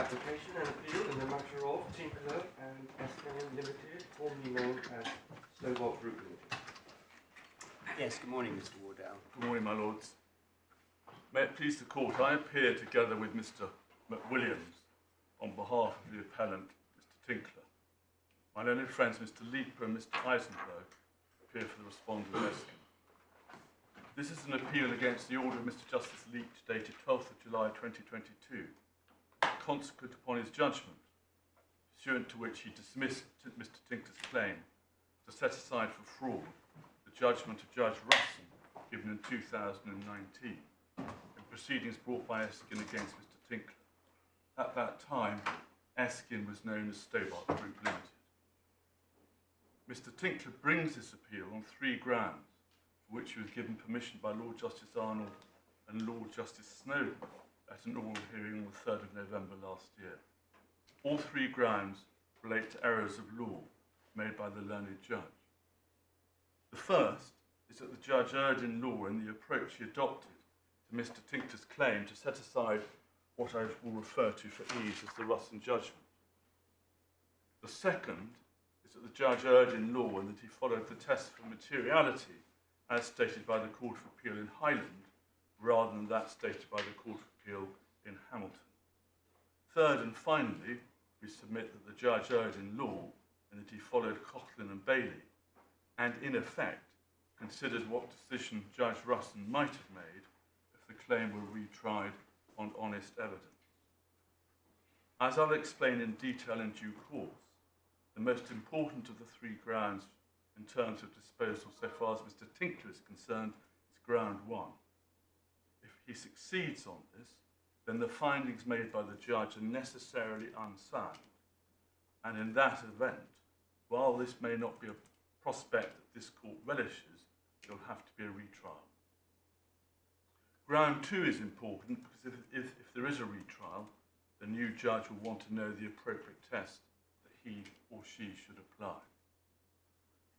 application and appeal in the matter of Tinkler and Esken Ltd, formerly known as Stobart Group Ltd. Yes, good morning, Mr. Wardell. Good morning, my lords. May it please the court, I appear together with Mr. McWilliams on behalf of the appellant, Mr. Tinkler. My learned friends, Mr. Leeper and Mr. Eisenberg, appear for the respondent, Esken. This is an appeal against the order of Mr. Justice Leech, dated 12th of July 2022, consequent upon his judgment, pursuant to which he dismissed Mr. Tinkler's claim to set aside for fraud the judgment of Judge Russon given in 2019 in proceedings brought by Esken against Mr. Tinkler. At that time, Esken was known as Stobart Group Ltd. Mr. Tinkler brings this appeal on 3 grounds, for which he was given permission by Lord Justice Arnold and Lord Justice Snowden at an oral hearing on the 3rd of November last year. All 3 grounds relate to errors of law made by the learned judge. The first is that the judge erred in law in the approach he adopted to Mr. Tinkler's claim to set aside what I will refer to for ease as the Russon judgment. The second is that the judge erred in law in that he followed the test for materiality as stated by the Court of Appeal in Highland, rather than that stated by the Court of Appeal in Hamilton. Third and finally, we submit that the judge erred in law and that he followed Coughlin and Bailey, and in effect considered what decision Judge Russon might have made if the claim were retried on honest evidence. As I'll explain in detail in due course, the most important of the 3 grounds in terms of disposal so far as Mr. Tinkler is concerned is ground 1. If he succeeds on this, then the findings made by the judge are necessarily unsound, and in that event, while this may not be a prospect that this court relishes, there will have to be a retrial. Ground 2 is important because if there is a retrial, the new judge will want to know the appropriate test that he or she should apply.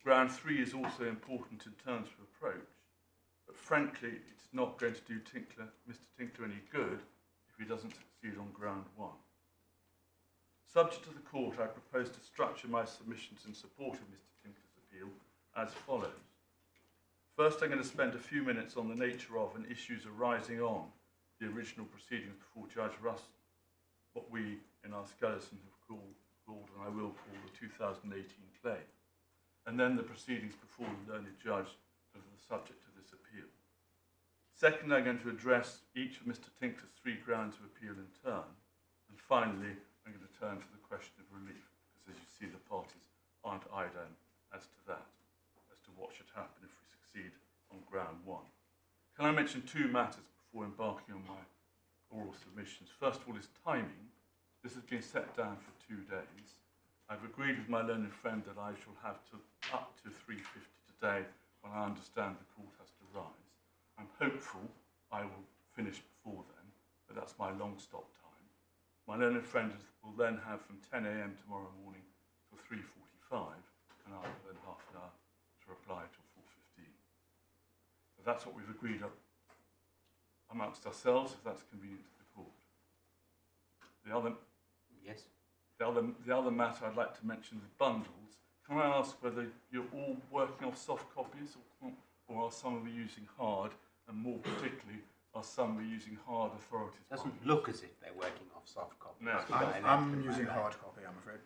Ground 3 is also important in terms of approach, but frankly, it's not going to do Mr. Tinkler any good if he doesn't succeed on ground 1. Subject to the court, I propose to structure my submissions in support of Mr. Tinkler's appeal as follows. First, I'm going to spend a few minutes on the nature of and issues arising on the original proceedings before Judge Russon, what we in our skeleton have called and I will call the 2018 claim, and then the proceedings before the learned judge that are the subject of this appeal. Second, I'm going to address each of Mr. Tinkler's 3 grounds of appeal in turn, and finally, I'm going to turn to the question of relief, because as you see, the parties aren't idem as to that, as to what should happen if we succeed on ground 1. Can I mention 2 matters before embarking on my oral submissions? First of all is timing. This has been set down for 2 days. I've agreed with my learned friend that I shall have up to 3:50 today when I understand the court has to rise. I'm hopeful I will finish before then, but that's my long stop time. My learned friend will then have from 10 a.m. tomorrow morning till 3:45, and I'll have then half an hour to reply till 4:15. So that's what we've agreed amongst ourselves, if that's convenient to the court. The other matter I'd like to mention is bundles. Can I ask whether you're all working off soft copies or are some of you using hard, and more particularly, are some of you using hard authorities? It doesn't look as if they're working off soft copies. No. I'm using hard copy, I'm afraid.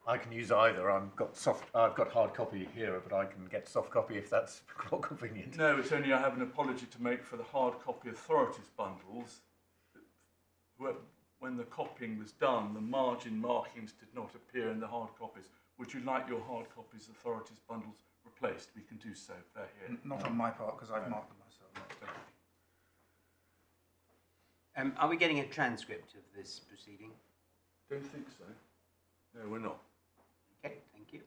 I can use either. I've got hard copy here, but I can get soft copy if that's more convenient. No, it's only I have an apology to make for the hard copy authorities bundles. When the copying was done, the margin markings did not appear in the hard copies. Would you like your hard copies authorities bundles replaced? We can do so. They're here. Not on my part, because I've marked them myself. Are we getting a transcript of this proceeding? Don't think so. No, we're not. Okay, thank you.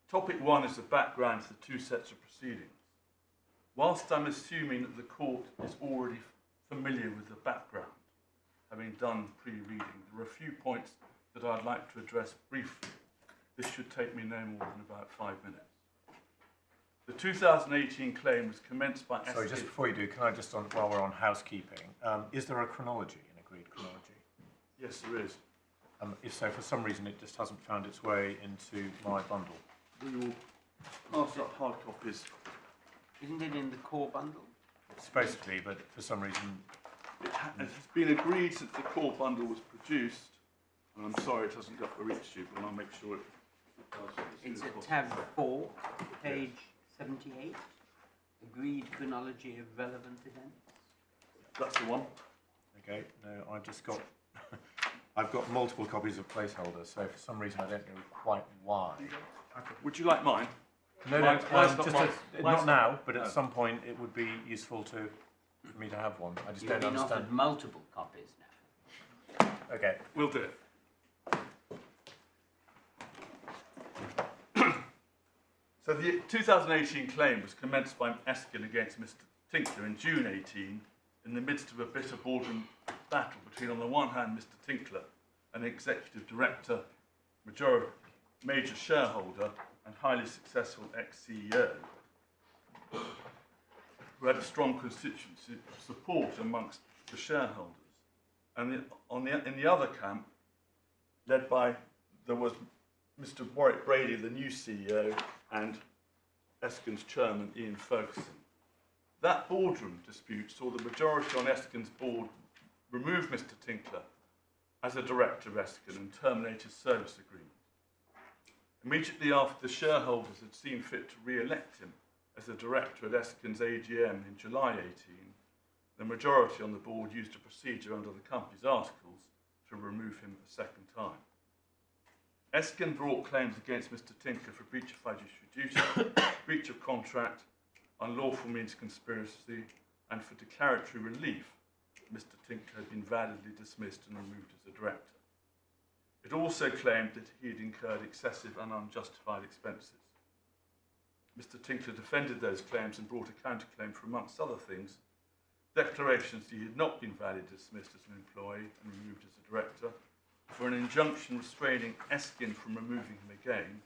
Topic 1 is the background to the 2 sets of proceedings. Whilst I'm assuming that the court is already familiar with the background, having done pre-reading, there are a few points that I'd like to address briefly. This should take me no more than about 5 minutes. The 2018 claim was commenced by Esken. Sorry, just before you do, can I just, while we're on housekeeping, is there a chronology, an agreed chronology? Yes, there is. If so, for some reason it just hasn't found its way into my bundle. We will pass up hard copies. Isn't it in the core bundle? It's supposed to be, but for some reason, It has been agreed since the core bundle was produced, and I'm sorry it hasn't got reached you, but I'll make sure it does. It's at tab 4, page 78. Agreed chronology of relevant events. That's the one. okay, no, I've just got, I've got multiple copies of placeholders, so for some reason I don't know quite why. Would you like mine? No, Mine's not just mine. not now, but No. at some point it would be useful for me to have one. I just You've don't been understand. offered multiple copies now. Okay, We'll do it. So the 2018 claim was commenced by Esken against Mr. Tinkler in June 18 in the midst of a bitter boardroom battle between, on the one hand, Mr. Tinkler, an executive director, major shareholder and highly successful ex-CEO, who had a strong constituency of support amongst the shareholders. And in the other camp, led by, there was Mr. Warwick Brady, the new CEO, and Esken's chairman, Ian Ferguson. That boardroom dispute saw the majority on Esken's board remove Mr. Tinkler as a director of Esken and terminate his service agreement. Immediately after the shareholders had seen fit to re-elect him as a director at Esken's AGM in July 18, the majority on the board used a procedure under the company's articles to remove him a second time. Esken brought claims against Mr. Tinkler for breach of fiduciary duty, breach of contract, unlawful means conspiracy, and for declaratory relief. Mr. Tinkler had been validly dismissed and removed as a director. It also claimed that he had incurred excessive and unjustified expenses. Mr. Tinkler defended those claims and brought a counterclaim for, amongst other things, declarations that he had not been validly dismissed as an employee and removed as a director, for an injunction restraining Esken from removing him again,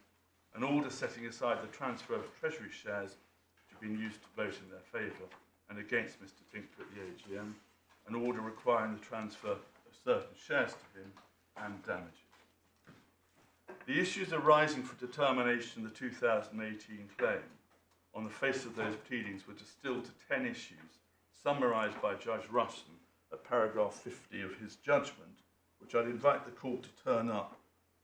an order setting aside the transfer of treasury shares which had been used to vote in their favour and against Mr. Tinkler at the AGM, an order requiring the transfer of certain shares to him, and damages. The issues arising for determination of the 2018 claim on the face of those pleadings were distilled to 10 issues summarised by Judge Rushton at paragraph 50 of his judgment, which I'd invite the court to turn up.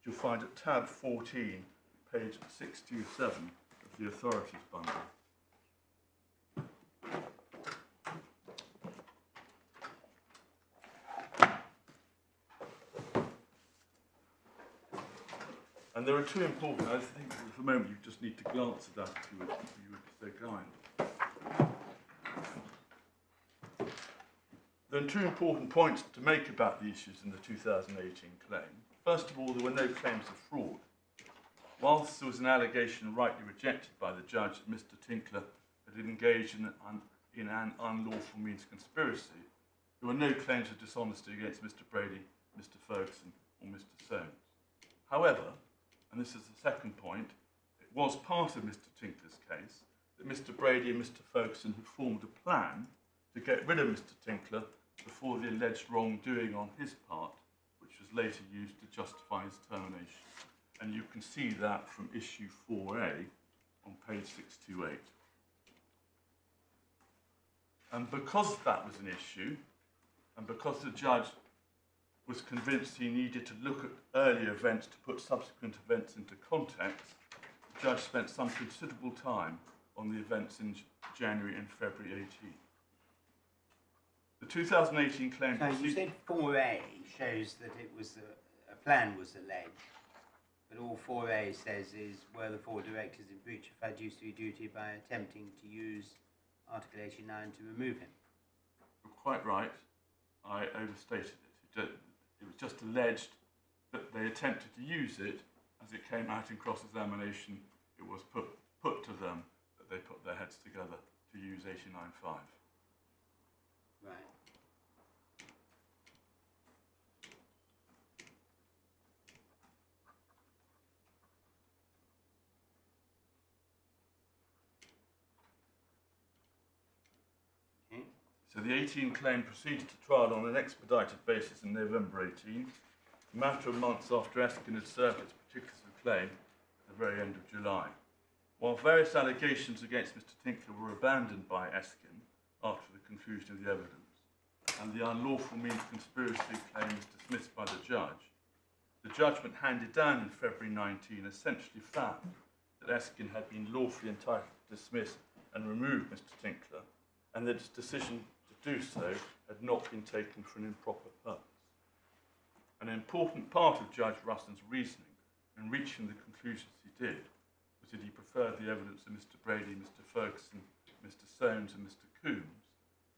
You'll find at tab 14, page 627 of the authorities bundle. And there are two important, I think at the moment you just need to glance at that if you would be so kind. There are two important points to make about the issues in the 2018 claim. First of all, there were no claims of fraud. Whilst there was an allegation rightly rejected by the judge that Mr. Tinkler had engaged in an unlawful means conspiracy, there were no claims of dishonesty against Mr. Brady, Mr. Ferguson or Mr. Soames. However, and this is the second point, it was part of Mr. Tinkler's case that Mr. Brady and Mr. Ferguson had formed a plan to get rid of Mr. Tinkler before the alleged wrongdoing on his part, which was later used to justify his termination. And you can see that from issue 4A on page 628. And because that was an issue, and because the judge was convinced he needed to look at earlier events to put subsequent events into context, the judge spent some considerable time on the events in January and February 18. The 2018 claim... So you said 4A shows that it was a plan was alleged, but all 4A says is were the four directors in breach of fiduciary duty by attempting to use Article 89 to remove him? You're quite right. I overstated it. It was just alleged that they attempted to use it. As it came out in cross-examination, it was put to them that they put their heads together to use 89.5. Right. So the 18 claim proceeded to trial on an expedited basis in November 18, a matter of months after Esken had served its particulars of claim at the very end of July. While various allegations against Mr. Tinkler were abandoned by Esken after the conclusion of the evidence, and the unlawful means conspiracy claim was dismissed by the judgment handed down in February 19 essentially found that Esken had been lawfully entitled to dismiss and remove Mr. Tinkler, and that its decision to do so had not been taken for an improper purpose. An important part of Judge Russell's reasoning in reaching the conclusions he did was that he preferred the evidence of Mr. Brady, Mr. Ferguson, Mr. Soames and Mr. Coombs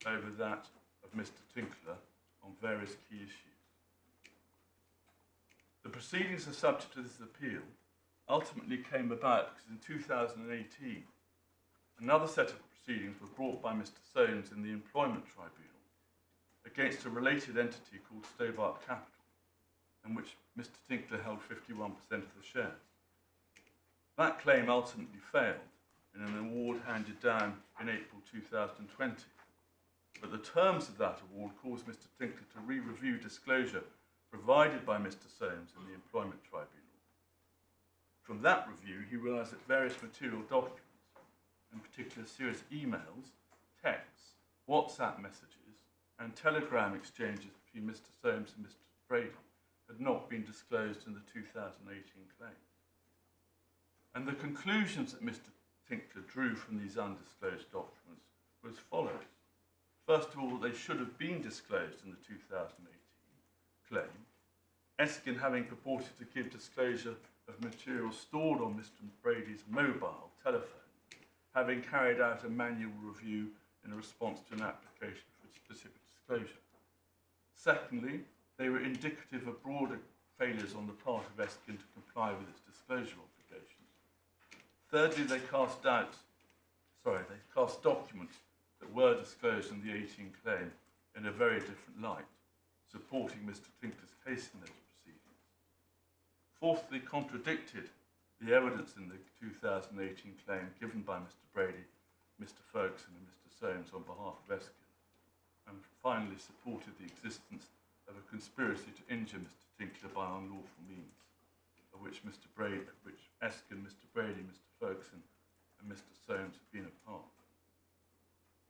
over that of Mr. Tinkler on various key issues. The proceedings are subject to this appeal ultimately came about because in 2018 another set of proceedings were brought by Mr. Soames in the Employment Tribunal against a related entity called Stobart Capital, in which Mr. Tinkler held 51% of the shares. That claim ultimately failed in an award handed down in April 2020, but the terms of that award caused Mr. Tinkler to re-review disclosure provided by Mr. Soames in the Employment Tribunal. From that review, he realised that various material documents, in particular a series of emails, texts, WhatsApp messages, and telegram exchanges between Mr. Soames and Mr. Brady had not been disclosed in the 2018 claim. And the conclusions that Mr. Tinkler drew from these undisclosed documents were as follows. First of all, they should have been disclosed in the 2018 claim, Esken having purported to give disclosure of material stored on Mr. Brady's mobile telephone, having carried out a manual review in response to an application for specific disclosure. Secondly, they were indicative of broader failures on the part of Esken to comply with its disclosure obligations. Thirdly, they cast documents that were disclosed in the 18 claim in a very different light, supporting Mr. Tinkler's case in those proceedings. Fourthly, contradicted the evidence in the 2018 claim given by Mr. Brady, Mr. Ferguson and Mr. Soames on behalf of Esken, and finally supported the existence of a conspiracy to injure Mr. Tinkler by unlawful means, of which Esken, Mr. Brady, Mr. Ferguson and Mr. Soames have been a part.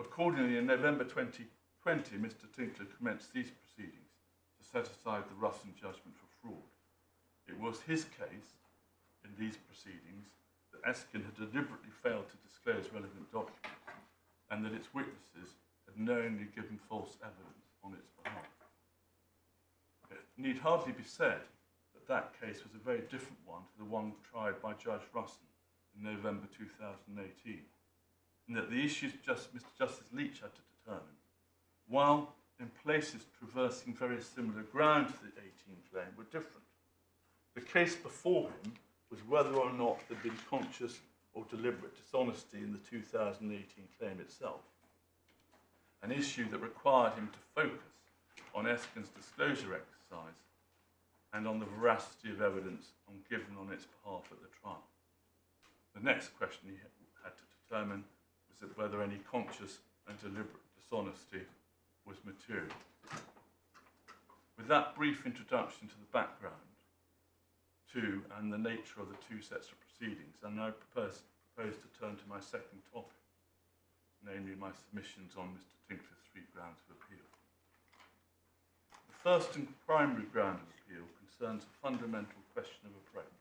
Accordingly, in November 2020, Mr. Tinkler commenced these proceedings to set aside the Russell judgment for fraud. It was his case in these proceedings that Esken had deliberately failed to disclose relevant documents and that its witnesses had knowingly given false evidence on its behalf. It need hardly be said that that case was a very different one to the one tried by Judge Russell in November 2018, and that the issues Mr. Justice Leech had to determine, while in places traversing very similar ground to the 18 claim, were different. The case before him was whether or not there had been conscious or deliberate dishonesty in the 2018 claim itself, an issue that required him to focus on Esken's disclosure exercise and on the veracity of evidence given on its behalf at the trial. The next question he had to determine was that whether any conscious and deliberate dishonesty was material. With that brief introduction to the background to and the nature of the two sets of proceedings, I now propose to turn to my second topic, namely my submissions on Mr. Tinkler's three grounds of appeal. The first and primary ground of appeal concerns a fundamental question of approach,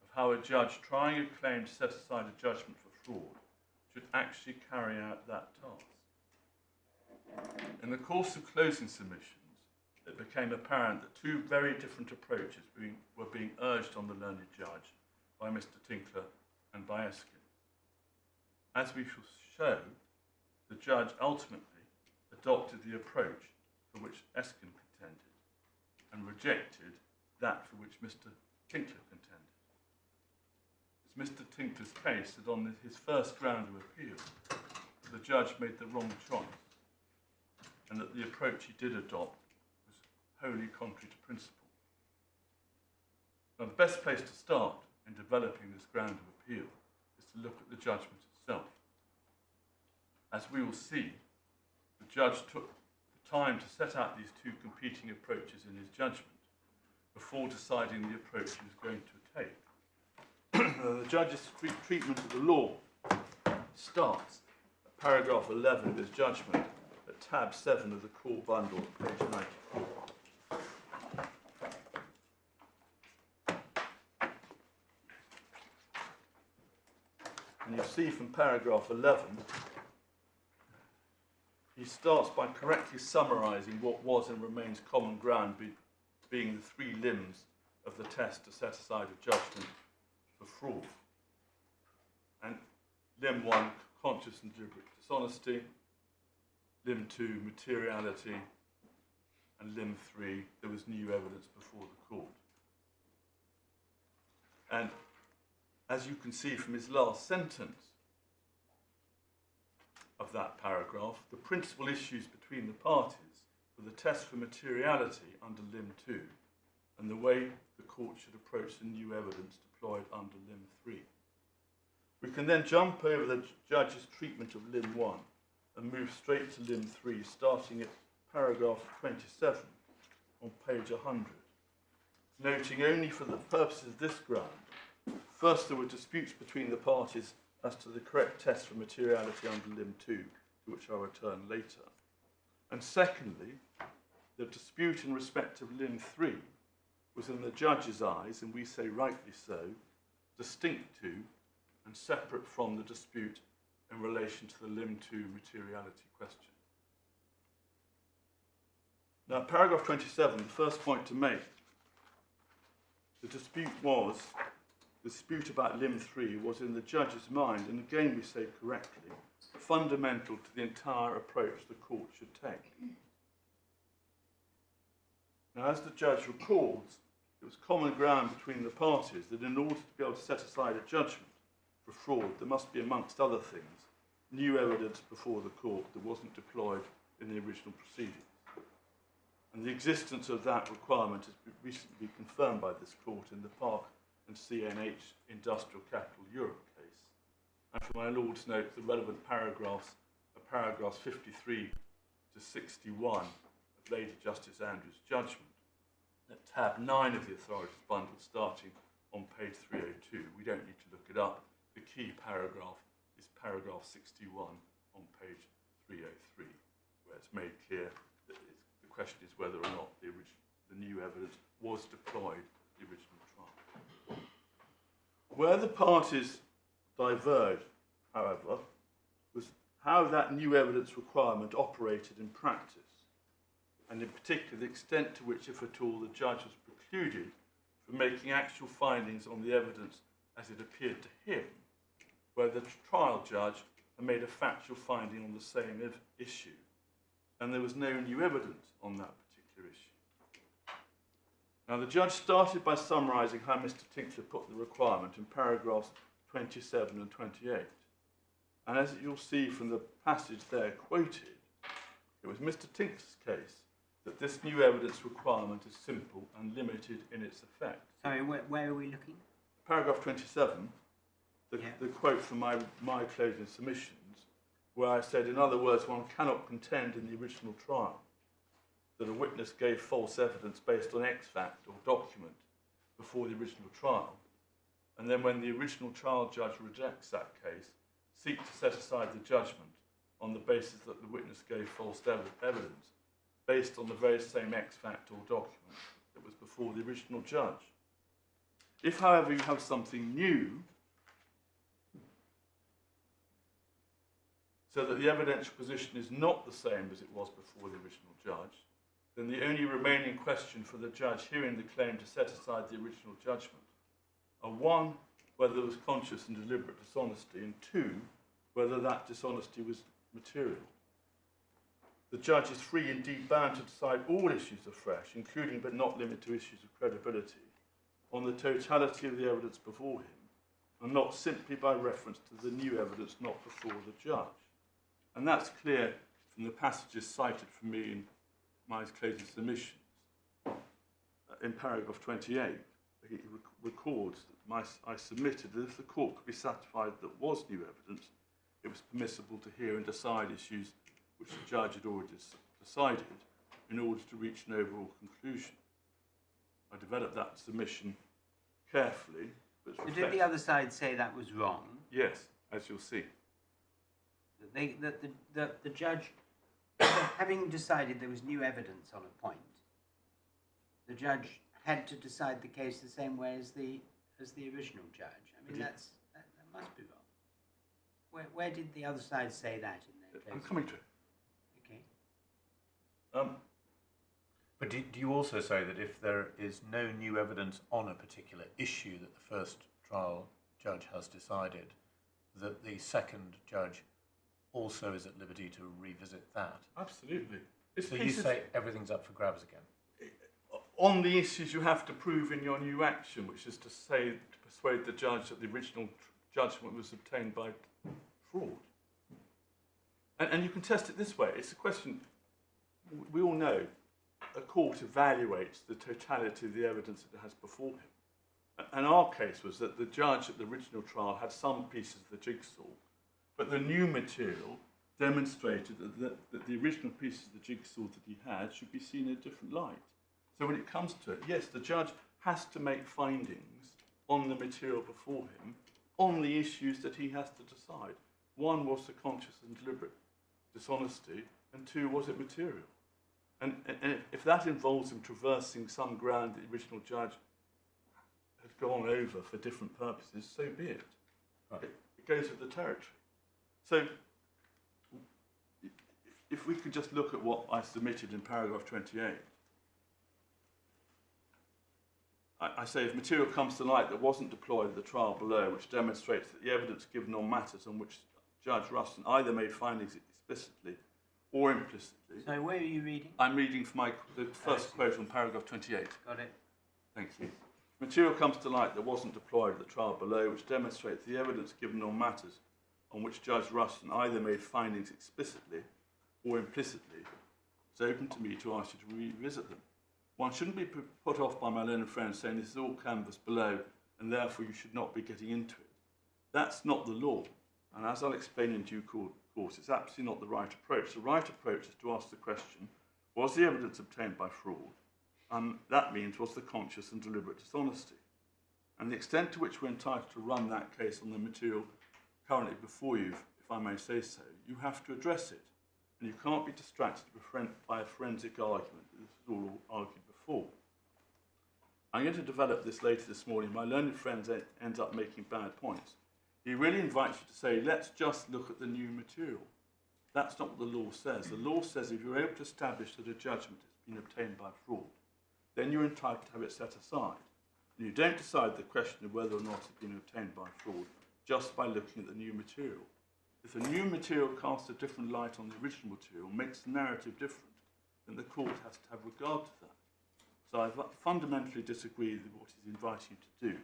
of how a judge trying a claim to set aside a judgment for fraud should actually carry out that task. In the course of closing submissions, it became apparent that two very different approaches were being urged on the learned judge by Mr. Tinkler and by Esken. As we shall show, the judge ultimately adopted the approach for which Esken contended and rejected that for which Mr. Tinkler contended. It's Mr. Tinkler's case that on his first ground of appeal, the judge made the wrong choice, and that the approach he did adopt was wholly contrary to principle. Now, the best place to start in developing this ground of appeal is to look at the judgment itself. As we will see, the judge took the time to set out these two competing approaches in his judgment before deciding the approach he was going to take. The judge's treatment of the law starts at paragraph 11 of his judgment at tab 7 of the core bundle, page 94. And you see from paragraph 11, he starts by correctly summarising what was and remains common ground, being the three limbs of the test to set aside a judgment for fraud. And limb 1, conscious and deliberate dishonesty, limb 2, materiality, and limb 3, there was new evidence before the court. And as you can see from his last sentence of that paragraph, the principal issues between the parties were the test for materiality under limb 2 and the way the court should approach the new evidence deployed under limb 3. We can then jump over the judge's treatment of limb 1 and move straight to limb 3, starting at paragraph 27 on page 100, noting only for the purposes of this ground, first, there were disputes between the parties as to the correct test for materiality under limb 2, to which I'll return later. And secondly, the dispute in respect of limb 3 was in the judge's eyes, and we say rightly so, distinct to and separate from the dispute in relation to the limb 2 materiality question. Now, paragraph 27, the first point to make, the dispute about limb 3 was in the judge's mind, and again we say correctly, fundamental to the entire approach the court should take. Now, as the judge records, it was common ground between the parties that in order to be able to set aside a judgment for fraud, there must be, amongst other things, new evidence before the court that wasn't deployed in the original proceedings. And the existence of that requirement has recently been confirmed by this court in the Park and CNH Industrial Capital Europe case. And for my Lord's note, the relevant paragraphs are paragraphs 53 to 61 of Lady Justice Andrews' judgment at tab 9 of the authorities bundle, starting on page 302. We don't need to look it up. The key paragraph is paragraph 61 on page 303, where it's made clear that the question is whether or not the new evidence was deployed in the original trial. Where the parties diverged, however, was how that new evidence requirement operated in practice, and in particular the extent to which, if at all, the judge was precluded from making actual findings on the evidence as it appeared to him, where the trial judge had made a factual finding on the same issue, and there was no new evidence on that particular issue. Now, the judge started by summarising how Mr. Tinkler put the requirement in paragraphs 27 and 28. And as you'll see from the passage there quoted, it was Mr. Tinkler's case that this new evidence requirement is simple and limited in its effect. Sorry, where are we looking? Paragraph 27, the quote from my closing submissions, where I said, in other words, one cannot contend in the original trial that a witness gave false evidence based on X fact or document before the original trial, and then when the original trial judge rejects that case, seek to set aside the judgment on the basis that the witness gave false evidence based on the very same X fact or document that was before the original judge. If, however, you have something new, so that the evidential position is not the same as it was before the original judge, then the only remaining question for the judge hearing the claim to set aside the original judgment are 1, whether there was conscious and deliberate dishonesty, and 2, whether that dishonesty was material. The judge is free, indeed bound, to decide all issues afresh, including but not limited to issues of credibility, on the totality of the evidence before him, and not simply by reference to the new evidence not before the judge. And that's clear from the passages cited for me in my closing submissions. In paragraph 28, he records that I submitted that if the court could be satisfied that was new evidence, it was permissible to hear and decide issues which the judge had already decided in order to reach an overall conclusion. I developed that submission carefully. But So did the other side say that was wrong? Yes, as you'll see. That the judge, having decided there was new evidence on a point, the judge had to decide the case the same way as the original judge. I mean, that must be wrong. Where did the other side say that in their case? I'm coming to it. Okay. But do you also say that if there is no new evidence on a particular issue that the first trial judge has decided, that the second judge also is at liberty to revisit that? Absolutely. So you say everything's up for grabs again? On the issues you have to prove in your new action, which is to say, to persuade the judge that the original judgment was obtained by fraud. And you can test it this way. It's a question, we all know, a court evaluates the totality of the evidence that it has before him. And our case was that the judge at the original trial had some pieces of the jigsaw, but the new material demonstrated that the original pieces of the jigsaw that he had should be seen in a different light. So when it comes to it, yes, the judge has to make findings on the material before him on the issues that he has to decide. One was the conscious and deliberate dishonesty, and two, was it material? And if that involves him traversing some ground the original judge had gone over for different purposes, so be it. Right. It goes with the territory. So if we could just look at what I submitted in paragraph 28. I say, if material comes to light that wasn't deployed at the trial below, which demonstrates that the evidence given on matters on which Judge Ruston either made findings explicitly or implicitly. So where are you reading? I'm reading from the first quote on paragraph 28. Got it. Thank you. Material comes to light that wasn't deployed at the trial below, which demonstrates the evidence given on matters on which Judge Ruston either made findings explicitly or implicitly. It's open to me to ask you to revisit them. One shouldn't be put off by my learned friends saying this is all canvas below and therefore you should not be getting into it. That's not the law. And as I'll explain in due course, it's absolutely not the right approach. The right approach is to ask the question, was the evidence obtained by fraud? And that means, was the conscious and deliberate dishonesty? And the extent to which we're entitled to run that case on the material currently before you, if I may say so, you have to address it. And you can't be distracted by a forensic argument. This is all argued before. I'm going to develop this later this morning. My learned friend ends up making bad points. He really invites you to say, let's just look at the new material. That's not what the law says. The law says if you're able to establish that a judgment has been obtained by fraud, then you're entitled to have it set aside. And you don't decide the question of whether or not it's been obtained by fraud just by looking at the new material. If the new material casts a different light on the original material, makes the narrative different, then the court has to have regard to that. So I fundamentally disagree with what he's inviting you to do.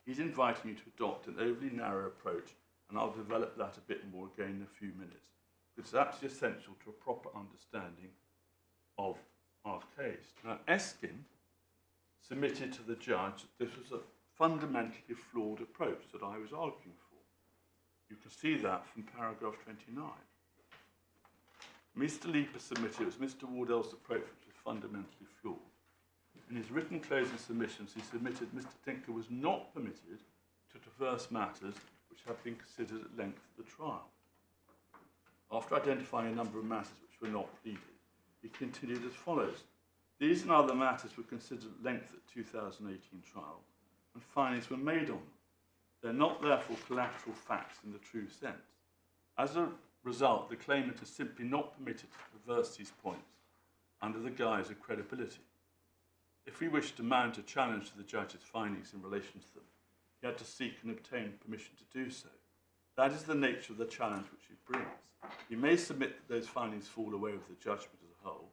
He's inviting you to adopt an overly narrow approach, and I'll develop that a bit more again in a few minutes. It's absolutely essential to a proper understanding of our case. Now, Esken submitted to the judge that this was a fundamentally flawed approach that I was arguing for. You can see that from paragraph 29. Mr. Leeper submitted it was Mr. Wardell's approach which was fundamentally flawed. In his written closing submissions, he submitted Mr. Tinkler was not permitted to traverse matters which have been considered at length at the trial. After identifying a number of matters which were not pleaded, he continued as follows. These and other matters were considered at length at 2018 trial, and findings were made on them. They're not therefore collateral facts in the true sense. As a result, the claimant is simply not permitted to traverse these points under the guise of credibility. If he wished to mount a challenge to the judge's findings in relation to them, he had to seek and obtain permission to do so. That is the nature of the challenge which he brings. He may submit that those findings fall away with the judgment as a whole,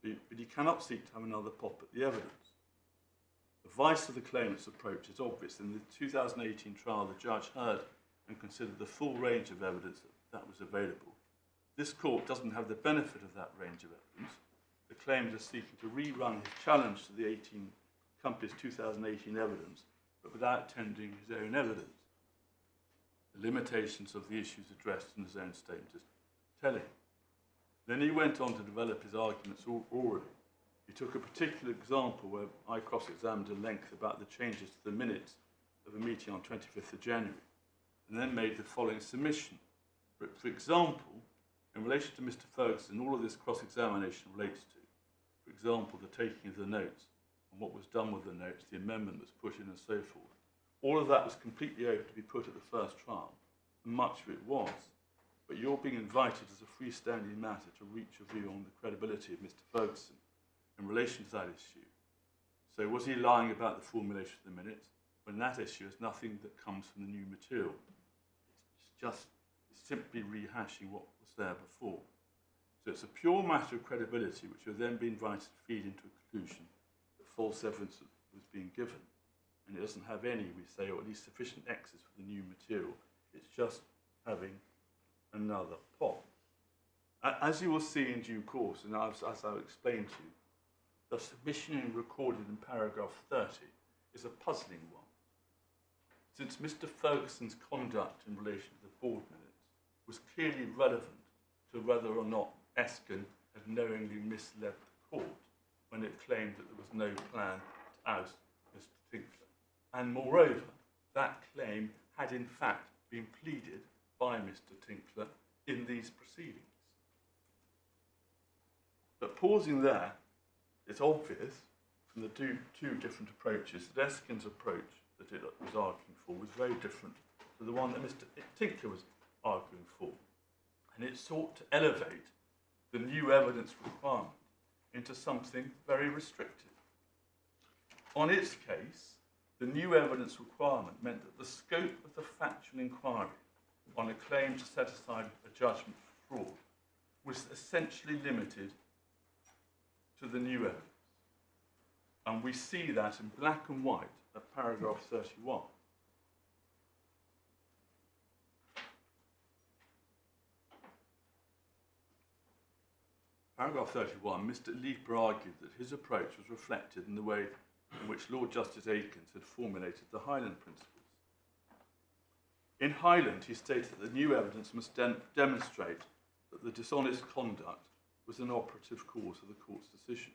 but he cannot seek to have another pop at the evidence. The vice of the claimant's approach is obvious. In the 2018 trial, the judge heard and considered the full range of evidence that was available. This court doesn't have the benefit of that range of evidence. The claimant is seeking to rerun his challenge to the company's 2018 evidence, but without tendering his own evidence. The limitations of the issues addressed in his own statement is telling. Then he went on to develop his arguments orally. He took a particular example where I cross-examined at length about the changes to the minutes of a meeting on 25th of January, and then made the following submission. For example, in relation to Mr. Ferguson, all of this cross-examination relates to, for example, the taking of the notes, and what was done with the notes, the amendment was put in and so forth. All of that was completely open to be put at the first trial, and much of it was. But you're being invited as a freestanding matter to reach a view on the credibility of Mr. Ferguson in relation to that issue. So was he lying about the formulation of the minutes when that issue is nothing that comes from the new material? It's simply rehashing what was there before. So it's a pure matter of credibility which will then be invited to feed into a conclusion that false evidence was being given. And it doesn't have any, we say, or at least sufficient nexus with the new material. It's just having another pop. As you will see in due course, and as I'll explain to you, the submission recorded in paragraph 30 is a puzzling one. Since Mr. Ferguson's conduct in relation to the board minutes was clearly relevant to whether or not Esken had knowingly misled the court when it claimed that there was no plan to oust Mr. Tinkler. And moreover, that claim had in fact been pleaded by Mr. Tinkler in these proceedings. But pausing there, it's obvious from the two different approaches that Esken's approach that it was arguing for was very different to the one that Mr. Tinkler was arguing for. And it sought to elevate the new evidence requirement into something very restrictive. On its case, the new evidence requirement meant that the scope of the factual inquiry on a claim to set aside a judgment for fraud was essentially limited to the new evidence. And we see that in black and white at paragraph 31. Paragraph 31, Mr. Leeper argued that his approach was reflected in the way in which Lord Justice Aikens had formulated the Highland principles. In Highland, he stated that the new evidence must demonstrate that the dishonest conduct was an operative cause of the court's decision.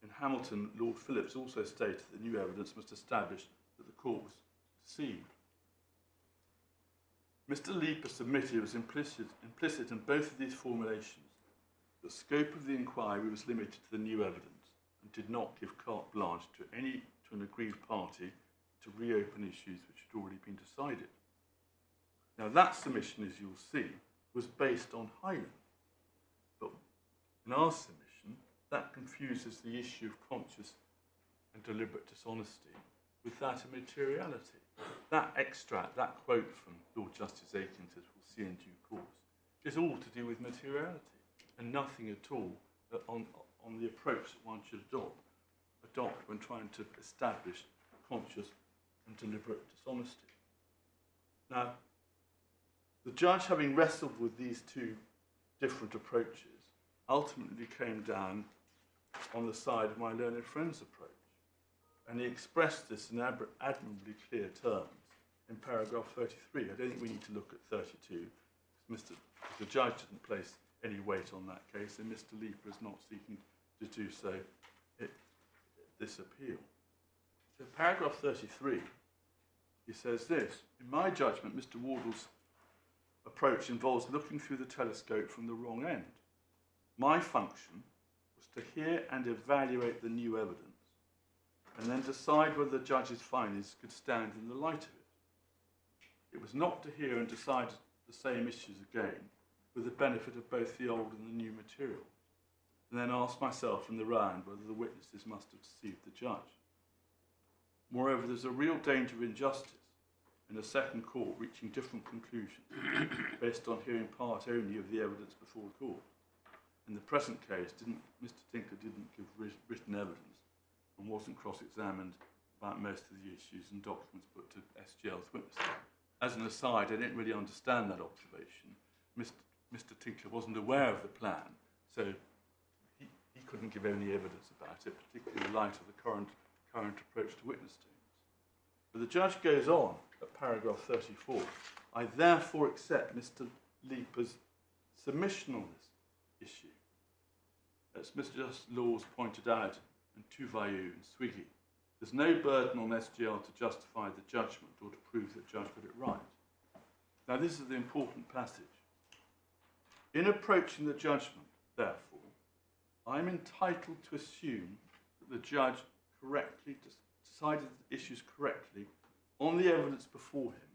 In Hamilton, Lord Phillips also stated that the new evidence must establish that the court was deceived. Mr. Leeper submitted it was implicit in both of these formulations. The scope of the inquiry was limited to the new evidence and did not give carte blanche to an agreed party to reopen issues which had already been decided. Now that submission, as you'll see, was based on Highland. But in our submission, that confuses the issue of conscious and deliberate dishonesty with that of materiality. That extract, that quote from Lord Justice Aikens, as we'll see in due course, is all to do with materiality and nothing at all on the approach that one should adopt when trying to establish conscious and deliberate dishonesty. Now, the judge, having wrestled with these two different approaches, ultimately came down on the side of my learned friend's approach. And he expressed this in admirably clear terms in paragraph 33. I don't think we need to look at 32. The judge didn't place any weight on that case, and Mr. Leeper is not seeking to do so at this appeal. So paragraph 33, he says this: in my judgment, Mr. Wardle's approach involves looking through the telescope from the wrong end. My function was to hear and evaluate the new evidence, and then decide whether the judge's findings could stand in the light of it. It was not to hear and decide the same issues again, with the benefit of both the old and the new material, and then ask myself in the round whether the witnesses must have deceived the judge. Moreover, there's a real danger of injustice in a second court reaching different conclusions based on hearing part only of the evidence before the court. In the present case, Mr. Tinkler didn't give written evidence and wasn't cross-examined about most of the issues and documents put to SGL's witnesses. As an aside, I didn't really understand that observation. Mr. Tinkler wasn't aware of the plan, so he couldn't give any evidence about it, particularly in light of the current approach to witness statements. But the judge goes on at paragraph 34. I therefore accept Mr. Leeper's submission on this. issue. As Mr. Justice Laws pointed out in Tuvayu and Swiggy, there's no burden on SGL to justify the judgment or to prove that the judge got it right. Now, this is the important passage. In approaching the judgment, therefore, I'm entitled to assume that the judge correctly decided the issues correctly on the evidence before him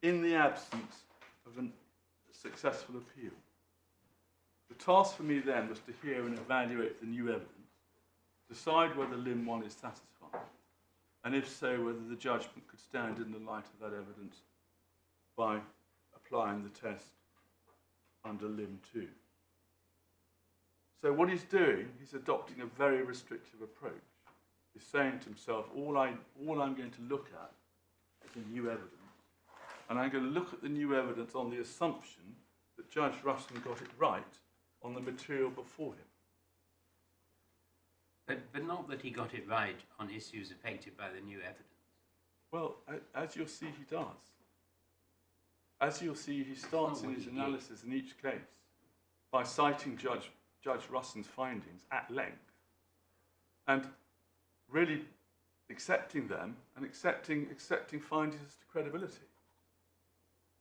in the absence of a successful appeal. The task for me then was to hear and evaluate the new evidence, decide whether Lim 1 is satisfied, and if so, whether the judgment could stand in the light of that evidence by applying the test under Lim 2. So what he's doing, he's adopting a very restrictive approach. He's saying to himself, all I'm going to look at is the new evidence, and I'm going to look at the new evidence on the assumption that Judge Ruston got it right on the material before him. But not that he got it right on issues affected by the new evidence. Well, as you'll see, he does. As you'll see, he starts in his analysis in each case by citing Judge Ruston's findings at length and really accepting them and accepting findings as to credibility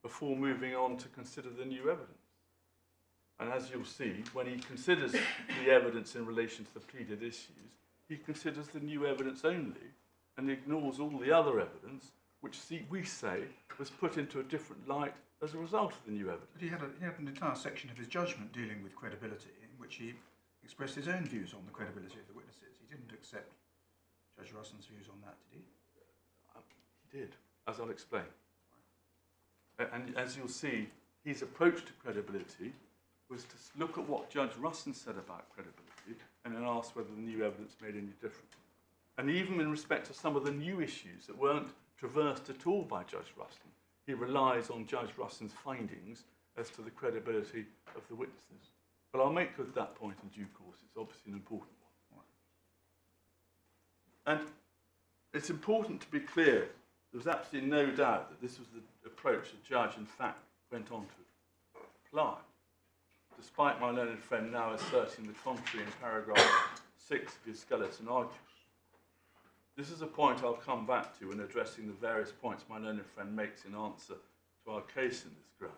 before moving on to consider the new evidence. And as you'll see, when he considers the evidence in relation to the pleaded issues, he considers the new evidence only and ignores all the other evidence, which we say was put into a different light as a result of the new evidence. But he had an entire section of his judgment dealing with credibility, in which he expressed his own views on the credibility of the witnesses. He didn't accept Judge Ruston's views on that, did he? He did, as I'll explain. And as you'll see, his approach to credibility was to look at what Judge Ruston said about credibility and then ask whether the new evidence made any difference. And even in respect to some of the new issues that weren't traversed at all by Judge Ruston, he relies on Judge Ruston's findings as to the credibility of the witnesses. But I'll make good that point in due course. It's obviously an important one. And it's important to be clear, there's absolutely no doubt that this was the approach the judge, in fact, went on to apply, despite my learned friend now asserting the contrary in paragraph 6 of his skeleton argument. This is a point I'll come back to in addressing the various points my learned friend makes in answer to our case in this ground.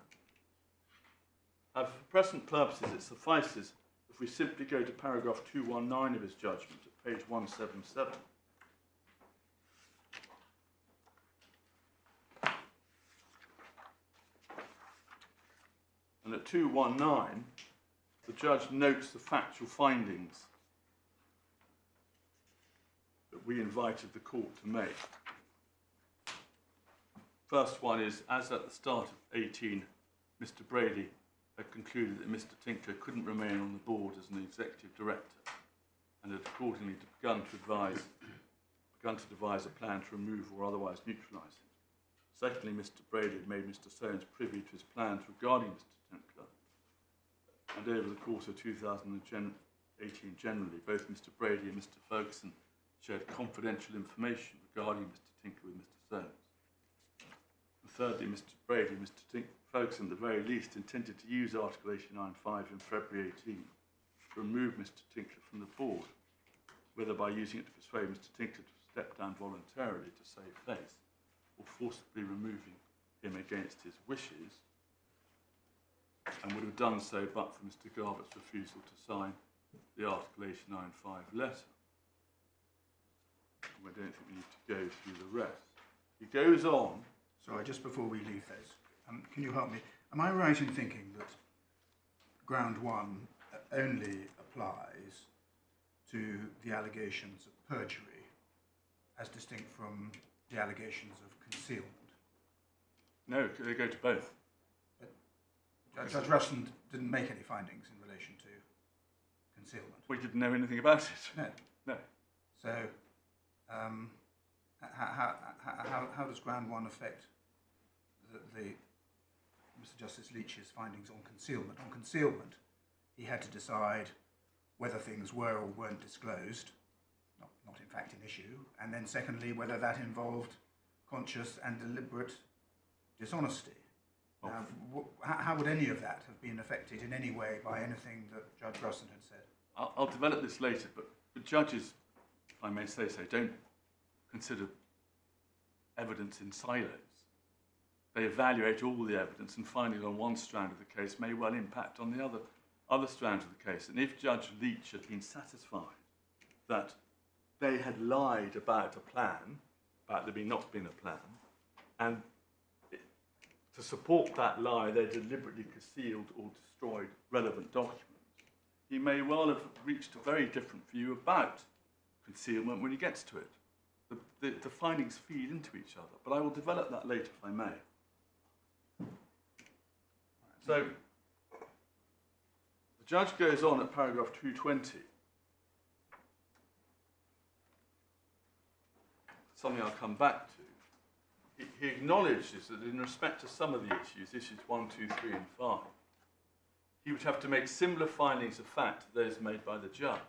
For present purposes, it suffices if we simply go to paragraph 219 of his judgment at page 177. And at 219, the judge notes the factual findings that we invited the court to make. First one is, as at the start of 18, Mr. Brady had concluded that Mr. Tinkler couldn't remain on the board as an executive director and had accordingly begun to devise a plan to remove or otherwise neutralise him. Secondly, Mr. Brady had made Mr. Soames privy to his plans regarding Mr. Tinkler, and over the course of 2018 generally, both Mr. Brady and Mr. Ferguson shared confidential information regarding Mr. Tinkler with Mr. Soames. And thirdly, Mr. Brady and Mr. Ferguson, at the very least, intended to use Article 89.5 in February 18 to remove Mr. Tinkler from the board, whether by using it to persuade Mr. Tinkler to step down voluntarily to save face, or forcibly removing him against his wishes, and would have done so but for Mr. Garbutt's refusal to sign the Article 89.5 letter. I don't think we need to go through the rest. He goes on. Sorry, just before we leave those, can you help me? Am I right in thinking that ground 1 only applies to the allegations of perjury as distinct from the allegations of concealment? No, they go to both. But Judge Ruston didn't make any findings in relation to concealment. We didn't know anything about it. No. No. So, how does ground 1 affect the Mr. Justice Leech's findings on concealment? On concealment, he had to decide whether things were or weren't disclosed, not in fact an issue, and then secondly, whether that involved conscious and deliberate dishonesty. Now, how would any of that have been affected in any way by anything that Judge Russon had said? I'll develop this later, but the judges, if I may say so, don't consider evidence in silos. They evaluate all the evidence, and finding on one strand of the case may well impact on the other strands of the case. And if Judge Leech had been satisfied that they had lied about a plan, about there not being a plan, and to support that lie they deliberately concealed or destroyed relevant documents, he may well have reached a very different view about concealment when he gets to it. The findings feed into each other, but I will develop that later if I may. So, the judge goes on at paragraph 220, something I'll come back to. He acknowledges that in respect to some of the issues 1, 2, 3 and 5, he would have to make similar findings of fact to those made by the judge.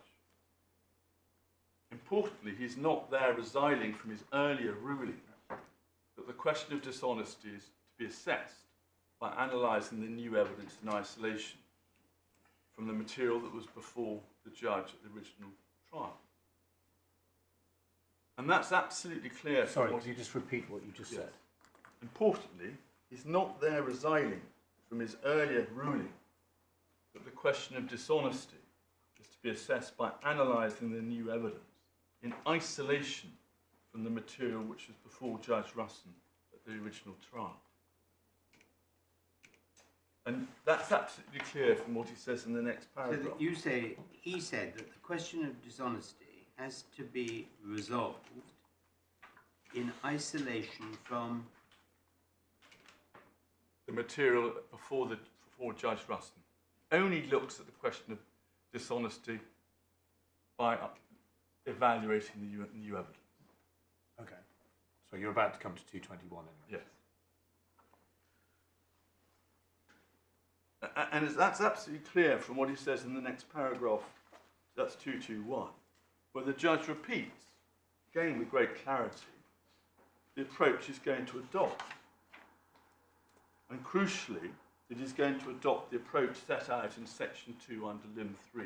Importantly, he's not there resiling from his earlier ruling that the question of dishonesty is to be assessed by analysing the new evidence in isolation from the material that was before the judge at the original trial. And that's absolutely clear. Sorry, could you just repeat what you just said? Importantly, he's not there resiling from his earlier ruling that the question of dishonesty is to be assessed by analysing the new evidence in isolation from the material which was before Judge Russon at the original trial. And that's absolutely clear from what he says in the next paragraph. So that you say, he said that the question of dishonesty has to be resolved in isolation from the material before Judge Russon. Only looks at the question of dishonesty by evaluating the new evidence. Okay. So you're about to come to 221 anyway. Yes. And that's absolutely clear from what he says in the next paragraph, that's 221, where the judge repeats, again with great clarity, the approach he's going to adopt. And crucially, it is going to adopt the approach set out in section 2 under limb 3,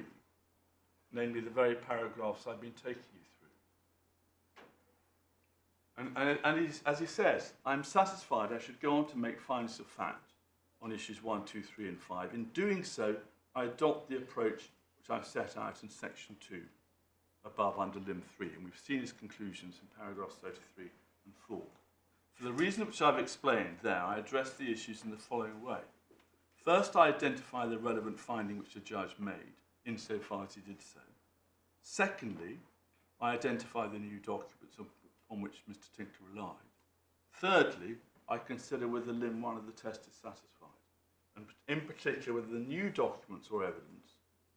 namely the very paragraphs I've been taking you through. And as he says, I'm satisfied I should go on to make findings of fact on issues 1, 2, 3 and 5. In doing so, I adopt the approach which I've set out in section 2 above under limb 3, and we've seen his conclusions in paragraphs 33 and 4. For the reason which I've explained there, I address the issues in the following way. First, I identify the relevant finding which the judge made, insofar as he did so. Secondly, I identify the new documents on which Mr. Tinkler relied. Thirdly, I consider whether limb 1 of the test is satisfied, and in particular whether the new documents or evidence,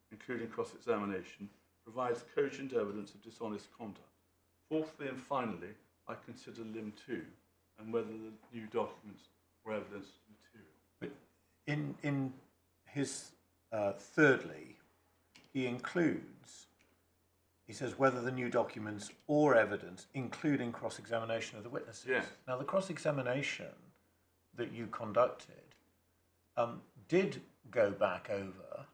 including cross-examination, provides cogent evidence of dishonest conduct. Fourthly and finally, I consider limb 2 and whether the new documents or evidence is material. But in his thirdly, he includes, he says whether the new documents or evidence, including cross-examination of the witnesses. Yes. Now, the cross-examination that you conducted did go back over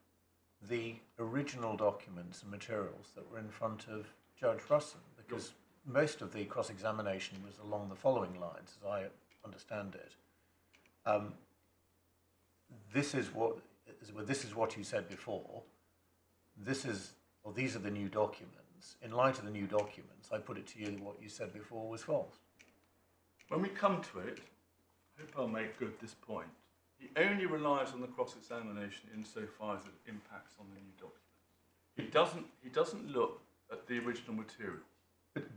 the original documents and materials that were in front of Judge Russon, because most of the cross-examination was along the following lines, as I understand it. This is what you said before. These are the new documents. In light of the new documents, I put it to you that what you said before was false. When we come to it, I hope I'll make good this point. He only relies on the cross-examination insofar as it impacts on the new documents. He doesn't look at the original material.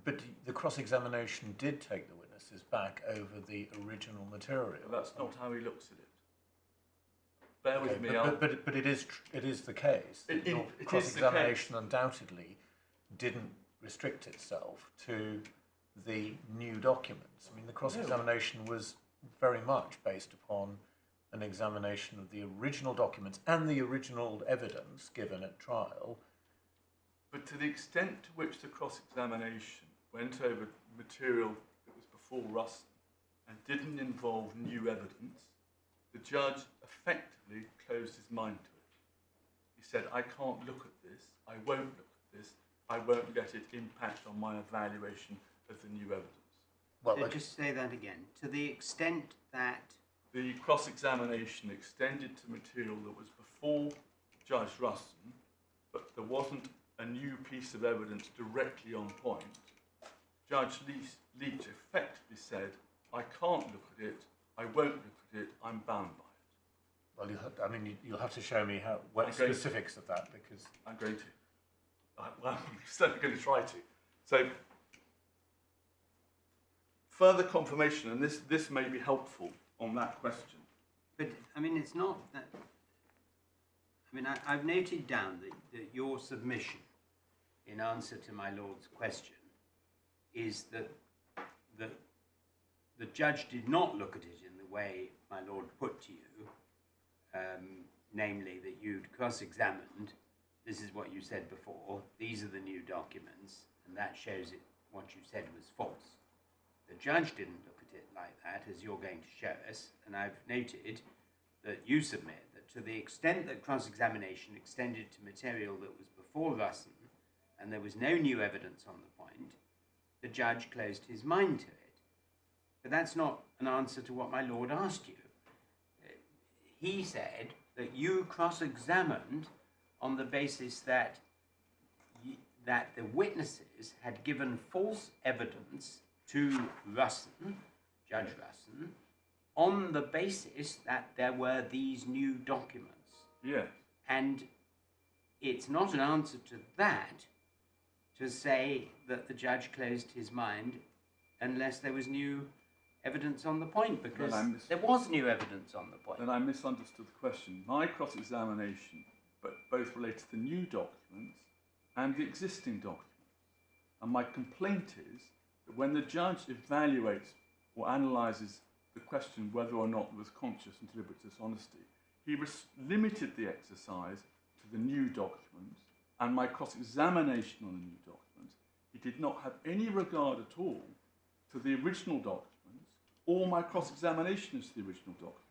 But the cross-examination did take the witnesses back over the original material. But that's not how he looks at it. Bear with me. But it is the case. Cross-examination undoubtedly didn't restrict itself to the new documents. I mean, the cross-examination was very much based upon an examination of the original documents and the original evidence given at trial. But to the extent to which the cross-examination went over material that was before Russon and didn't involve new evidence, the judge effectively closed his mind to it. He said, I can't look at this, I won't look at this, I won't let it impact on my evaluation of the new evidence. Well, So just say that again. To the extent that The cross-examination extended to material that was before Judge Russon, but there wasn't a new piece of evidence directly on point. Judge Leech effectively said, I can't look at it, I won't look at it, I'm bound by it. well, you'll have to show me what Okay. specifics of that, because I'm going to. I'm certainly going to try to. So, further confirmation, and this may be helpful on that question. But, I mean, it's not that... I mean, I've noted down that your submission in answer to my Lord's question is that the judge did not look at it in the way my Lord put to you, namely that you'd cross-examined, this is what you said before, these are the new documents, and that shows it, what you said was false. The judge didn't look at it like that, as you're going to show us, and I've noted that you submit that to the extent that cross-examination extended to material that was before Russon, and there was no new evidence on the point, the judge closed his mind to it. But that's not an answer to what my Lord asked you. He said that you cross-examined on the basis that that the witnesses had given false evidence to Russon, Judge Russon, on the basis that there were these new documents. Yes. And it's not an answer to that to say that the judge closed his mind unless there was new evidence on the point, because there was new evidence on the point. Then I misunderstood the question. My cross-examination both relates to the new documents and the existing documents. And my complaint is that when the judge evaluates or analyses the question whether or not there was conscious and deliberate dishonesty, he limited the exercise to the new documents, and my cross-examination on the new documents, he did not have any regard at all to the original documents or my cross-examination as to the original documents.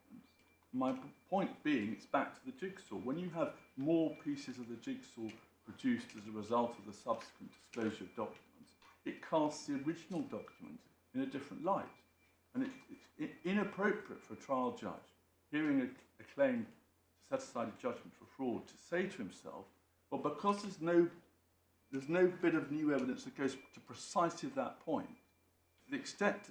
My point being, it's back to the jigsaw. When you have more pieces of the jigsaw produced as a result of the subsequent disclosure of documents, it casts the original document in a different light. And it's inappropriate for a trial judge, hearing a claim to set aside a judgment for fraud, to say to himself, well, because there's no bit of new evidence that goes to precisely that point, to the extent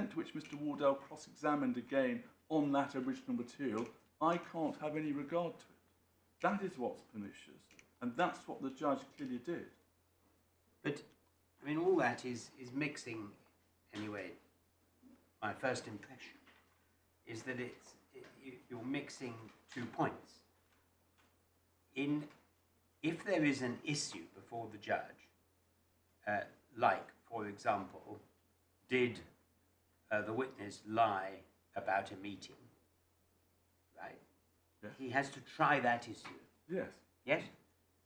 to which Mr. Wardell cross-examined again on that original material, I can't have any regard to it. That is what's pernicious, and that's what the judge clearly did. But, I mean, all that is mixing, anyway. My first impression is that you're mixing 2 points. If there is an issue before the judge, like, for example, did the witness lie about a meeting, right? Yes. He has to try that issue. Yes. Yes?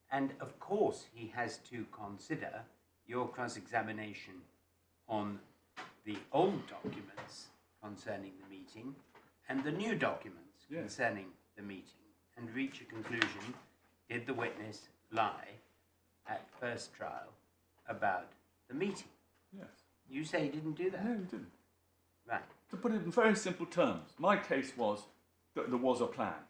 And of course he has to consider your cross-examination on the old documents concerning the meeting and the new documents Yes. concerning the meeting, and reach a conclusion, did the witness lie at first trial about the meeting? Yes. You say he didn't do that? No, he didn't. Right. To put it in very simple terms, my case was that there was a plan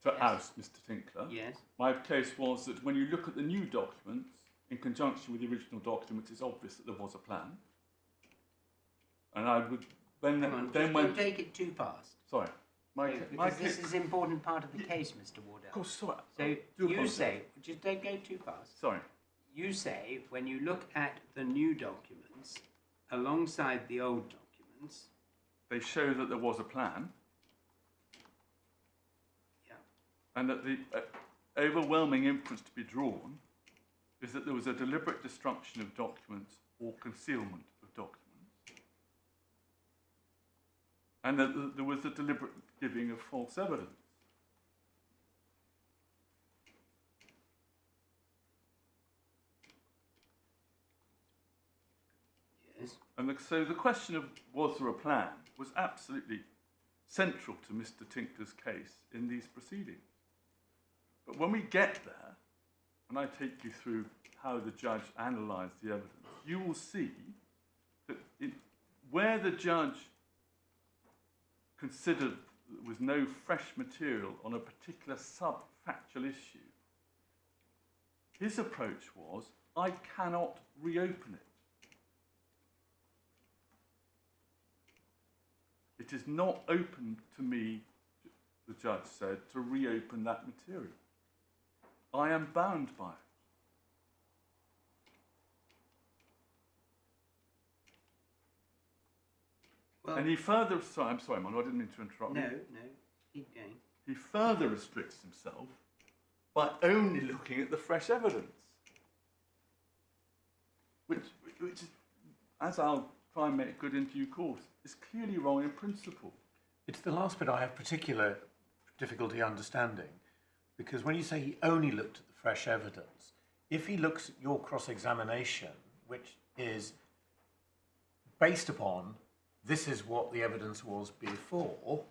to Yes. oust Mr. Tinkler. Yes. My case was that when you look at the new documents, in conjunction with the original documents, it's obvious that there was a plan. And I would then Don't take it too fast. Sorry, my Because case. this is an important part of the case, Mr. Wardell. Of course, sorry. So I do you apologise. say, just don't go too fast. Sorry. You say when you look at the new documents alongside the old documents, They show that there was a plan, yeah, and that the overwhelming inference to be drawn is that there was a deliberate destruction of documents or concealment of documents, and that there was a deliberate giving of false evidence. yes, And so the question of was there a plan was absolutely central to Mr. Tinkler's case in these proceedings. But when we get there, and I take you through how the judge analysed the evidence, you will see that where the judge considered there was no fresh material on a particular sub-factual issue, his approach was, I cannot reopen it. It is not open to me, the judge said, to reopen that material. I am bound by it. Well, And he further, sorry, I'm sorry, Manu, I didn't mean to interrupt no, you. no, keep going. He further restricts himself by only looking at the fresh evidence. Which is, as I'll try and make good in due course, is clearly wrong in principle. It's the last bit I have particular difficulty understanding, because when you say he only looked at the fresh evidence, if he looks at your cross-examination, which is based upon this is what the evidence was before,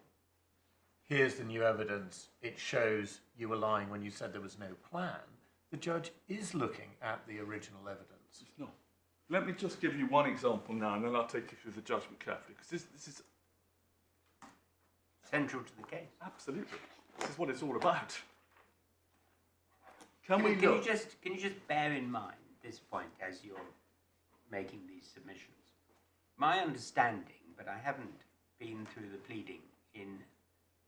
here's the new evidence, it shows you were lying when you said there was no plan, the judge is looking at the original evidence. It's not. Let me just give you one example now, and then I'll take you through the judgment carefully, because this is Central to the case. absolutely, this is what it's all about. Can Can we you look? just bear in mind this point as you're making these submissions? My understanding, but I haven't been through the pleading in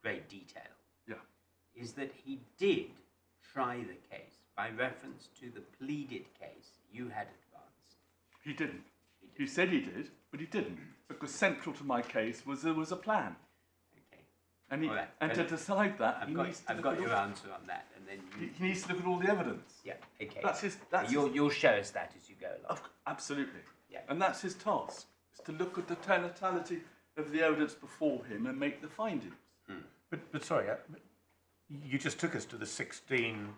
great detail, Yeah. is that he did try the case by reference to the pleaded case you had advanced. He didn't. He did. He said he did, but he didn't, because central to my case was there was a plan, Okay, and he All right. and to decide that I've he got, needs to I've look got at your all, answer on that, and then you, he needs to look at all the evidence. yeah, okay. That's his. That's You'll show us that as you go along. absolutely. Yeah. And that's his task, is to look at the totality of the evidence before him and make the findings. But sorry, you just took us to the 16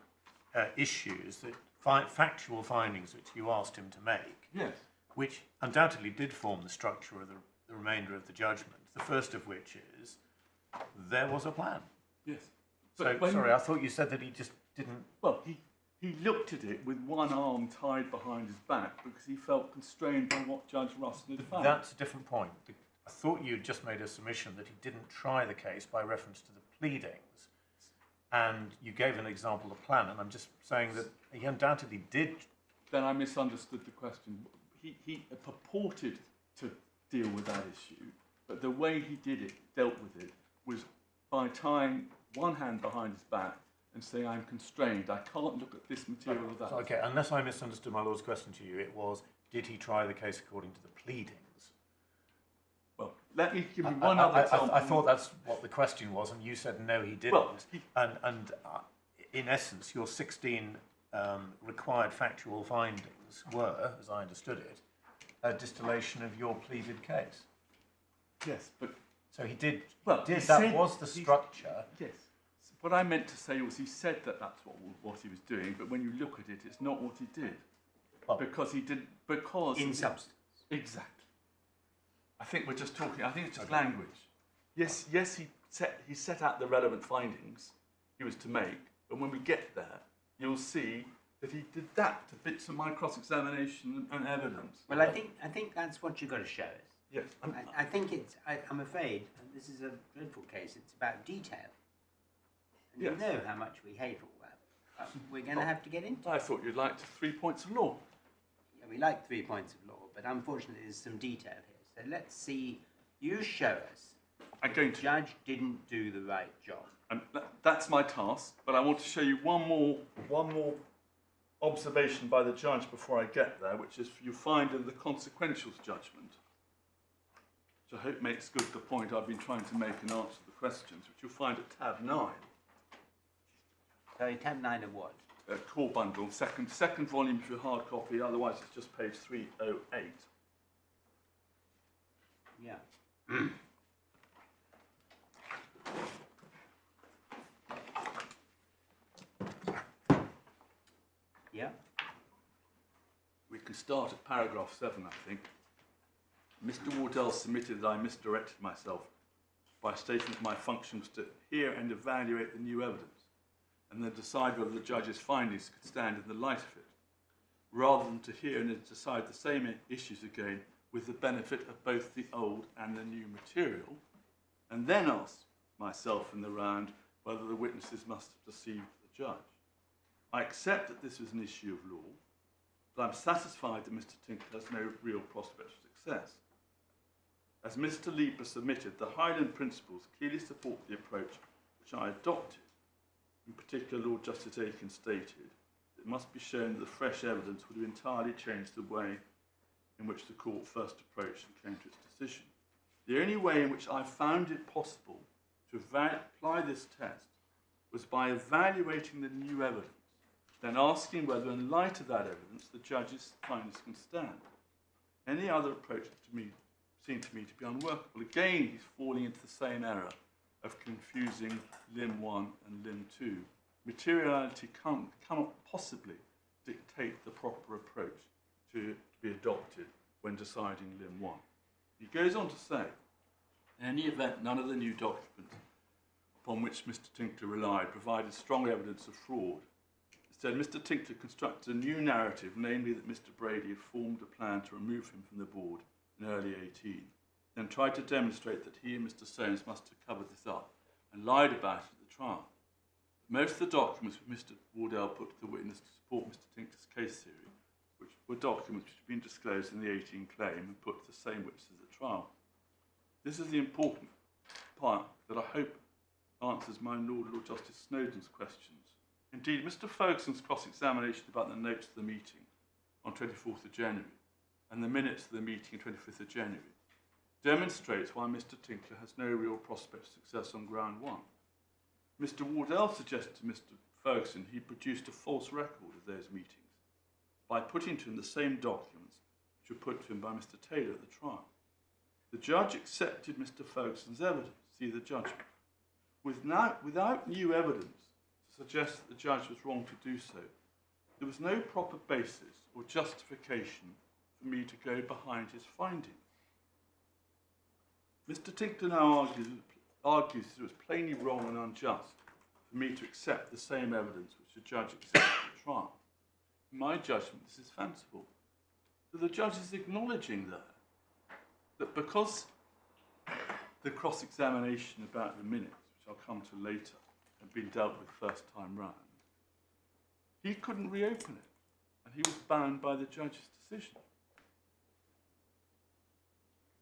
issues, that factual findings which you asked him to make, Yes. which undoubtedly did form the structure of the remainder of the judgment, the first of which is there was a plan. Yes. So, But when- sorry, I thought you said that he just didn't... Well, he looked at it with one arm tied behind his back because he felt constrained by what Judge Rustin had found. That's a different point. I thought you just made a submission that he didn't try the case by reference to the pleadings, and you gave an example of plan, and I'm just saying that he undoubtedly did. Then I misunderstood the question. He purported to deal with that issue, but the way he dealt with it, was by tying one hand behind his back and saying, I'm constrained, I can't look at this material or that. Okay, unless I misunderstood my Lord's question to you, it was, did he try the case according to the pleadings? Well, let me give you one other example. I thought that's what the question was, and you said no, he didn't. Well, and in essence, your 16 required factual findings were, as I understood it, a distillation of your pleaded case. Yes, but So he did. Well, did he that said was the he- structure. yes. What I meant to say was he said that that's what he was doing, but when you look at it, it's not what he did. Well, Because he did, because... In he- substance. Exactly. I think we're just talking, I think it's just language. Yes, he set out the relevant findings he was to make, and when we get there, you'll see that he did that to bits of my cross-examination and evidence. Well, I think that's what you've got to show us. Yes. I think it's, I'm afraid, and this is a dreadful case, it's about detail. And Yes. you know how much we hate all that. But we're going to have to get into it. I thought you'd like 3 points of law. Yeah, we like 3 points of law, but unfortunately there's some detail here. So let's see, you show us I'm going the to. judge didn't do the right job. And that's my task, but I want to show you one more observation by the judge before I get there, which is you find in the consequentials judgment, which I hope makes good the point I've been trying to make in answer to the questions, which you'll find at tab 9, Sorry, tab 9 of what? core bundle, second volume for your hard copy, otherwise it's just page 308. Yeah. Yeah. We can start at paragraph 7, I think. Mr. Wardell submitted that I misdirected myself by by stating that my function was to hear and evaluate the new evidence, and then decide whether the judge's findings could stand in the light of it, rather than to hear and decide the same issues again with the benefit of both the old and the new material, and then ask myself in the round whether the witnesses must have deceived the judge. I accept that this was an issue of law, but I'm satisfied that Mr. Tinkler has no real prospect of success. As Mr. Leeper submitted, the Highland principles clearly support the approach which I adopted. In particular, Lord Justice Esken stated, it must be shown that the fresh evidence would have entirely changed the way in which the court first approached and came to its decision. The only way in which I found it possible to apply this test was by evaluating the new evidence, then asking whether in light of that evidence the judge's findings can stand. Any other approach seemed to me to be unworkable. Again, he's falling into the same error of confusing limb 1 and limb 2. Materiality cannot possibly dictate the proper approach to be adopted when deciding limb 1. He goes on to say, in any event, none of the new documents upon which Mr. Tinkler relied provided strong evidence of fraud. Instead, Mr. Tinkler constructed a new narrative, namely that Mr. Brady had formed a plan to remove him from the board in early 18, then tried to demonstrate that he and Mr. Soames must have covered this up and lied about it at the trial. Most of the documents which Mr. Wardell put to the witness to support Mr. Tinkler's case theory, which were documents which had been disclosed in the 18 claim and put to the same witnesses at trial. This is the important part that I hope answers my Lord Justice Snowden's questions. Indeed, Mr. Ferguson's cross-examination about the notes of the meeting on 24th of January and the minutes of the meeting on 25th of January demonstrates why Mr. Tinkler has no real prospect of success on ground 1. Mr. Wardell suggested to Mr. Ferguson he produced a false record of those meetings by putting to him the same documents which were put to him by Mr. Taylor at the trial. The judge accepted Mr. Ferguson's evidence, see the judgment, without new evidence to suggest that the judge was wrong to do so. There was no proper basis or justification for me to go behind his findings. Mr. Tinkler now argues that it was plainly wrong and unjust for me to accept the same evidence which the judge accepted at the trial. In my judgment, this is fanciful. So the judge is acknowledging there that because the cross-examination about the minutes, which I'll come to later, had been dealt with first time round, he couldn't reopen it, and he was bound by the judge's decision.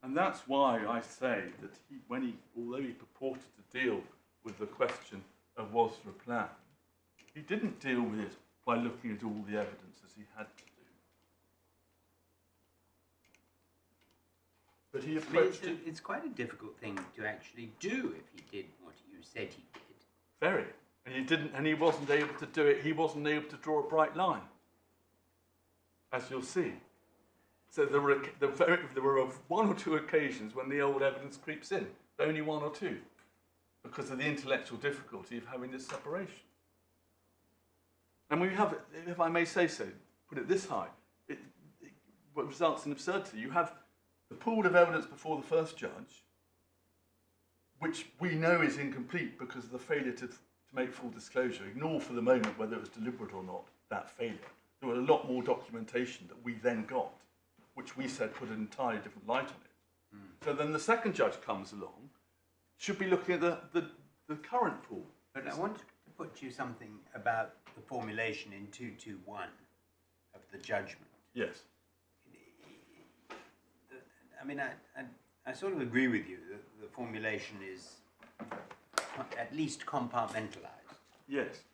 And that's why I say that although he purported to deal with the question of was there a plan, he didn't deal with it by looking at all the evidence as he had to do. But he approached it. It's quite a difficult thing to actually do if he did what you said he did. Very. And he didn't, and he wasn't able to do it. He wasn't able to draw a bright line, as you'll see. So there were one or two occasions when the old evidence creeps in, only one or two, because of the intellectual difficulty of having this separation. And when you have, if I may say so, put it this high, what results in absurdity. You have the pool of evidence before the first judge, which we know is incomplete because of the failure to make full disclosure. Ignore for the moment whether it was deliberate or not, that failure. There was a lot more documentation that we then got, which we said put an entirely different light on it. So then the second judge comes along, should be looking at the current pool. But I want to put to you something about the formulation in 221 of the judgment. Yes. I mean, I sort of agree with you that the formulation is at least compartmentalized. Yes.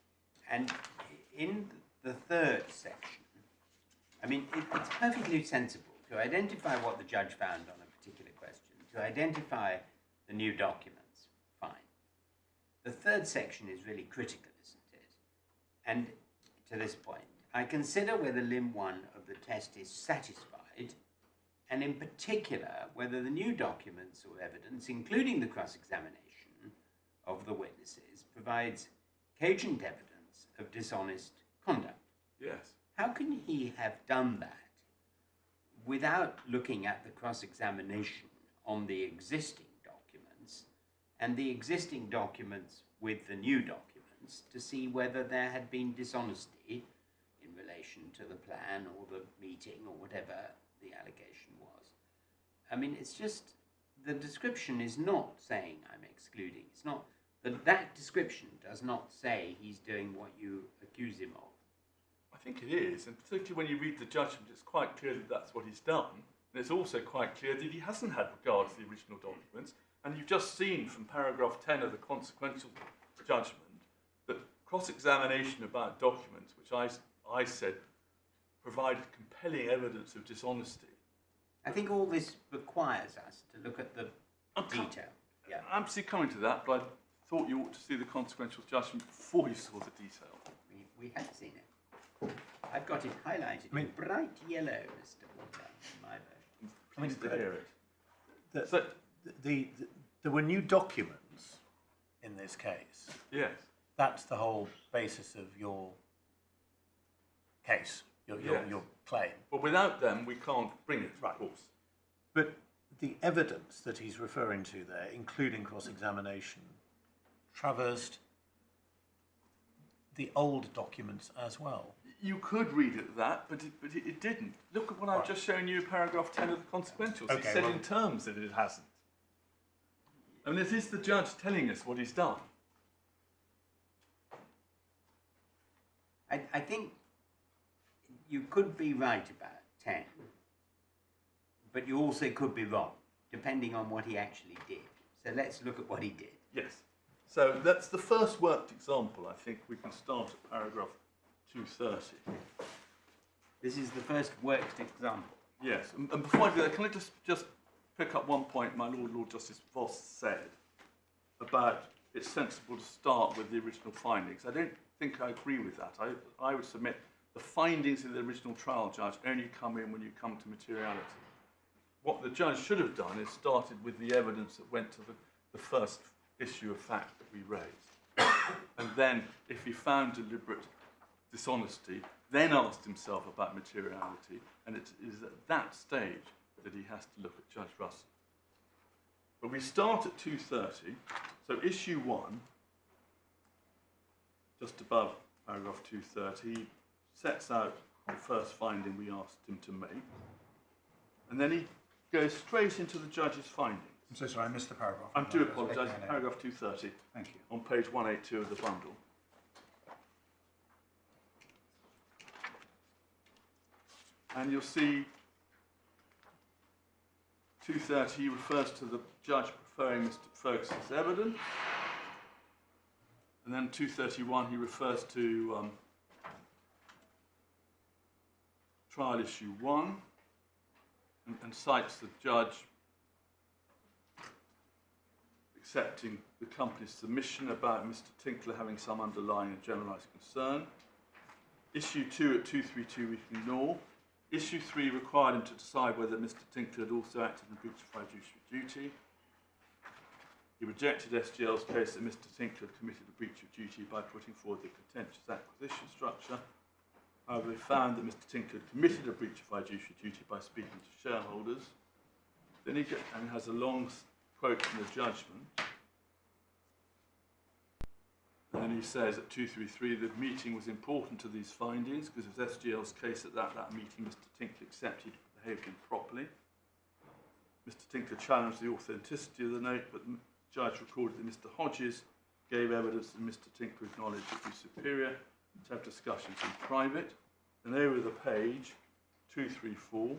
And in the third section, I mean, it's perfectly sensible to identify what the judge found on a particular question, to identify the new documents, fine. The third section is really critical, isn't it? And to this point, I consider whether limb 1 of the test is satisfied, and in particular, whether the new documents or evidence, including the cross-examination of the witnesses, provides cogent evidence of dishonest conduct. Yes. How can he have done that without looking at the cross-examination on the existing documents and the existing documents with the new documents to see whether there had been dishonesty in relation to the plan or the meeting or whatever the allegation was. I mean, it's just, the description is not saying I'm excluding. It's not, that description does not say he's doing what you accuse him of. I think it is, and particularly when you read the judgment, it's quite clear that that's what he's done. And it's also quite clear that he hasn't had regard to the original documents. And you've just seen from paragraph 10 of the consequential judgment that cross-examination about documents, which I said provided compelling evidence of dishonesty. I think all this requires us to look at the detail. Yeah. I'm absolutely coming to that, but I thought you ought to see the consequential judgment before you saw the detail. We had seen it. I've got it highlighted in bright yellow, Mr. Walter, in my version. Pleased to hear it. So, there were new documents in this case. Yes. That's the whole basis of your case, your claim. But without them, we can't bring it, Right. of course. But the evidence that he's referring to there, including cross-examination, traversed the old documents as well. You could read it that, but it didn't. Look at what I've just shown you in paragraph 10 of the consequentials. Okay, It said well, in terms that it hasn't. I mean, it is the judge telling us what he's done. I think you could be right about 10, but you also could be wrong, depending on what he actually did. So let's look at what he did. Yes. So that's the first worked example. I think we can start at paragraph 230. This is the first worked example. Yes, and before I do that, can I just pick up one point my Lord Justice Voss said about it's sensible to start with the original findings. I don't think I agree with that. I would submit the findings of the original trial judge only come in when you come to materiality. What the judge should have done is started with the evidence that went to the first issue of fact that we raised. And then, if he found deliberate dishonesty, then asked himself about materiality, and it is at that stage that he has to look at Judge Russell. But we start at 230, so issue 1, just above paragraph 230, sets out the first finding we asked him to make, and then he goes straight into the judge's findings. I'm so sorry, I missed the paragraph. I do apologise, paragraph 230. Thank you. On page 182 of the bundle. And you'll see 230 refers to the judge preferring Mr. Ferguson's evidence. And then 231 he refers to trial issue 1 and cites the judge accepting the company's submission about Mr. Tinkler having some underlying and generalised concern. Issue 2 at 232 we can ignore. Issue 3 required him to decide whether Mr. Tinkler had also acted in breach of fiduciary duty. He rejected SGL's case that Mr. Tinkler had committed a breach of duty by putting forward the contentious acquisition structure. However, he found that Mr. Tinkler had committed a breach of fiduciary duty by speaking to shareholders. Then he has a long quote from the judgment. And then he says at 233 the meeting was important to these findings because it was SGL's case that that meeting Mr. Tinkler accepted behaved improperly. Mr. Tinkler challenged the authenticity of the note, but the judge recorded that Mr. Hodges gave evidence that Mr. Tinkler acknowledged it was superior to have discussions in private. And over the page, 234.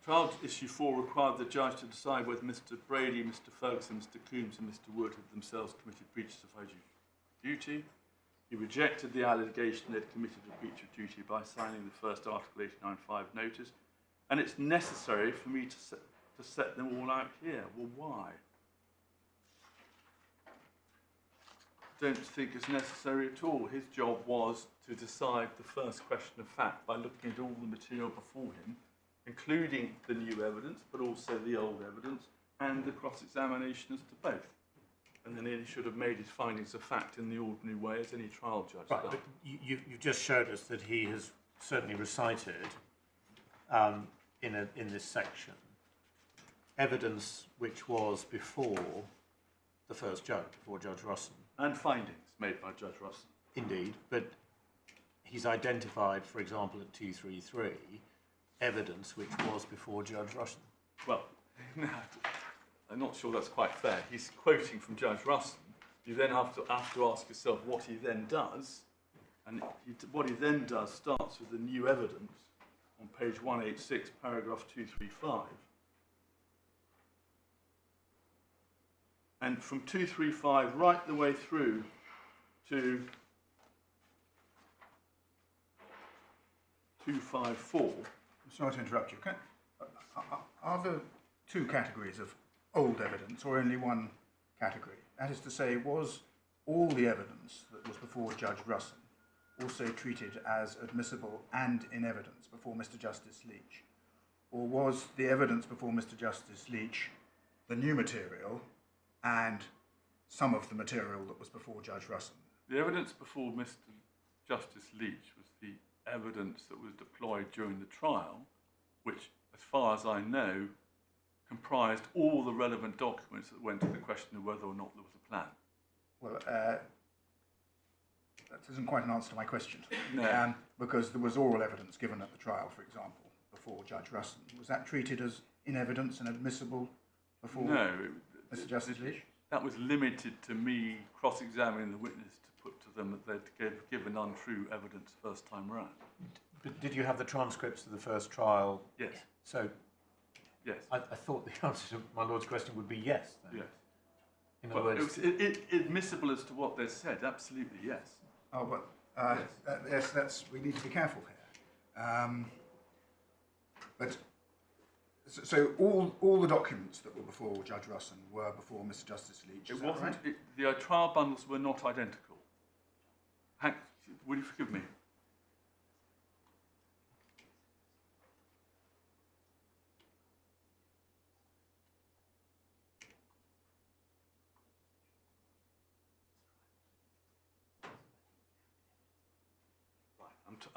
Trial issue 4 required the judge to decide whether Mr. Brady, Mr. Ferguson, Mr. Coombs and Mr. Wood had themselves committed breaches of fiduciary duty. He rejected the allegation they had committed a breach of duty by signing the first Article 895 notice. And it's necessary for me to set them all out here. Well, why? Don't think it's necessary at all. His job was to decide the first question of fact by looking at all the material before him, including the new evidence, but also the old evidence, and the cross-examination as to both. And then he should have made his findings of fact in the ordinary way as any trial judge does. But you just showed us that he has certainly recited in this section evidence which was before the first judge, before Judge Russon. And findings made by Judge Russon. Indeed, but he's identified, for example, at 233, evidence which was before Judge Russon. Well, no, I'm not sure that's quite fair. He's quoting from Judge Russon. You then have to ask yourself what he then does. And what he then does starts with the new evidence on page 186, paragraph 235. And from 235 right the way through to 254. I'm sorry to interrupt you. Are there two categories of old evidence or only one category? That is to say, was all the evidence that was before Judge Russon also treated as admissible and in evidence before Mr. Justice Leech? Or was the evidence before Mr. Justice Leech the new material and some of the material that was before Judge Russon? The evidence before Mr. Justice Leech was the evidence that was deployed during the trial, which, as far as I know, comprised all the relevant documents that went to the question of whether or not there was a plan. Well, that isn't quite an answer to my question. No. Because there was oral evidence given at the trial, for example, before Judge Russon. Was that treated as in evidence and admissible before Mr. Justice Leech? That was limited to me cross-examining the witness to put to them that they'd given untrue evidence first time round. But did you have the transcripts of the first trial? Yes. So, yes. I thought the answer to my Lord's question would be yes, then. Yes. In other words, it was admissible as to what they said, absolutely, yes. Oh, but yes, we need to be careful here. So all the documents that were before Judge Russon were before Mr. Justice Leech. Is that right? The trial bundles were not identical. Hank, will you forgive me?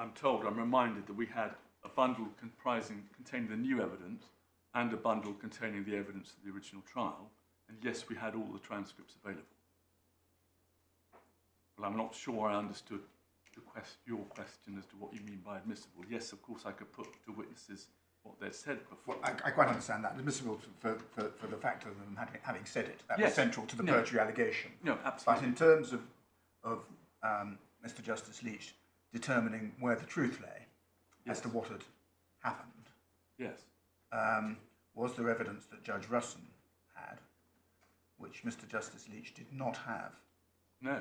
I'm reminded that we had a bundle containing the new evidence and a bundle containing the evidence of the original trial, and yes, we had all the transcripts available. Well, I'm not sure I understood your question as to what you mean by admissible. Yes, of course, I could put to witnesses what they'd said before. Well, I quite understand that. Admissible for the fact of them having said it. That was central to the perjury allegation. No, absolutely. But in terms of Mr. Justice Leech determining where the truth lay as to what had happened, yes, was there evidence that Judge Russon had, which Mr. Justice Leech did not have? No.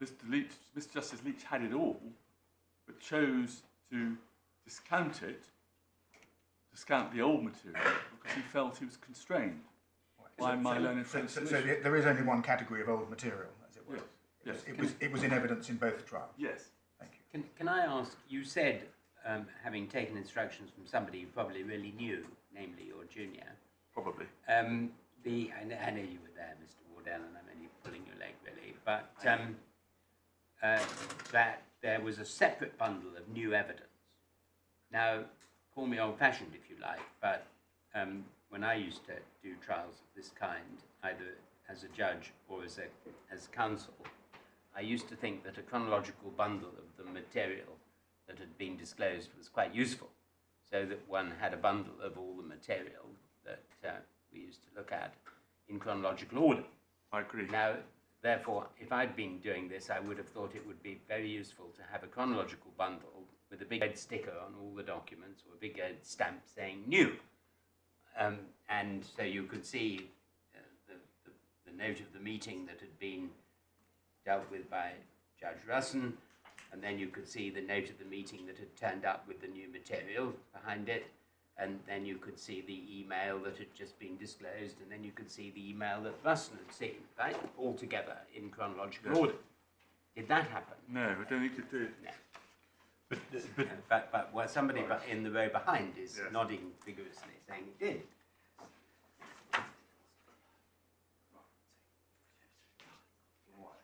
Mr. Justice Leech had it all, but chose to discount the old material, because he felt he was constrained by my learned friend's So there is only one category of old material, as it were. Yes. It was in evidence in both trials. Yes. Thank you. Can I ask, you said, having taken instructions from somebody you probably really knew, namely your junior. Probably. I know you were there, Mr. Wardell, and I'm only pulling your leg really, but that there was a separate bundle of new evidence. Now, call me old-fashioned if you like, but when I used to do trials of this kind, either as a judge or as counsel, I used to think that a chronological bundle of the material that had been disclosed was quite useful, so that one had a bundle of all the material that we used to look at in chronological order. I agree. Now, therefore, if I'd been doing this, I would have thought it would be very useful to have a chronological bundle with a big red sticker on all the documents, or a big red stamp saying new. And so you could see the note of the meeting that had been dealt with by Judge Russon, and then you could see the note of the meeting that had turned up with the new material behind it, and then you could see the email that had just been disclosed, and then you could see the email that Russon had seen, right? All together in chronological order. Did that happen? No, I don't think it did. No. But somebody in the row behind is nodding vigorously, saying it did.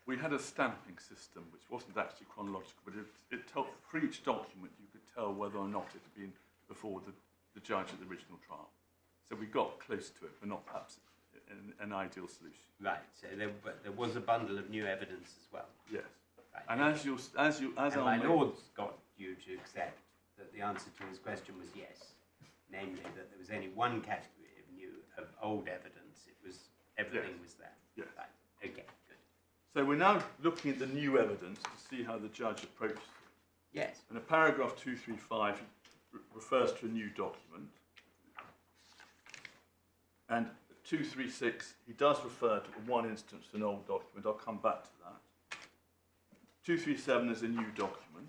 We had a stamping system which wasn't actually chronological, but it told, for each document you could tell whether or not it had been before the judge at the original trial. So we got close to it, but not perhaps an ideal solution. Right. So there was a bundle of new evidence as well. Yes. Right. And And my lord's got you to accept that the answer to his question was yes, namely that there was only one category of old evidence. Everything was there. Yes. Right. Okay. Good. So we're now looking at the new evidence to see how the judge approaches it. Yes. And a paragraph 235 refers to a new document. And 236, he does refer to one instance of an old document. I'll come back to that. 237 is a new document.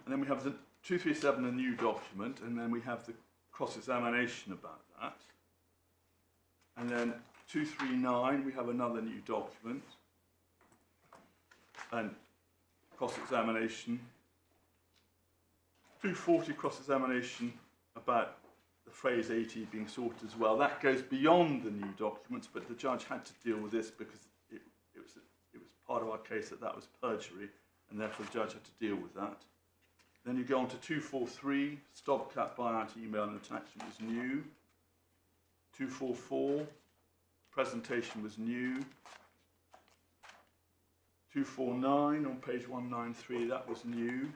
And then we have the 237, a new document, and then we have the cross-examination about that. And then 239, we have another new document, and cross-examination. 240, cross-examination about the phrase 80 being sought as well. That goes beyond the new documents, but the judge had to deal with this because it was part of our case that was perjury, and therefore the judge had to deal with that. Then you go on to 243, stopgap buyout email and attachment was new. 244, presentation was new. 249 on page 193, that was new.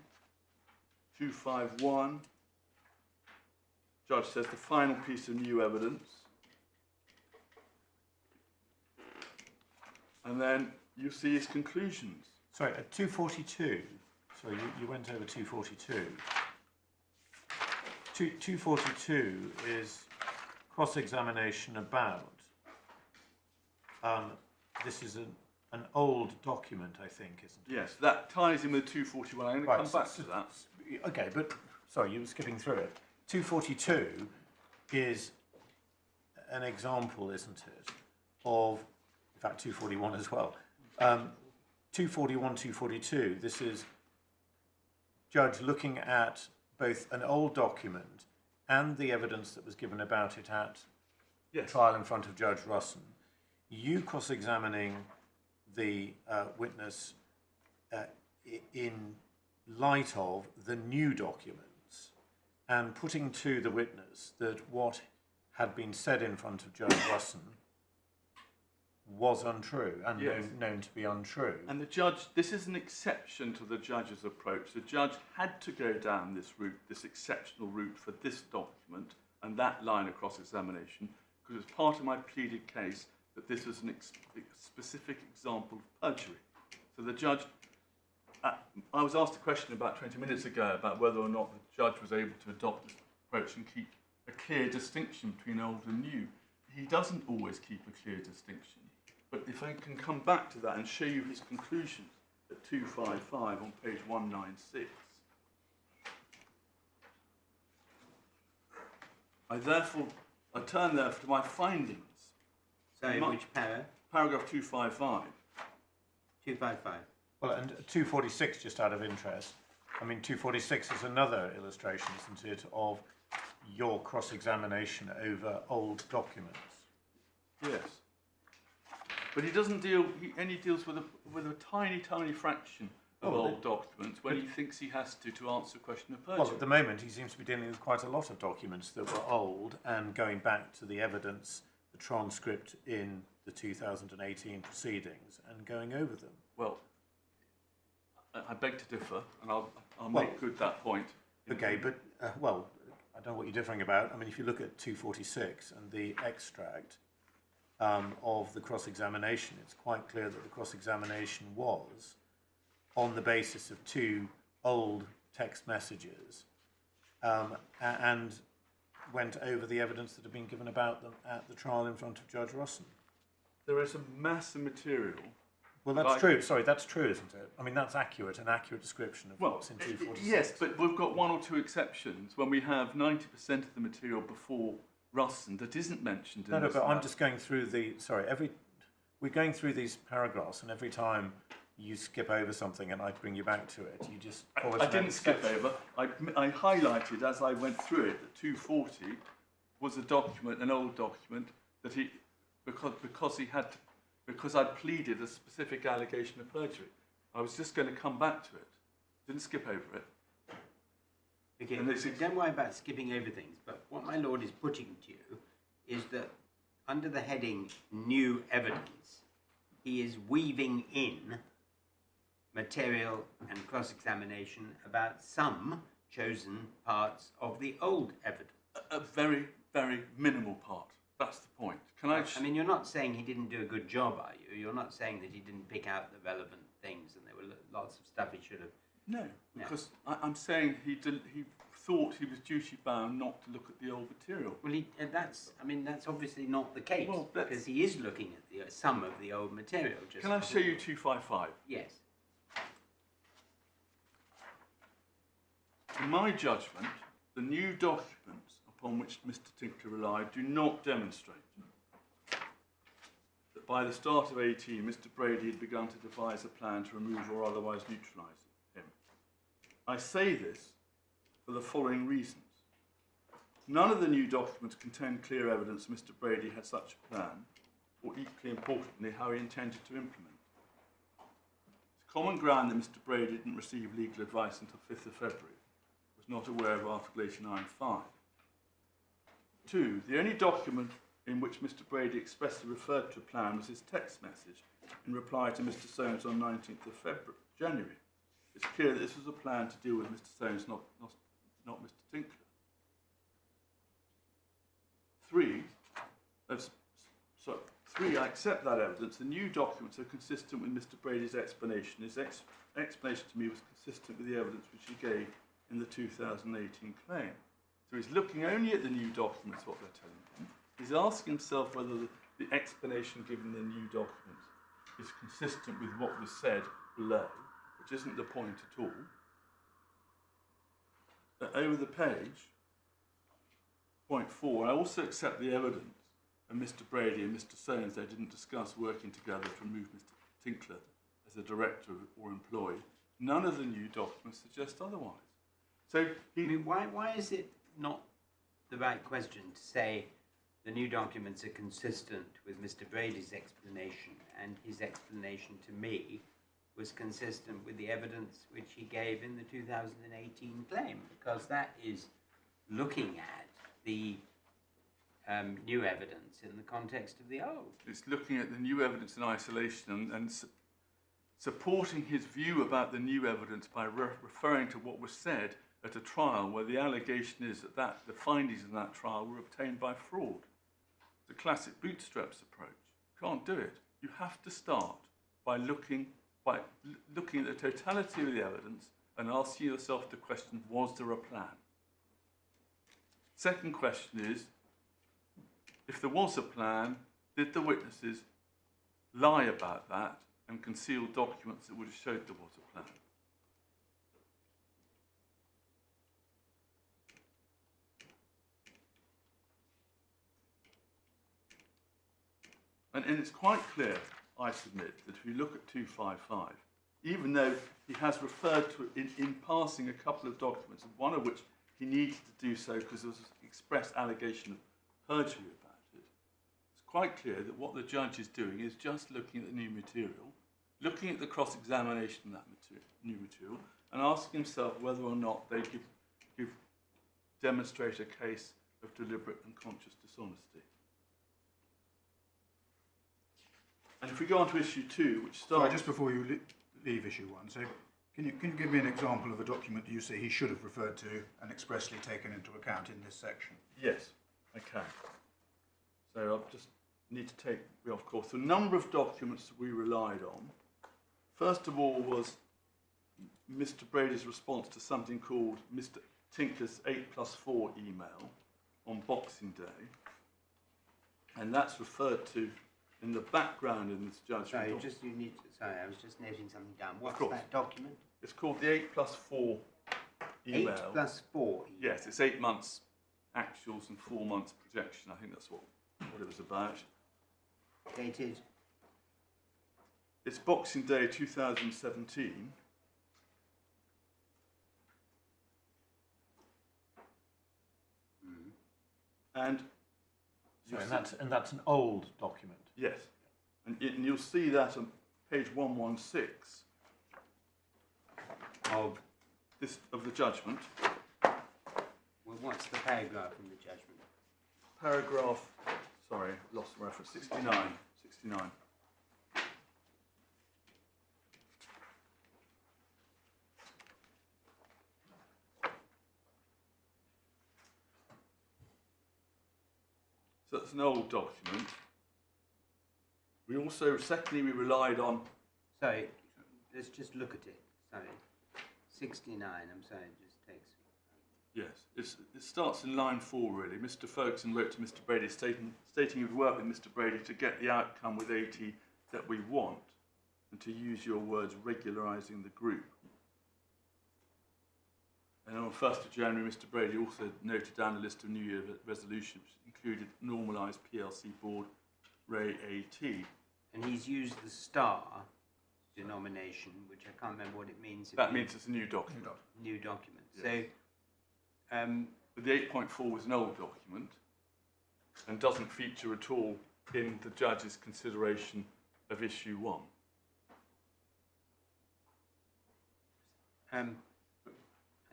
251, judge says the final piece of new evidence. And then you see his conclusions. Sorry, at 242, sorry, you went over 242. 242 is cross-examination about, this is an old document, I think, isn't it? Yes, that ties in with 241. I'm going to come back to that. Okay, but sorry, you were skipping through it. 242 is an example, isn't it, of, in fact, 241 as well. 241, 242, this is judge looking at both an old document and the evidence that was given about it at trial in front of Judge Russon. You cross-examining the witness in light of the new documents and putting to the witness that what had been said in front of Judge Russon was untrue and known to be untrue. And the judge, this is an exception to the judge's approach. The judge had to go down this route, this exceptional route for this document and that line of cross-examination, because it was part of my pleaded case that this was a specific example of perjury. So the judge, I was asked a question about 20 minutes ago about whether or not the judge was able to adopt this approach and keep a clear distinction between old and new. He doesn't always keep a clear distinction. But if I can come back to that and show you his conclusions at 255 on page 196. I turn therefore to my findings. So which para? Paragraph 255. 255. Well, and 246, just out of interest, I mean, 246 is another illustration, isn't it, of your cross-examination over old documents. Yes. But he doesn't deal, he only deals with a tiny, tiny fraction of old documents when he thinks he has to answer a question of perjury. Well, at the moment, he seems to be dealing with quite a lot of documents that were old and going back to the evidence, the transcript in the 2018 proceedings and going over them. Well, I beg to differ, and I'll make good that point. Okay, but, well, I don't know what you're differing about. I mean, if you look at 246 and the extract of the cross-examination, it's quite clear that the cross-examination was on the basis of two old text messages and went over the evidence that had been given about them at the trial in front of Judge Russon. There is a mass of material. Well, that's true. Sorry, that's true, isn't it? I mean, that's accurate, an accurate description of what's in 246. Yes, but we've got one or two exceptions when we have 90% of the material before Russon that isn't mentioned in this. No, but I'm just going through we're going through these paragraphs, and every time you skip over something and I bring you back to it, you just call it I didn't skip over. I highlighted as I went through it that 240 was a document, an old document, that he, because he had because I'd pleaded a specific allegation of perjury. I was just going to come back to it. Didn't skip over it. Okay, And it's- don't worry about skipping over things, but what my lord is putting to you is that under the heading new evidence, he is weaving in material and cross-examination about some chosen parts of the old evidence. A very, very minimal part. That's the point. Can I? I mean, you're not saying he didn't do a good job, are you? You're not saying that he didn't pick out the relevant things and there were lots of stuff he should have. No, because I'm saying he thought he was duty bound not to look at the old material. Well, that's obviously not the case, Well, because he is looking at some of the old material. Can I show you 255? Yes. In my judgment, the new documents upon which Mr. Tinkler relied do not demonstrate that by the start of 18, Mr. Brady had begun to devise a plan to remove or otherwise neutralise him. I say this for the following reasons. None of the new documents contain clear evidence Mr. Brady had such a plan, or equally importantly, how he intended to implement. It's common ground that Mr. Brady didn't receive legal advice until 5th of February. Was not aware of Article 89.5. 2. The only document in which Mr. Brady expressly referred to a plan was his text message in reply to Mr. Soames on 19th of January. It's clear that this was a plan to deal with Mr. Soames, not Mr. Tinkler. 3. I accept that evidence. The new documents are consistent with Mr. Brady's explanation. His explanation to me was consistent with the evidence which he gave in the 2018 claim. So he's looking only at the new documents, what they're telling him. He's asking himself whether the explanation given in the new documents is consistent with what was said below, which isn't the point at all. Over the page, point 4, I also accept the evidence of Mr. Brady and Mr. Soames. They didn't discuss working together to remove Mr. Tinkler as a director or employee. None of the new documents suggest otherwise. So why is it not the right question to say the new documents are consistent with Mr. Brady's explanation, and his explanation to me was consistent with the evidence which he gave in the 2018 claim? Because that is looking at the new evidence in the context of the old. It's looking at the new evidence in isolation and supporting his view about the new evidence by referring to what was said at a trial where the allegation is that the findings in that trial were obtained by fraud. The classic bootstraps approach. You can't do it. You have to start by looking at the totality of the evidence and asking yourself the question, was there a plan? Second question is, if there was a plan, did the witnesses lie about that and conceal documents that would have showed there was a plan? And it's quite clear, I submit, that if you look at 255, even though he has referred to it in passing a couple of documents, one of which he needed to do so because there was an express allegation of perjury about it, it's quite clear that what the judge is doing is just looking at the new material, looking at the cross-examination of that new material, and asking himself whether or not they demonstrate a case of deliberate and conscious dishonesty. And if we go on to issue 2, which starts... Sorry, just before you leave issue 1, so can you give me an example of a document you say he should have referred to and expressly taken into account in this section? Yes, I can. So I'll just need to take, of course, the number of documents that we relied on. First of all was Mr. Brady's response to something called Mr. Tinkler's 8+4 email on Boxing Day. And that's referred to in the background in this judgment. Sorry, I was just noting something down. What's that document? It's called the 8+4 email. 8+4 email. Yes, it's 8 months actuals and 4 months projection. I think that's what it was about. Dated? It's Boxing Day 2017. And So, and that's an old document. yes, And you'll see that on page 116 of the judgment. Well, what's the paragraph in the judgment? Paragraph, sorry, lost the reference, 69. 69. So that's an old document. We also, secondly, we relied on... Sorry, let's just look at it. Sorry. 69, I'm sorry, it just takes... Yes, it starts in line 4, really. Mr. Ferguson wrote to Mr. Brady stating he would work with Mr. Brady to get the outcome with AT that we want, and to use your words, regularising the group. And on 1st of January, Mr. Brady also noted down a list of New Year resolutions, which included normalised PLC board, Ray AT. And he's used the star denomination, which I can't remember what it means. That means it's a new document. New document. Yes. So, But the 8.4 was an old document and doesn't feature at all in the judge's consideration of issue 1. I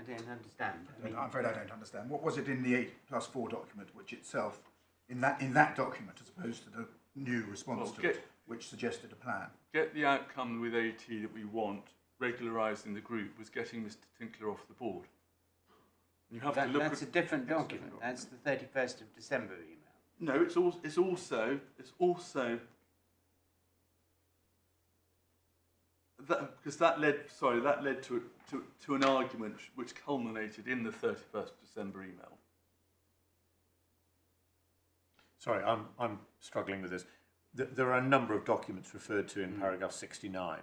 don't understand. I'm afraid I don't understand. What was it in the 8+4 document, which itself, in that document, as opposed to the new response to it, which suggested a plan? Get the outcome with AT that we want, regularising the group, was getting Mr. Tinkler off the board. You have to look that's a different document. That's the 31st of December email. No, it's also that, because that led to an argument which culminated in the 31st December email. Sorry, I'm struggling with this. There are a number of documents referred to in paragraph 69.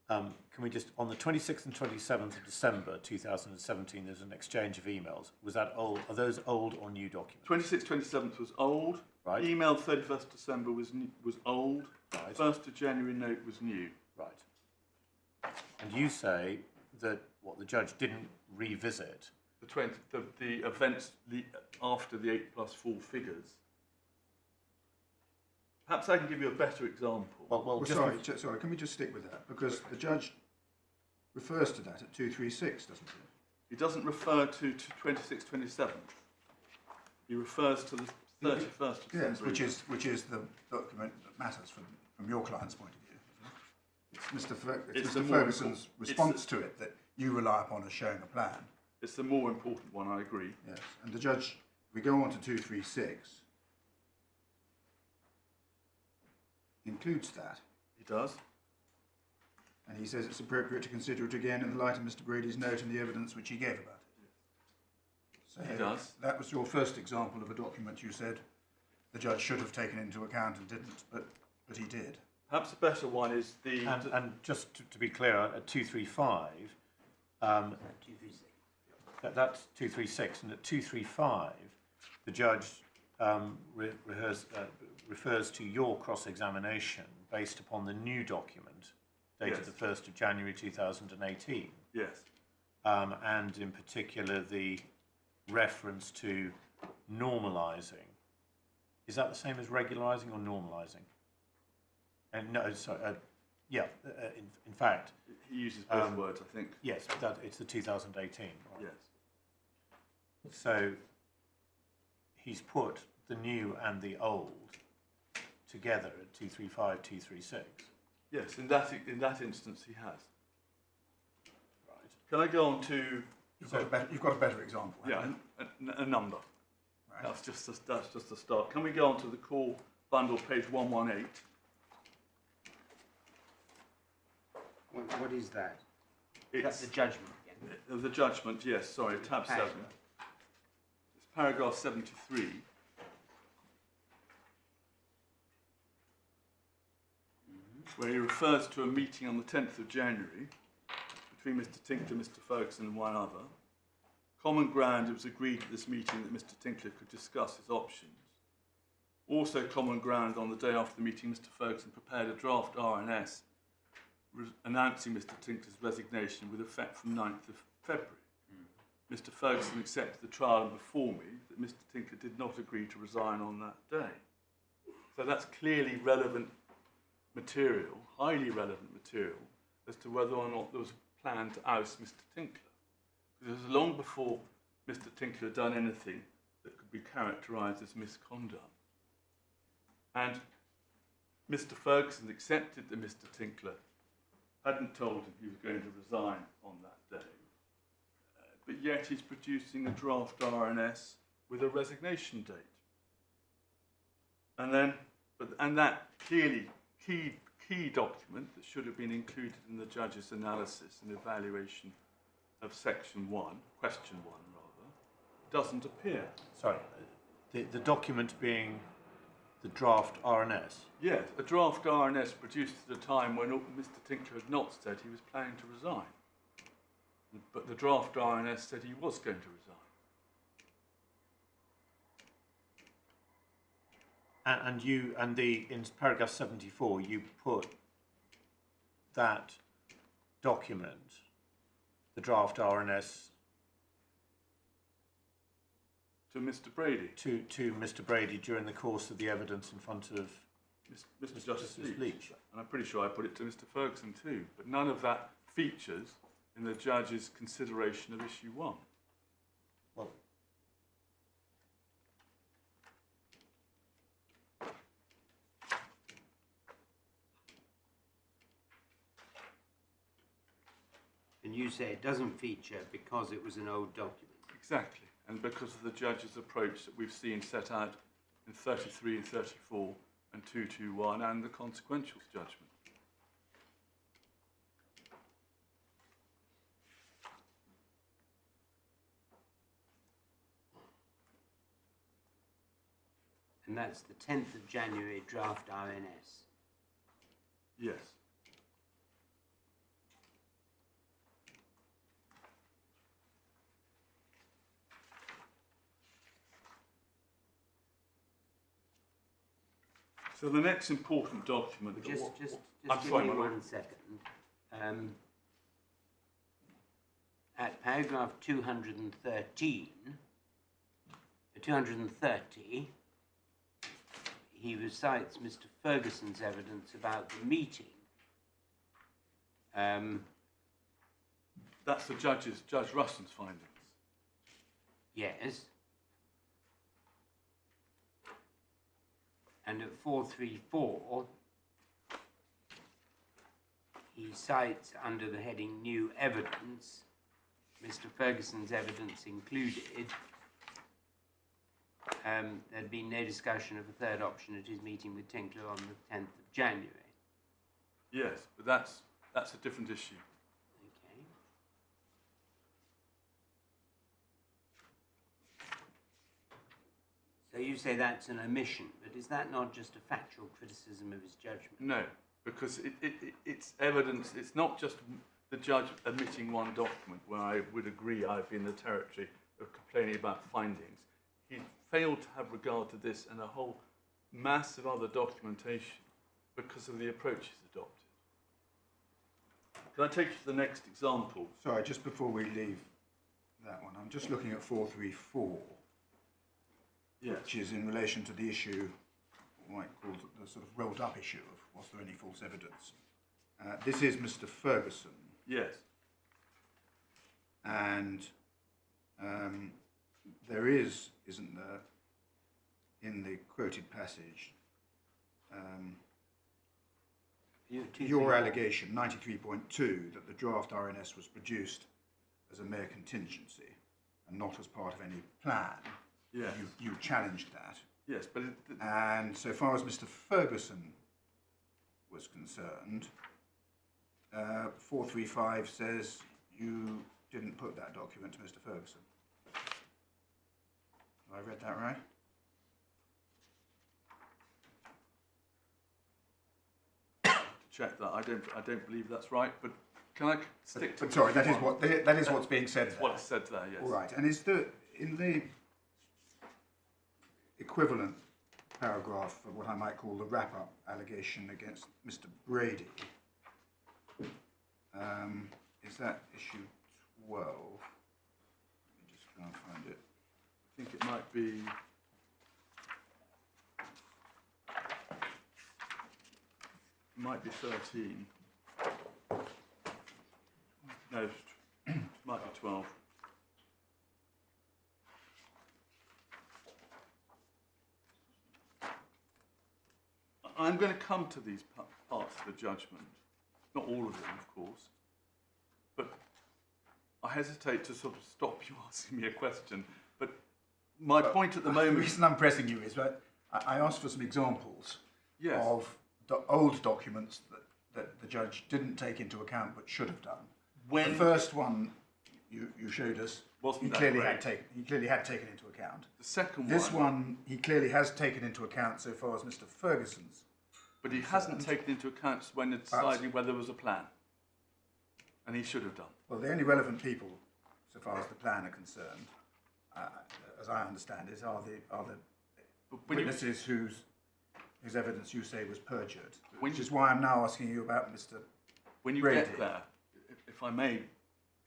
Can we just, on the 26th and 27th of December 2017, there's an exchange of emails. Was that old? Are those old or new documents? 26th, 27th was old. Right. Email 31st December was old. Right. 1st of January note was new. Right. And you say that the judge didn't revisit. The events after the 8+4 figures. Perhaps I can give you a better example. Well, sorry, can we just stick with that? Because the judge refers to that at 236, doesn't he? He doesn't refer to 26th, 27th. He refers to the 31st of December. Yes, which is the document that matters from your client's point of view. It's Mr. Ferguson's response to it that you rely upon as showing a plan. It's the more important one, I agree. Yes, and the judge, if we go on to 236, includes that. He does. And he says it's appropriate to consider it again in the light of Mr. Brady's note and the evidence which he gave about it. So he does. That was your first example of a document you said the judge should have taken into account and didn't, but he did. Perhaps a better one is the... And just to be clear, at 235, that's 236, and at 235, the judge refers to your cross-examination based upon the new document dated the 1st of January 2018. Yes. And in particular, the reference to normalising. Is that the same as regularising or normalising? And no, sorry, in fact... He uses both words, I think. Yes, it's the 2018. Right? Yes. So he's put the new and the old together at 235, 236. Yes, in that instance he has. Right. Can I go on to... You've got a better example. Yeah, a number. Right. That's just a start. Can we go on to the core bundle, page 118? What is that? It's That's the judgment again. the judgment, yes, sorry, tab 7. It's paragraph 73. Where he refers to a meeting on the 10th of January between Mr. Tinkler, Mr. Ferguson and one other. Common ground, it was agreed at this meeting that Mr. Tinkler could discuss his options. Also common ground, on the day after the meeting, Mr. Ferguson prepared a draft RNS announcing Mr. Tinkler's resignation with effect from 9th of February. Mr. Ferguson accepted the trial and before me that Mr. Tinkler did not agree to resign on that day. So that's clearly relevant material, highly relevant material, as to whether or not there was a plan to oust Mr. Tinkler. Because it was long before Mr. Tinkler had done anything that could be characterised as misconduct. And Mr. Ferguson accepted that Mr. Tinkler hadn't told him he was going to resign on that day, but yet he's producing a draft RNS with a resignation date. And that clearly key document that should have been included in the judge's analysis and evaluation of section 1, question 1 rather, doesn't appear. Sorry, the document being the draft RNS? Yes, a draft RNS produced at a time when Mr. Tinkler had not said he was planning to resign. But the draft RNS said he was going to resign. In paragraph 74, you put that document, the draft RNS, to Mr. Brady. To Mr. Brady during the course of the evidence in front of Mr. Justice Leech. And I'm pretty sure I put it to Mr. Ferguson too. But none of that features in the judge's consideration of issue 1. Well, And you say it doesn't feature because it was an old document. Exactly. And because of the judge's approach that we've seen set out in 33 and 34 and 221 and the consequential judgment. And that's the 10th of January draft RNS. Yes. So the next important document... Just I'm give sorry, me my lord. 1 second. At paragraph 230, he recites Mr. Ferguson's evidence about the meeting. That's the Judge Russell's findings. Yes. And at 434, he cites under the heading New Evidence, Mr. Ferguson's evidence included, there'd been no discussion of a third option at his meeting with Tinkler on the 10th of January. Yes, but that's a different issue. Okay. So you say that's an omission, but is that not just a factual criticism of his judgment? No, because it's evidence. It's not just the judge admitting one document where I would agree I've been in the territory of complaining about findings. He failed to have regard to this and a whole mass of other documentation because of the approach he's adopted. Can I take you to the next example? Sorry, just before we leave that one, I'm just looking at 434, Yes. which is in relation to the issue, what might call the sort of rolled up issue of was there any false evidence. This is Mr. Ferguson, Yes. and there is, isn't there, in the quoted passage, your allegation, 93.2, that the draft RNS was produced as a mere contingency and not as part of any plan. Yes. You challenged that. Yes, but And so far as Mr. Ferguson was concerned, 435 says you didn't put that document to Mr. Ferguson. Have I read that right? check that. I don't believe that's right. But can I stick to? But sorry, that is what's being said. That's what's said there. Yes. All right. And is in the equivalent paragraph of what I might call the wrap-up allegation against Mr. Brady, is that issue 12? Let me just try and find it. I think it might be. might be 13. No, it might be 12. I'm going to come to these parts of the judgment, not all of them, of course, but I hesitate to sort of stop you asking me a question. But my point at the moment... The reason I'm pressing you is that I asked for some examples Yes. of old documents that the judge didn't take into account but should have done. When The first one you showed us, Wasn't he that clearly great? had taken into account. the second This one he clearly has taken into account so far as Mr. Ferguson's. but he hasn't taken into account when deciding whether there was a plan, and he should have done. Well, the only relevant people, so far as the plan are concerned, as I understand it, are the But when you, witnesses whose evidence you say was perjured, When which you- is why I'm now asking you about Mr. when you Brady. get there, if I may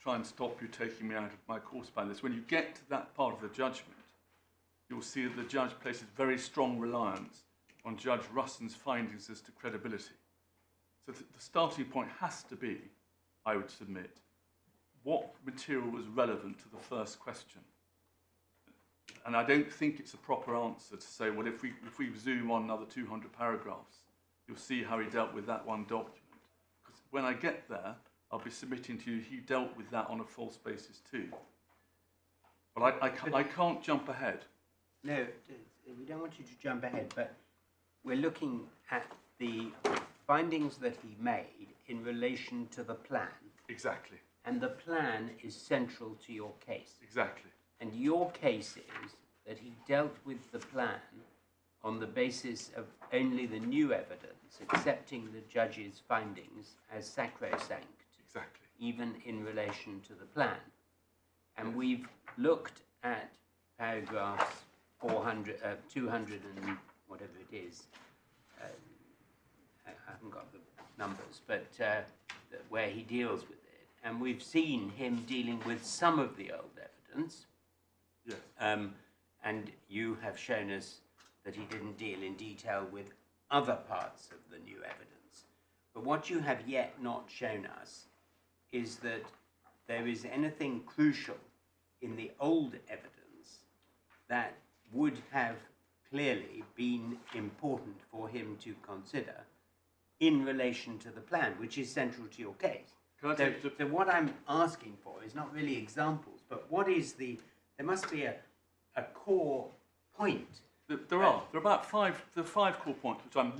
try and stop you taking me out of my course by this, when you get to that part of the judgment, you'll see that the judge places very strong reliance on Judge Russon's findings as to credibility. So the starting point has to be, I would submit, what material was relevant to the first question. And I don't think it's a proper answer to say, well, if we zoom on another 200 paragraphs, you'll see how he dealt with that one document. Because when I get there, I'll be submitting to you he dealt with that on a false basis too. But I can't jump ahead. No, we don't want you to jump ahead, but we're looking at the findings that he made in relation to the plan. Exactly, And the plan is central to your case. exactly. And your case is that he dealt with the plan on the basis of only the new evidence, accepting the judge's findings as sacrosanct, Exactly. even in relation to the plan. And we've looked at paragraphs 400, 200 and whatever it is. I haven't got the numbers, but where he deals with it. And we've seen him dealing with some of the old evidence. Yes. And you have shown us that he didn't deal in detail with other parts of the new evidence. But what you have yet not shown us is that there is anything crucial in the old evidence that would have clearly been important for him to consider in relation to the plan, which is central to your case. Can I So, take so what I'm asking for is not really examples, but what is there must be a core point. There are about five core points which I'm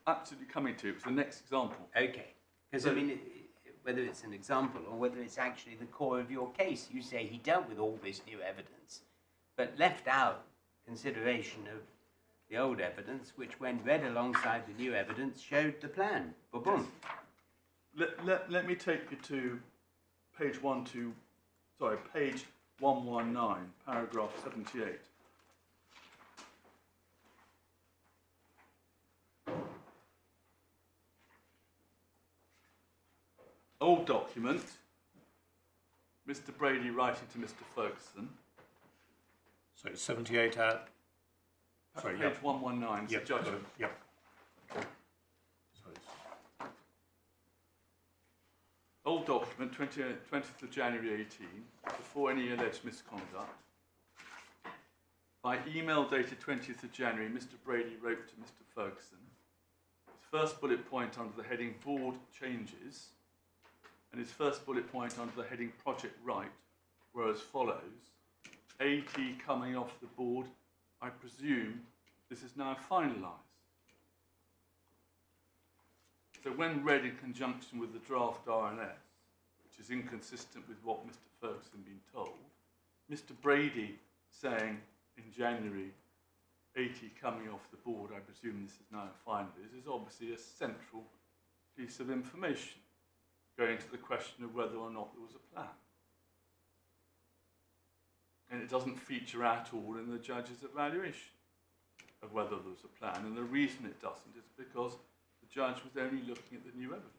absolutely coming to. It's the next example. Okay, because So- I mean, whether it's an example or whether it's actually the core of your case, you say he dealt with all this new evidence, but left out consideration of the old evidence, which when read alongside the new evidence showed the plan. Boom. Let me take you to page 119, paragraph 78. Old document, Mr. Brady writing to Mr. Ferguson. So it's 78 at... Sorry, Page yep. 119, it's Yep, the judgment. Yep. So it's Old document, 20th of January 18, before any alleged misconduct. By email dated 20th of January, Mr. Brady wrote to Mr. Ferguson. His first bullet point under the heading Board Changes, and his first bullet point under the heading Project Right were as follows. AT coming off the board, I presume this is now finalised. So when read in conjunction with the draft RNS, which is inconsistent with what Mr. Ferguson had been told, Mr. Brady saying in January, 80 coming off the board, I presume this is now finalised, is obviously a central piece of information going to the question of whether or not there was a plan. And it doesn't feature at all in the judge's evaluation of whether there was a plan. And the reason it doesn't is because the judge was only looking at the new evidence.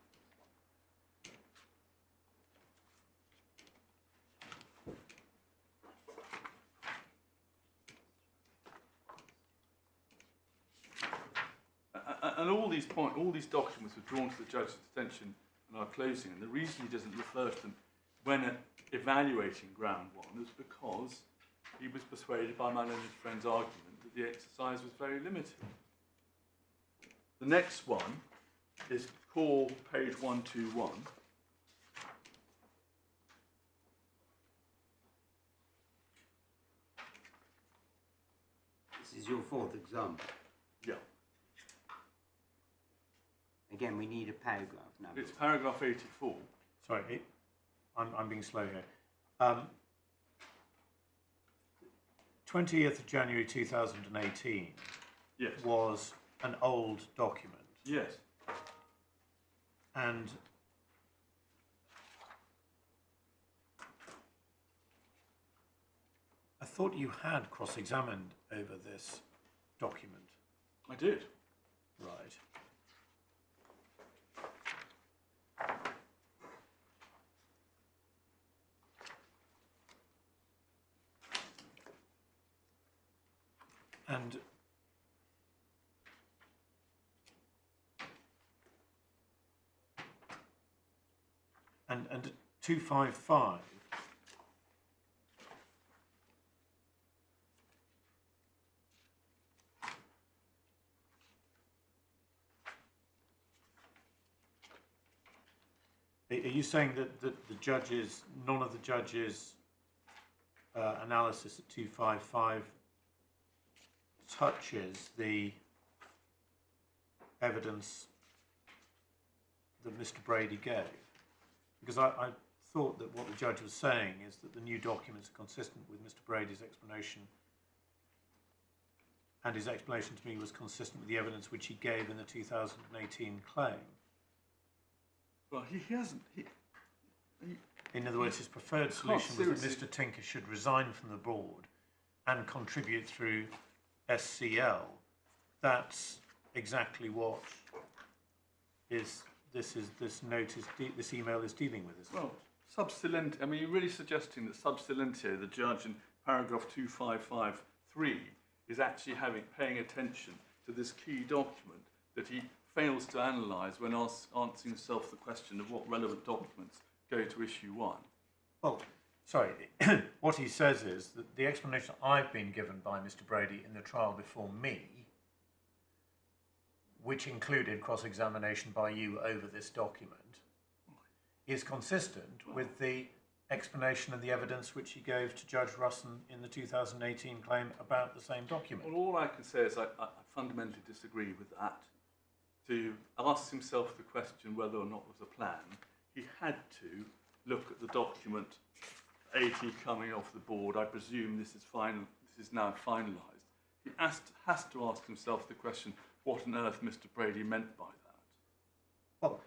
And all these documents were drawn to the judge's attention in our closing, and the reason he doesn't refer to them when evaluating ground one is because he was persuaded by my learned friend's argument that the exercise was very limited. The next one is core page 121. This is your fourth example. Yeah. Again, we need a paragraph number. It's paragraph 84. Sorry, I'm being slow here. 20th of January 2018 Yes. was an old document. Yes. And I thought you had cross-examined over this document. I did. Right. And 255 are you saying that the judges, none of the judges' analysis at 255 touches the evidence that Mr. Brady gave? Because I thought that what the judge was saying is that the new documents are consistent with Mr. Brady's explanation, and his explanation to me was consistent with the evidence which he gave in the 2018 claim. Well, he hasn't. In other words, his preferred solution was that Mr. Tinker should resign from the board and contribute through SCL. That's exactly what this email is dealing with, isn't it? Well, sub silente, I mean, you're really suggesting that sub silente, the judge in paragraph 2553, is actually paying attention to this key document that he fails to analyse when answering himself the question of what relevant documents go to issue 1. Well, sorry, what he says is that the explanation I've been given by Mr. Brady in the trial before me, which included cross-examination by you over this document, is consistent with the explanation and the evidence which he gave to Judge Russon in the 2018 claim about the same document. Well, all I can say is I fundamentally disagree with that. To ask himself the question whether or not there was a plan, he had to look at the document 80 coming off the board. I presume this is final. This is now finalised. He has to ask himself the question, what on earth Mr. Brady meant by that? Well,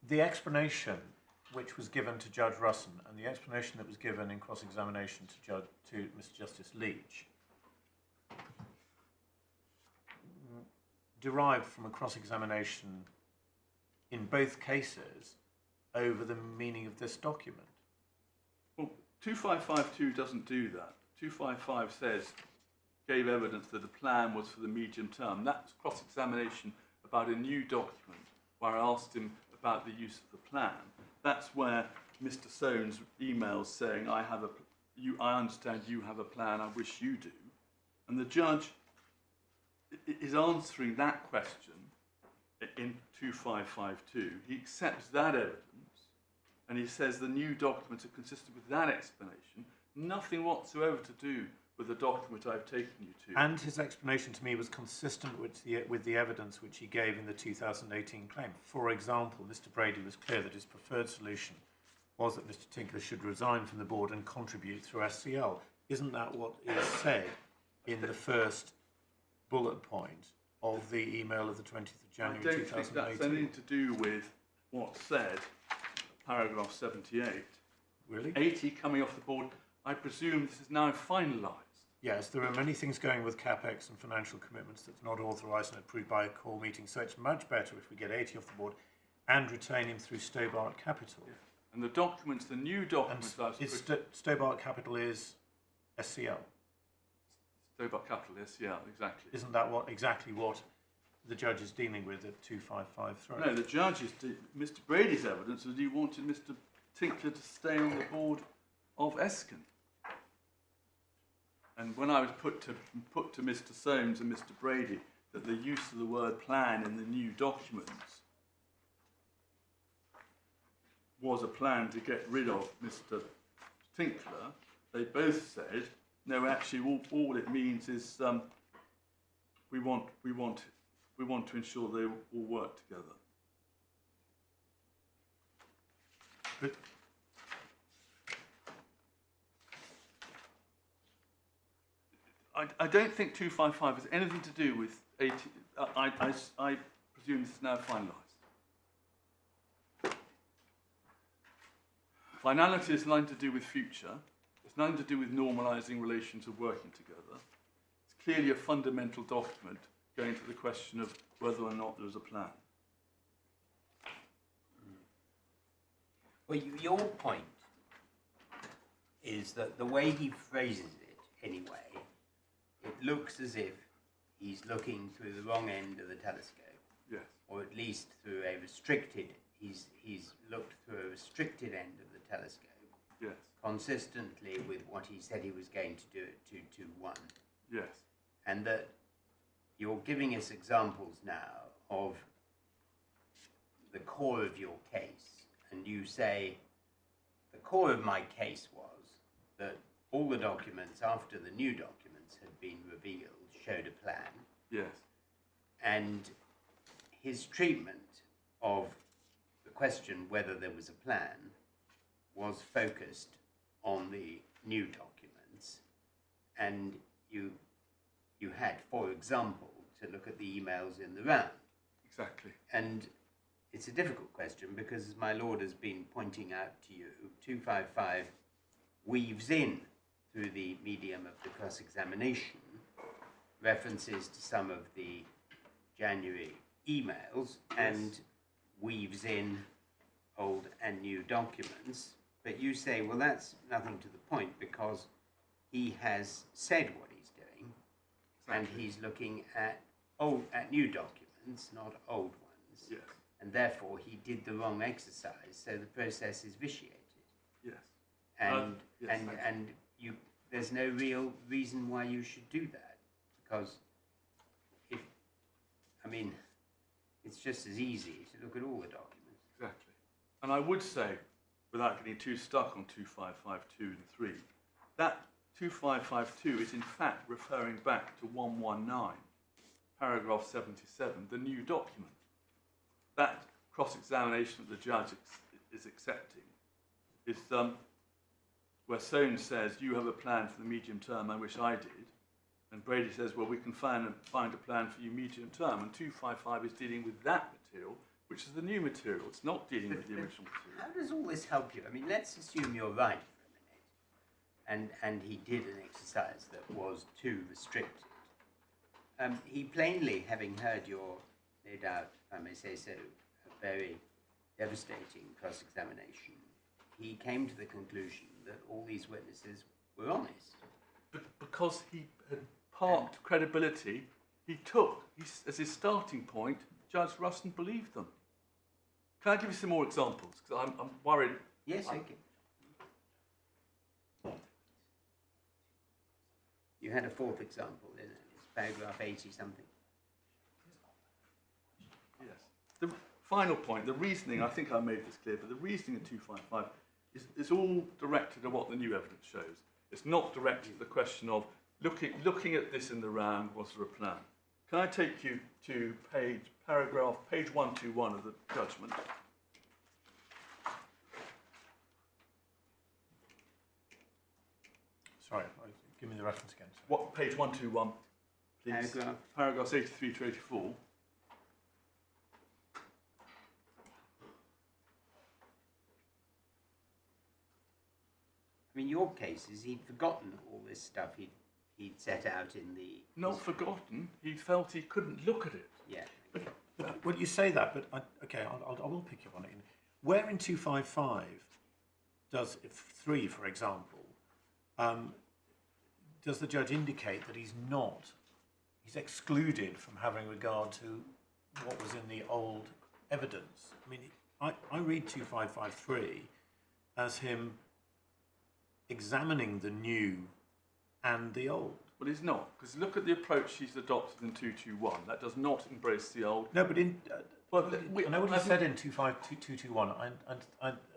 the explanation which was given to Judge Russon and the explanation that was given in cross-examination to Mr. Justice Leech derived from a cross-examination in both cases over the meaning of this document. Well, 2552 doesn't do that. 255 says, gave evidence that the plan was for the medium term. That's cross-examination about a new document where I asked him about the use of the plan. That's where Mr. Soane's emails saying, I understand you have a plan, I wish you do. And the judge is answering that question in 2552. He accepts that evidence and he says the new documents are consistent with that explanation. Nothing whatsoever to do with the document I've taken you to. And his explanation to me was consistent with the evidence which he gave in the 2018 claim. For example, Mr. Brady was clear that his preferred solution was that Mr. Tinkler should resign from the board and contribute through SCL. Isn't that what is said in the first bullet point of the email of the 20th of January 2018? I don't think that's anything to do with what's said, paragraph 78. Really? 80 coming off the board. I presume this is now finalised. Yes, there are many things going with CapEx and financial commitments that's not authorised and approved by a call meeting, so it's much better if we get 80 off the board and retain him through Stobart Capital. Yeah. And the documents, the new documents... Stobart Capital is SCL. Stobart Capital, yes, yeah, exactly. Isn't that exactly what the judge is dealing with at 2553? No, the judge is, Mr. Brady's evidence was he wanted Mr. Tinkler to stay on the board of Esken. And when I was put to Mr. Soames and Mr. Brady that the use of the word plan in the new documents was a plan to get rid of Mr. Tinkler, they both said, no, actually, all it means is we want to ensure they all work together. But I don't think 255 has anything to do with 80. I presume this is now finalised. Finality is nothing to do with future. It's nothing to do with normalising relations of working together. It's clearly a fundamental document going to the question of whether or not there was a plan. Well, your point is that the way he phrases it, anyway, it looks as if he's looking through the wrong end of the telescope. Yes. Or at least through a restricted, he's looked through a restricted end of the telescope. Yes. Consistently with what he said he was going to do at 221. Yes. And that you're giving us examples now of the core of your case. And you say, the core of my case was that all the documents after the new documents had been revealed showed a plan. Yes. And his treatment of the question whether there was a plan was focused on the new documents. And you had, for example, to look at the emails in the round. Exactly. And it's a difficult question because, as my lord has been pointing out to you, 255 weaves in through the medium of the cross-examination references to some of the January emails and weaves in old and new documents. But you say, well, that's nothing to the point because he has said what he's doing and he's looking at new documents, not old ones. Yes. And therefore he did the wrong exercise, so the process is vitiated. Yes. And yes, and there's no real reason why you should do that, because it's just as easy to look at all the documents. Exactly. And I would say, without getting too stuck on 2552 and 3, that 2552 is in fact referring back to 119, paragraph 77, the new document. That cross-examination that the judge is accepting is where Soames says, you have a plan for the medium term, I wish I did. And Brady says, well, we can find a plan for you medium term. And 255 is dealing with that material, which is the new material. It's not dealing with the original material. How does all this help you? I mean, let's assume you're right for a minute. And he did an exercise that was too restricted. He plainly, having heard your, no doubt, if I may say so, a very devastating cross-examination, he came to the conclusion that all these witnesses were honest. But because he had parked credibility, he took, as his starting point, Judge Ruston believed them. Can I give you some more examples? Because I'm worried. Yes, okay. You had a fourth example, didn't it? It's paragraph 80-something. Yes. The final point, the reasoning, I think I made this clear, but the reasoning in 255 is all directed at what the new evidence shows. It's not directed at the question of looking at this in the round, was there a plan? Can I take you to page 121 of the judgment? Sorry, give me the reference again. Sorry. What, page 121, please? Paragraphs 83 to 84. I mean, your case is he'd forgotten all this stuff he'd set out in the... Not forgotten, he felt he couldn't look at it. Yeah. Well, you say that, but I will pick you up on it. Where in 255 does, if 3, for example, does the judge indicate that he's excluded from having regard to what was in the old evidence? I mean, I read 2553 as him examining the new and the old. Well, he's not, because look at the approach he's adopted in 221. That does not embrace the old. No, but in Well, I know what he said in 251,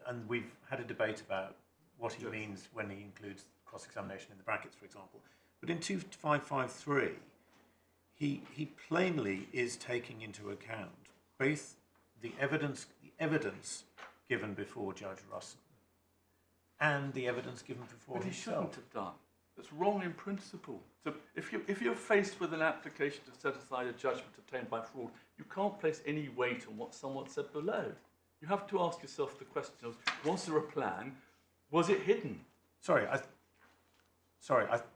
and we've had a debate about what he means when he includes cross-examination in the brackets, for example. But in 2553, he plainly is taking into account both the evidence given before Judge Russon and the evidence given before But he himself. shouldn't have done. That's wrong in principle. So if you're faced with an application to set aside a judgment obtained by fraud, you can't place any weight on what someone said below. You have to ask yourself the question of, was there a plan? Was it hidden?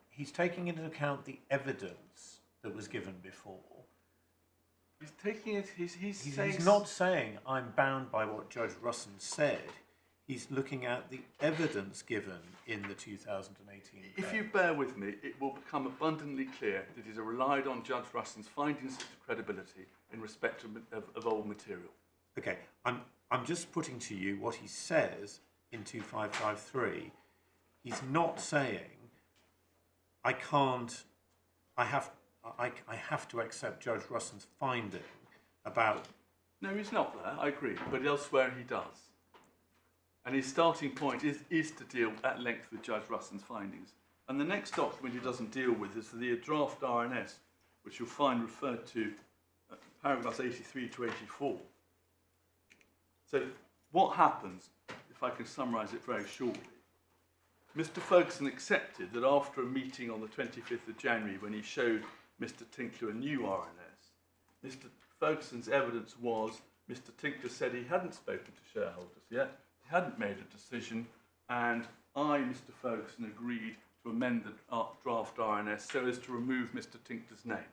He's taking into account the evidence that was given before. He's taking it, He's not saying, I'm bound by what Judge Russon said. He's looking at the evidence given in the 2018 If you bear with me, it will become abundantly clear that he's relied on Judge Russon's findings of credibility in respect of old material. Okay, I'm just putting to you what he says in 2553. He's not saying, I have to accept Judge Russon's finding about... No, he's not there, I agree, but elsewhere he does. And his starting point is to deal at length with Judge Russon's findings. And the next document he doesn't deal with is the draft RNS, which you'll find referred to paragraphs 83 to 84. So what happens, if I can summarise it very shortly, Mr. Ferguson accepted that after a meeting on the 25th of January when he showed Mr. Tinkler a new RNS, Mr. Ferguson's evidence was Mr. Tinkler said he hadn't spoken to shareholders yet, he hadn't made a decision, and I, Mr. Ferguson, agreed to amend the draft RNS so as to remove Mr. Tinkler's name.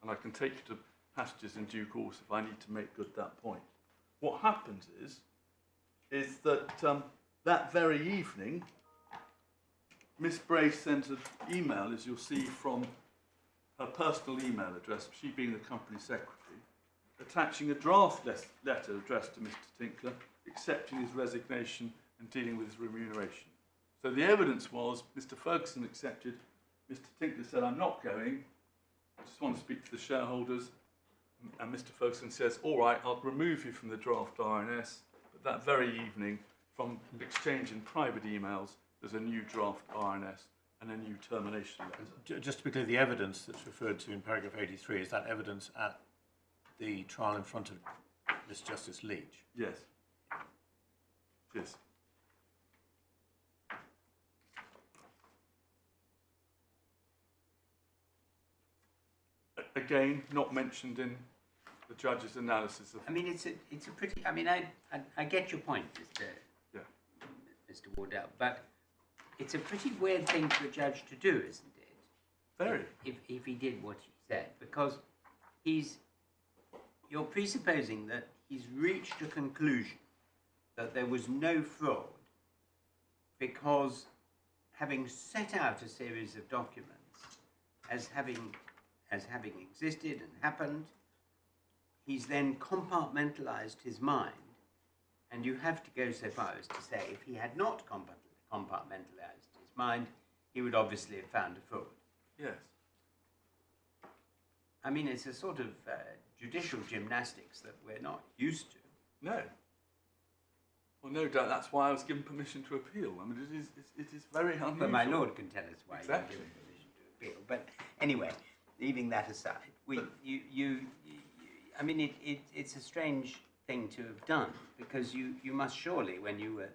And I can take you to passages in due course if I need to make good that point. What happens is that that very evening, Miss Bray sent an email, as you'll see from her personal email address, she being the company secretary, attaching a draft letter addressed to Mr. Tinkler, accepting his resignation and dealing with his remuneration. So the evidence was Mr. Ferguson accepted, Mr. Tinkler said, I'm not going, I just want to speak to the shareholders, and Mr. Ferguson says, all right, I'll remove you from the draft RNS, but that very evening, from exchange in private emails, there's a new draft RNS and a new termination letter. Just to be clear, the evidence that's referred to in paragraph 83, is that evidence at the trial in front of Miss Justice Leech? Yes. Yes. Again, not mentioned in the judge's analysis of... I mean, it's a pretty... I mean, I get your point, Mr. Wardell, but it's a pretty weird thing for a judge to do, isn't it? Very. If he did what he said, because you're presupposing that he's reached a conclusion that there was no fraud because, having set out a series of documents as having existed and happened, he's then compartmentalized his mind, and you have to go so far as to say if he had not compartmentalized his mind, he would obviously have found a fraud. Yes. I mean, it's a sort of judicial gymnastics that we're not used to. No. Well, no doubt that's why I was given permission to appeal. I mean, it is very unusual. But my lord can tell us why Exactly. you were given permission to appeal. But anyway, leaving that aside, I mean, it's a strange thing to have done, because you must surely, when you were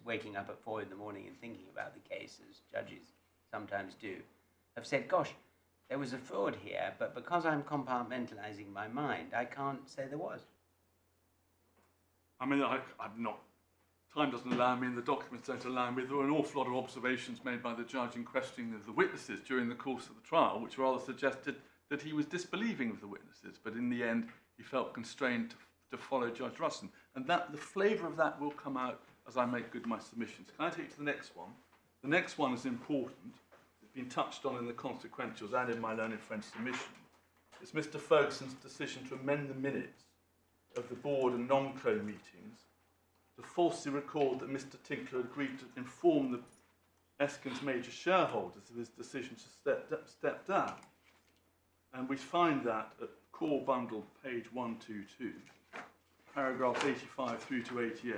waking up at 4 in the morning and thinking about the case, as judges sometimes do, have said, gosh, there was a fraud here, but because I'm compartmentalizing my mind, I can't say there was. I mean, I'm not... Time doesn't allow me, and the documents don't allow me. There were an awful lot of observations made by the judge in questioning of the witnesses during the course of the trial, which rather suggested that he was disbelieving of the witnesses, but in the end, he felt constrained to follow Judge Russon. And the flavour of that will come out as I make good my submissions. Can I take you to the next one? The next one is important. It's been touched on in the consequentials and in my learned friend's submission, is Mr. Ferguson's decision to amend the minutes of the board and non-co meetings to falsely record that Mr. Tinkler agreed to inform the Esken's major shareholders of his decision to step down. And we find that at core bundle page 122, paragraphs 85 through to 88.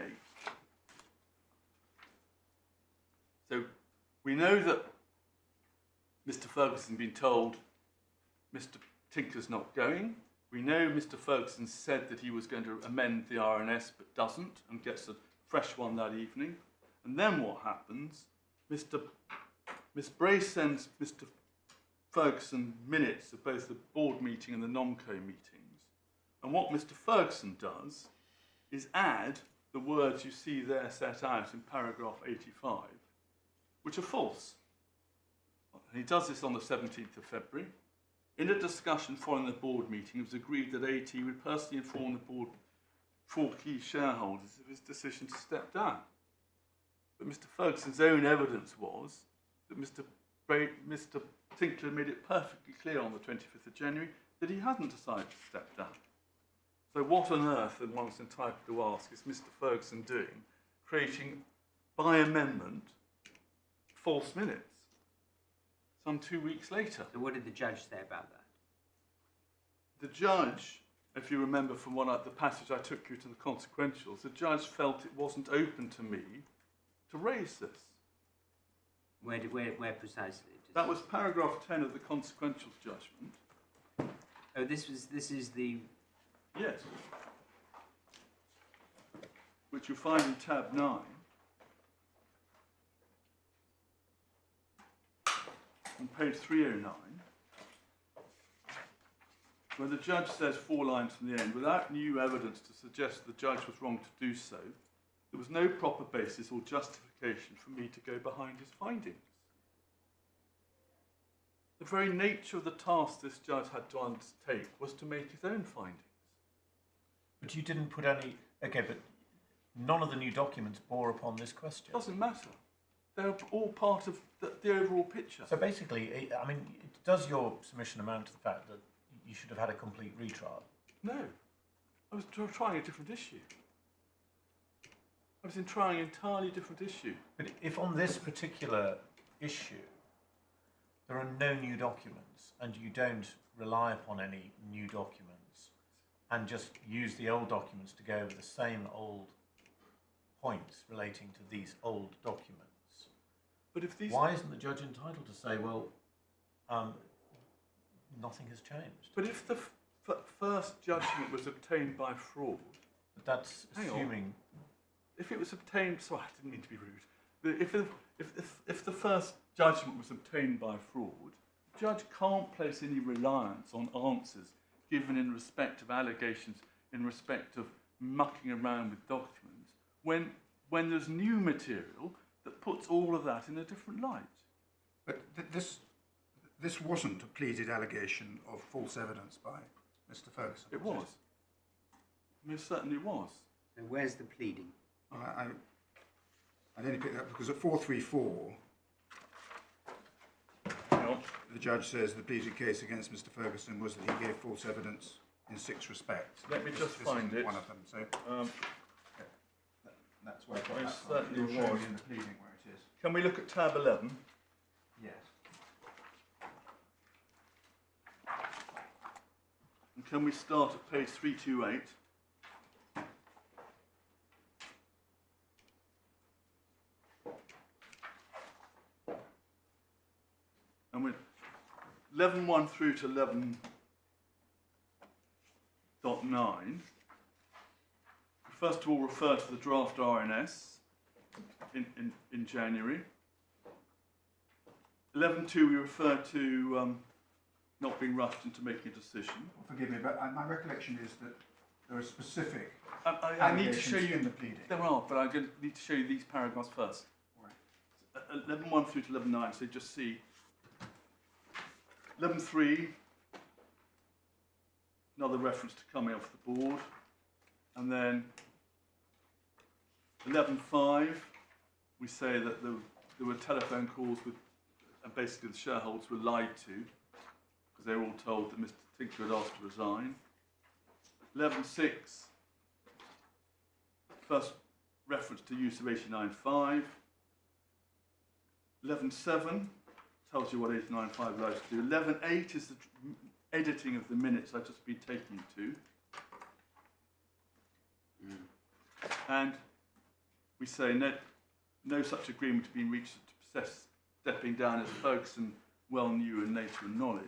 So we know that Mr. Ferguson been told Mr. Tinkler's not going. We know Mr. Ferguson said that he was going to amend the RNS but doesn't and gets a fresh one that evening. And then what happens? Miss Bray sends Mr. Ferguson minutes of both the board meeting and the non-co meetings. And what Mr. Ferguson does is add the words you see there set out in paragraph 85, which are false. And he does this on the 17th of February. In a discussion following the board meeting, it was agreed that AT would personally inform the board 4 key shareholders of his decision to step down. But Mr. Ferguson's own evidence was that Mr. Tinkler made it perfectly clear on the 25th of January that he hadn't decided to step down. So what on earth, and one's entitled to ask, is Mr. Ferguson doing, creating, by amendment, false minutes some 2 weeks later? So what did the judge say about that? The judge, if you remember from the passage I took you to the consequentials, the judge felt it wasn't open to me to raise this. Where precisely? That was paragraph 10 of the consequentials judgment. Oh, this is the... Yes. Which you'll find in tab 9. On page 309, where the judge says 4 lines from the end, without new evidence to suggest the judge was wrong to do so, there was no proper basis or justification for me to go behind his findings. The very nature of the task this judge had to undertake was to make his own findings. But you didn't put any... Okay, but none of the new documents bore upon this question. Doesn't matter. They're all part of the overall picture. So basically, I mean, does your submission amount to the fact that you should have had a complete retrial? No. I was trying a different issue. I was trying an entirely different issue. But if on this particular issue there are no new documents and you don't rely upon any new documents and just use the old documents to go over the same old points relating to these old documents, but if these... why isn't the judge entitled to say, well, nothing has changed? But if the first judgment was obtained by fraud... But that's assuming... If it was obtained... Sorry, I didn't mean to be rude. If the first judgment was obtained by fraud, the judge can't place any reliance on answers given in respect of allegations, in respect of mucking around with documents, when there's new material that puts all of that in a different light. But this wasn't a pleaded allegation of false evidence by Mr. Ferguson. It was. It certainly was. So where's the pleading? Well, I only picked that because at 434, the judge says the pleaded case against Mr. Ferguson was that he gave false evidence in 6 respects. Let me just find it. One of them. So that's where I got It that. certainly You'll show was. me in the pleading where it is. Can we look at tab 11? Yes. And can we start at page 328? And with 11.1 through to 11.9, first of all refer to the draft RNS in January. 11.2 we refer to not being rushed into making a decision. Forgive me, but my recollection is that there are specific I need to show you in the pleading. There are, but I'm going to need to show you these paragraphs first. Right. 11.1 through to 11.9, so just see 11.3, another reference to coming off the board, and then 11.5, we say that there were telephone calls with and basically the shareholders were lied to because they were all told that Mr. Tinkler had asked to resign. 11.6, first reference to use of 89.5. 11.7 tells you what 89.5 allows you to do. 11.8 is the editing of the minutes I've just been taking you to. And we say no such agreement had been reached to possess stepping down as Ferguson well knew and later knowledge.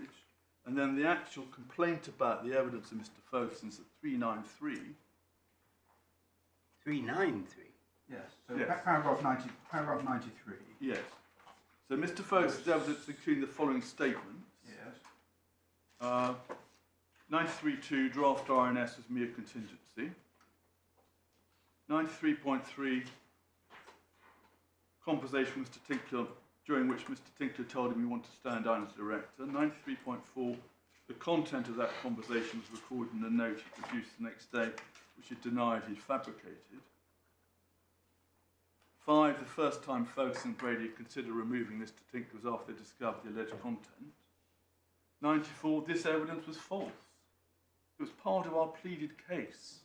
And then the actual complaint about the evidence of Mr. Ferguson's at 393. 393? Yes. So Yes. paragraph 93. Yes. So Mr. Ferguson's evidence including the following statements. Yes. 93.2 draft RNS was mere contingency. 93.3 conversation with Mr. Tinkler during which Mr. Tinkler told him he wanted to stand down as director. 93.4 the content of that conversation was recorded in a note he produced the next day which he denied he'd fabricated. 5 the first time Ferguson and Brady considered removing Mr. Tinkler was after they discovered the alleged content. 94 this evidence was false. It was part of our pleaded case.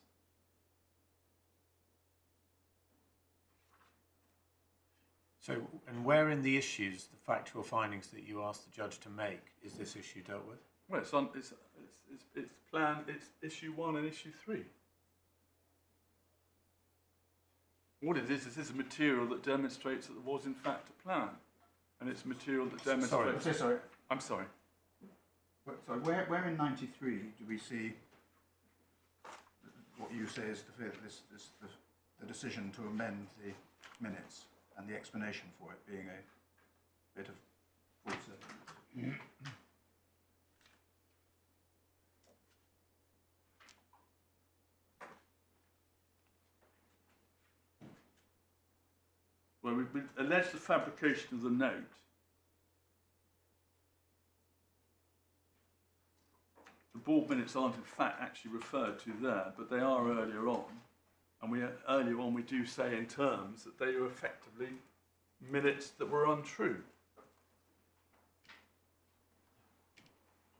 So, and where in the issues, the factual findings that you asked the judge to make, is this issue dealt with? Well, it's issue 1 and issue 3. What it is this is a material that demonstrates that there was in fact a plan, and it's material that demonstrates. Sorry. I'm sorry. Sorry. Where in 93 do we see what you say is the decision to amend the minutes and the explanation for it being a bit of false evidence? Well, we've alleged the fabrication of the note. The board minutes aren't in fact actually referred to there, but they are earlier on. And earlier on we do say in terms that they were effectively minutes that were untrue.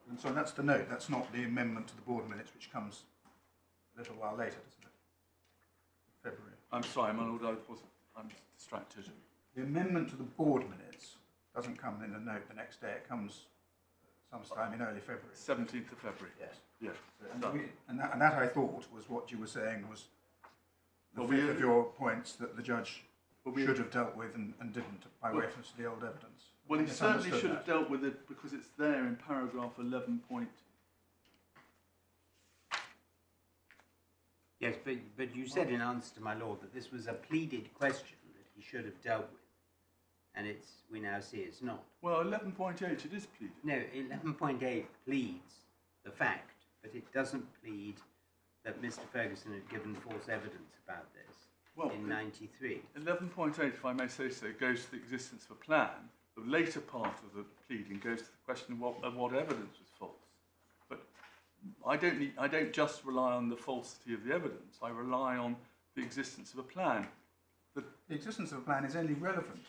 And so that's the note, that's not the amendment to the board minutes which comes a little while later, doesn't it? February. I'm sorry, my lord, I'm distracted. The amendment to the board minutes doesn't come in a note the next day, it comes sometime in early February. 17th of February. Yes. Yeah. And that I thought was what you were saying was the Well, fifth of your points that the judge should have dealt with and didn't by reference to the old evidence. Well, he I certainly misunderstood should have that. dealt with it because it's there in paragraph 11. Yes, but you said in answer to my lord that this was a pleaded question that he should have dealt with, and we now see it's not. Well, 11.8, it is pleaded. No, 11.8 pleads the fact, but it doesn't plead that Mr. Ferguson had given false evidence about this in 93. 11.8, if I may say so, goes to the existence of a plan. The later part of the pleading goes to the question of what evidence was false. But I don't just rely on the falsity of the evidence. I rely on the existence of a plan. The existence of a plan is only relevant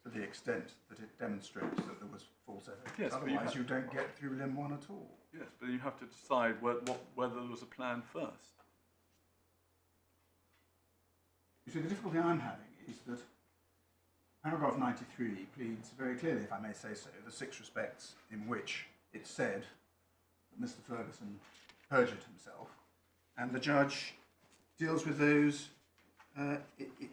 to the extent that it demonstrates that there was false evidence. Yes, but otherwise you don't get through limb 1 at all. Yes, but you have to decide whether there was a plan first. You see, the difficulty I'm having is that paragraph 93 pleads very clearly, if I may say so, the 6 respects in which it said that Mr. Ferguson perjured himself, and the judge deals with those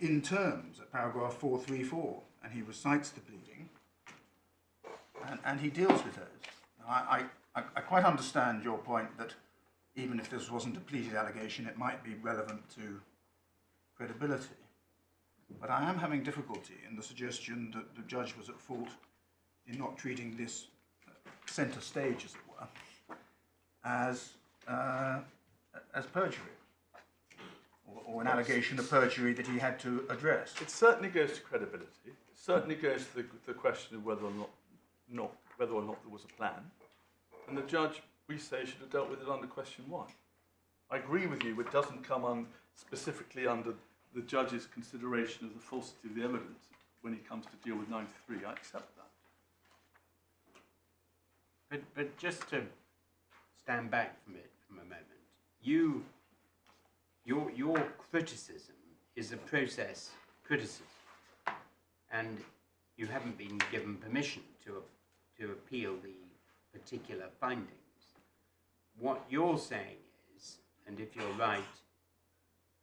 in terms at paragraph 434, and he recites the pleading, and he deals with those. Now, I quite understand your point that even if this wasn't a pleaded allegation, it might be relevant to credibility. But I am having difficulty in the suggestion that the judge was at fault in not treating this centre stage, as it were, as perjury, or an allegation of perjury that he had to address. It certainly goes to credibility. It certainly goes to the question of whether or not there was a plan. And the judge, we say, should have dealt with it under question 1. I agree with you, it doesn't come specifically under the judge's consideration of the falsity of the evidence when he comes to deal with 93. I accept that. But just to stand back from it for a moment, your criticism is a process criticism, and you haven't been given permission to appeal the particular findings. What you're saying is, and if you're right,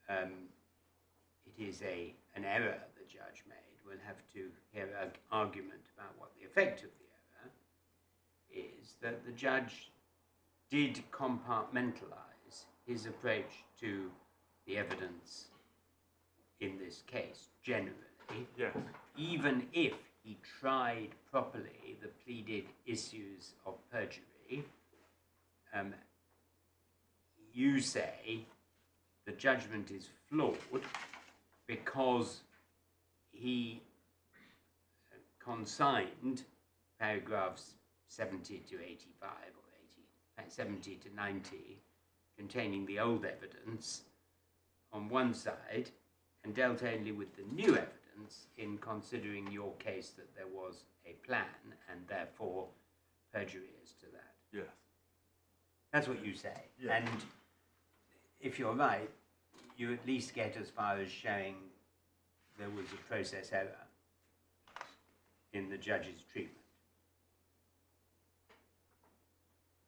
it is an error the judge made. We'll have to hear an argument about what the effect of the error is, that the judge did compartmentalize his approach to the evidence in this case generally, Yes. even if he tried properly the pleaded issues of perjury. You say the judgment is flawed because he consigned paragraphs 70 to 85 or 70 to 90 containing the old evidence on one side and dealt only with the new evidence in considering your case that there was a plan and therefore perjury as to that. Yes. That's what you say. Yeah. And if you're right, you at least get as far as showing there was a process error in the judge's treatment.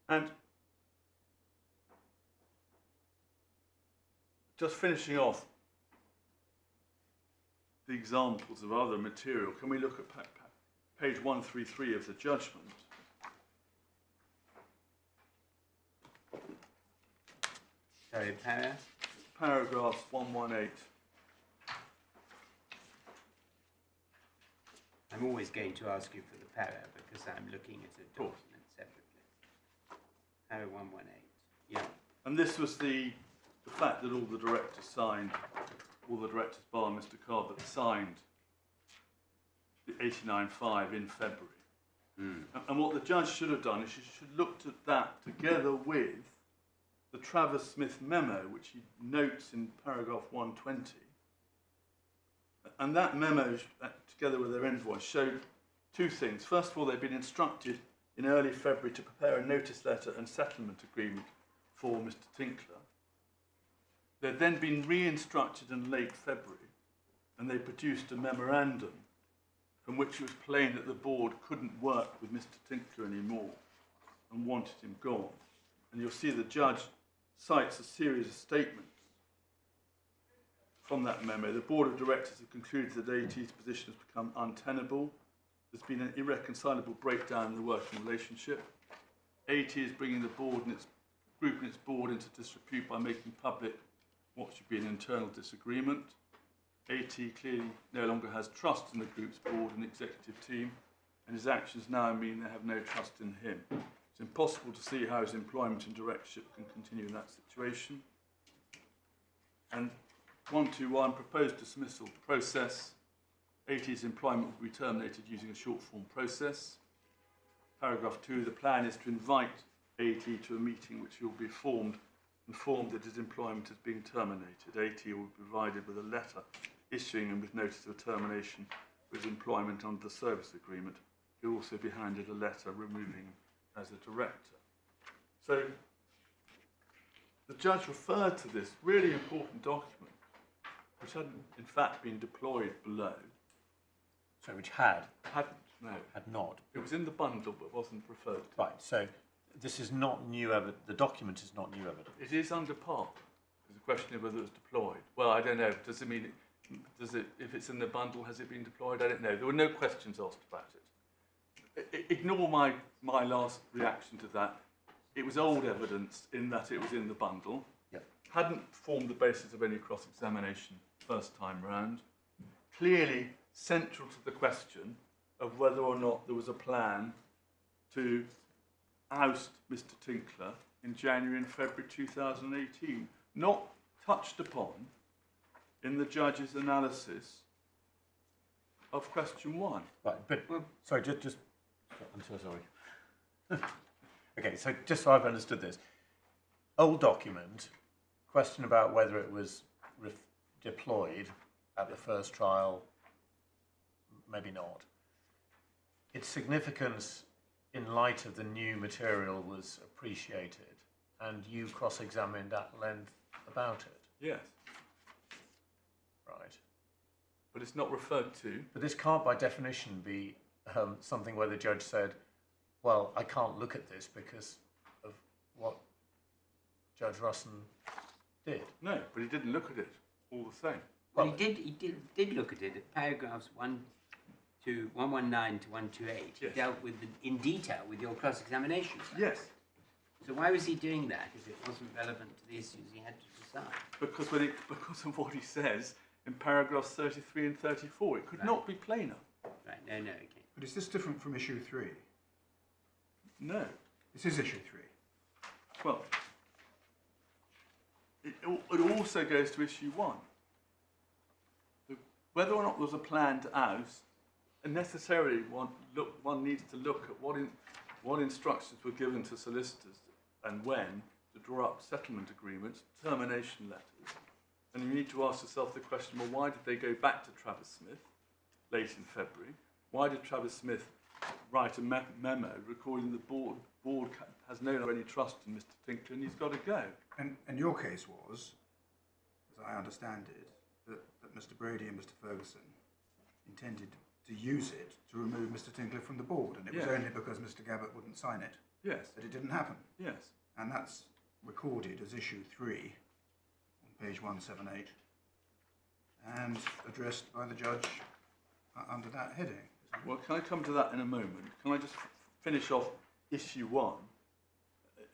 And just finishing off the examples of other material, can we look at page 133 of the judgment? Sorry, para? Paragraphs 118. I'm always going to ask you for the para because I'm looking at a document separately. Para 118. Yeah. And this was the fact that all the directors signed, all the directors bar Mr. Carver signed the 89.5 in February. Mm. And what the judge should have done is she should have looked at that together with the Travers Smith memo, which he notes in paragraph 120. And that memo, together with their invoice, showed two things. First of all, they'd been instructed in early February to prepare a notice letter and settlement agreement for Mr. Tinkler. They'd then been re-instructed in late February, and they produced a memorandum from which it was plain that the board couldn't work with Mr. Tinkler anymore and wanted him gone. And you'll see the judge cites a series of statements from that memo. The board of directors have concluded that AT's position has become untenable. There's been an irreconcilable breakdown in the working relationship. AT is bringing the board and its group and its board into disrepute by making public what should be an internal disagreement. AT clearly no longer has trust in the group's board and executive team, and his actions now mean they have no trust in him. It's impossible to see how his employment and directorship can continue in that situation. And 121, proposed dismissal process. AT's employment will be terminated using a short form process. Paragraph 2, the plan is to invite AT to a meeting which will be informed that his employment is being terminated. AT will be provided with a letter issuing him with notice of termination with employment under the service agreement. He will also be handed a letter removing him as a director. So the judge referred to this really important document, which hadn't in fact been deployed below. So which had No. had not. It was in the bundle but wasn't referred to. Right, so this is not new evidence. The document is not new evidence. It is under par. There's a question of whether it was deployed. Well, I don't know. Does it mean, if it's in the bundle, has it been deployed? I don't know. There were no questions asked about it. Ignore my last reaction to that. It was old evidence in that it was in the bundle. Yep. Hadn't formed the basis of any cross-examination first time round. Clearly central to the question of whether or not there was a plan to oust Mr. Tinkler in January and February 2018. Not touched upon in the judge's analysis of question 1. Right, but sorry, just I'm so sorry. Okay, so just so I've understood this, old document, question about whether it was deployed at the first trial, maybe not. Its significance in light of the new material, was appreciated, and you cross-examined at length about it. Yes, Right. but it's not referred to. But this can't, by definition, be something where the judge said, well, I can't look at this because of what Judge Russon did. No, but he didn't look at it all the same. Well, he did look at it at paragraphs 119 to 128. Yes. He dealt with in detail with your cross-examination. Yes, So why was he doing that if it wasn't relevant to the issues he had to decide? because because of what he says in paragraphs 33 and 34, it could not be plainer. Right, no, okay. But is this different from issue 3? No. This is issue 3. Well, it also goes to issue 1. Whether or not there's a plan to oust, and necessarily one needs to look at what instructions were given to solicitors and when to draw up settlement agreements, termination letters, and you need to ask yourself the question, well, why did they go back to Travis Smith late in February? Why did Travis Smith write a memo recording the board has no longer any trust in Mr. Tinkler and he's got to go? And your case was, as I understand it, that Mr. Brady and Mr. Ferguson intended to use it to remove Mr. Tinkler from the board, and it was Yeah. only because Mr. Gabbett wouldn't sign it Yes, that it didn't happen. yes. And that's recorded as issue 3 on page 178 and addressed by the judge under that heading. isn't it? Well, can I come to that in a moment? Can I just finish off issue 1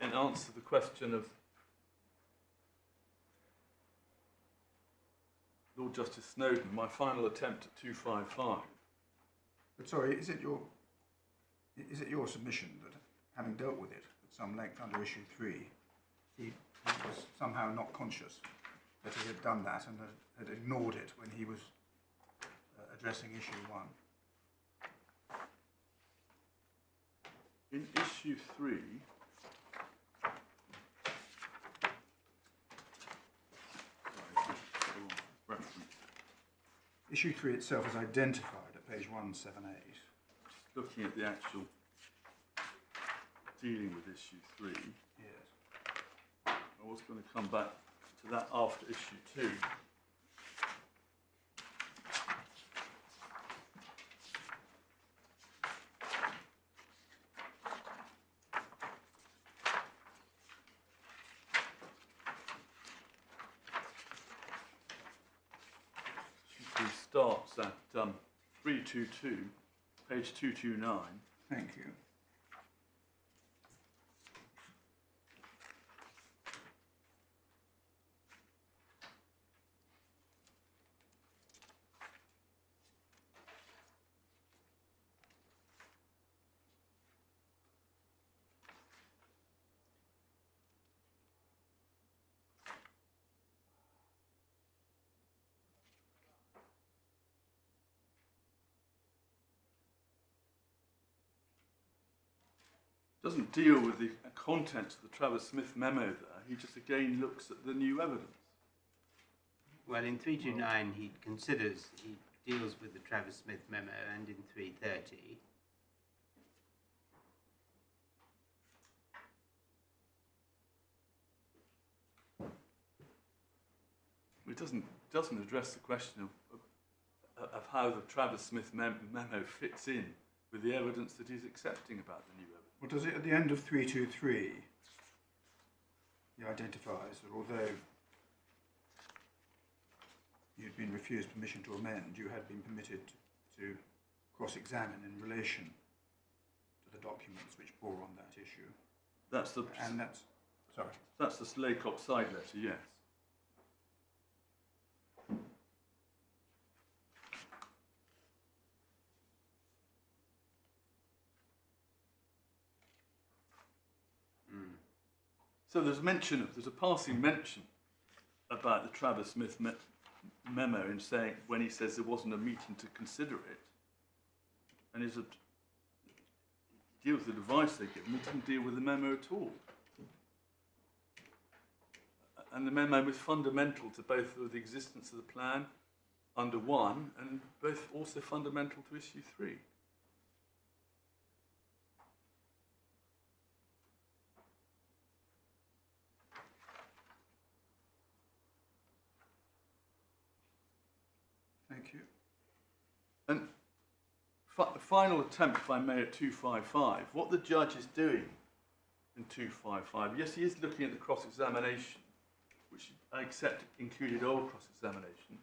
and answer the question of Lord Justice Snowden, my final attempt at 255? But sorry, is it your submission that, having dealt with it at some length under issue 3, he was somehow not conscious that he had done that and had ignored it when he was addressing issue 1? In issue 3, Issue 3 itself is identified at page 178. looking at the actual dealing with issue 3, Yes. I was going to come back to that after issue 2. Issue 3 starts at 322, page 229. Thank you. Doesn't deal with the contents of the Travis Smith memo there, he just again looks at the new evidence. Well, in 329, he deals with the Travis Smith memo, and in 330, It doesn't address the question of how the Travis Smith memo fits in with the evidence that he's accepting about the new evidence. Well, does it, at the end of 323, he identifies that although you'd been refused permission to amend, you had been permitted to cross-examine in relation to the documents which bore on that issue. That's the Laycock side letter, yes. So there's a passing mention about the Travis Smith memo in saying, when he says there wasn't a meeting to consider it, and he deals with the advice they give him, he didn't deal with the memo at all. And the memo was fundamental to both the existence of the plan under 1 and both also fundamental to issue 3. final attempt, if I may, at 255, what the judge is doing in 255, yes, he is looking at the cross-examination, which I accept included old cross-examination,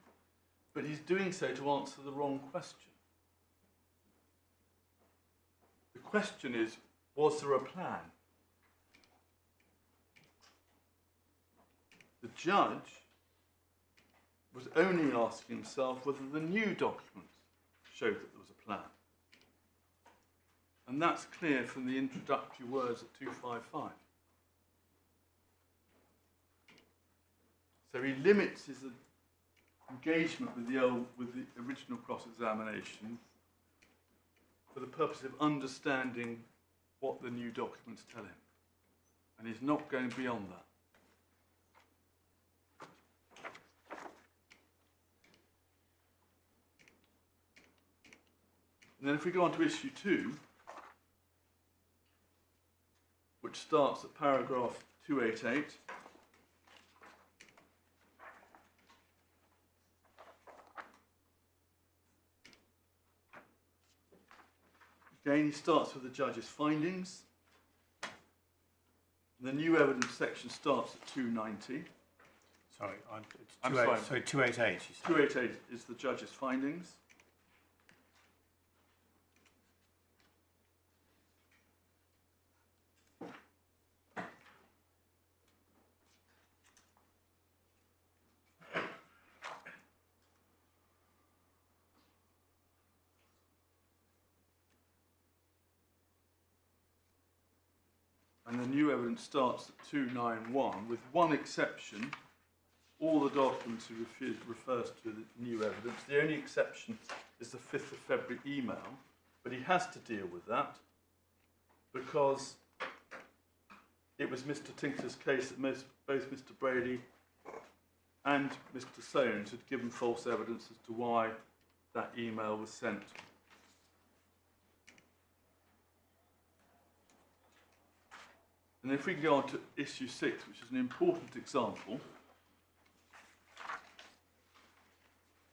but he's doing so to answer the wrong question. The question is, was there a plan? The judge was only asking himself whether the new documents showed that there was a plan. And that's clear from the introductory words at 255. So he limits his engagement with the original cross-examination for the purpose of understanding what the new documents tell him. And he's not going beyond that. And then if we go on to issue 2, which starts at paragraph 288, again, he starts with the judge's findings. The new evidence section starts at 290. Sorry, I'm sorry. So 288, you said. 288 is the judge's findings. And the new evidence starts at 291, with one exception. All the documents he refers to the new evidence. The only exception is the 5th of February email, but he has to deal with that because it was Mr. Tinkler's case that both Mr. Brady and Mr. Soames had given false evidence as to why that email was sent. And if we go on to issue 6, which is an important example,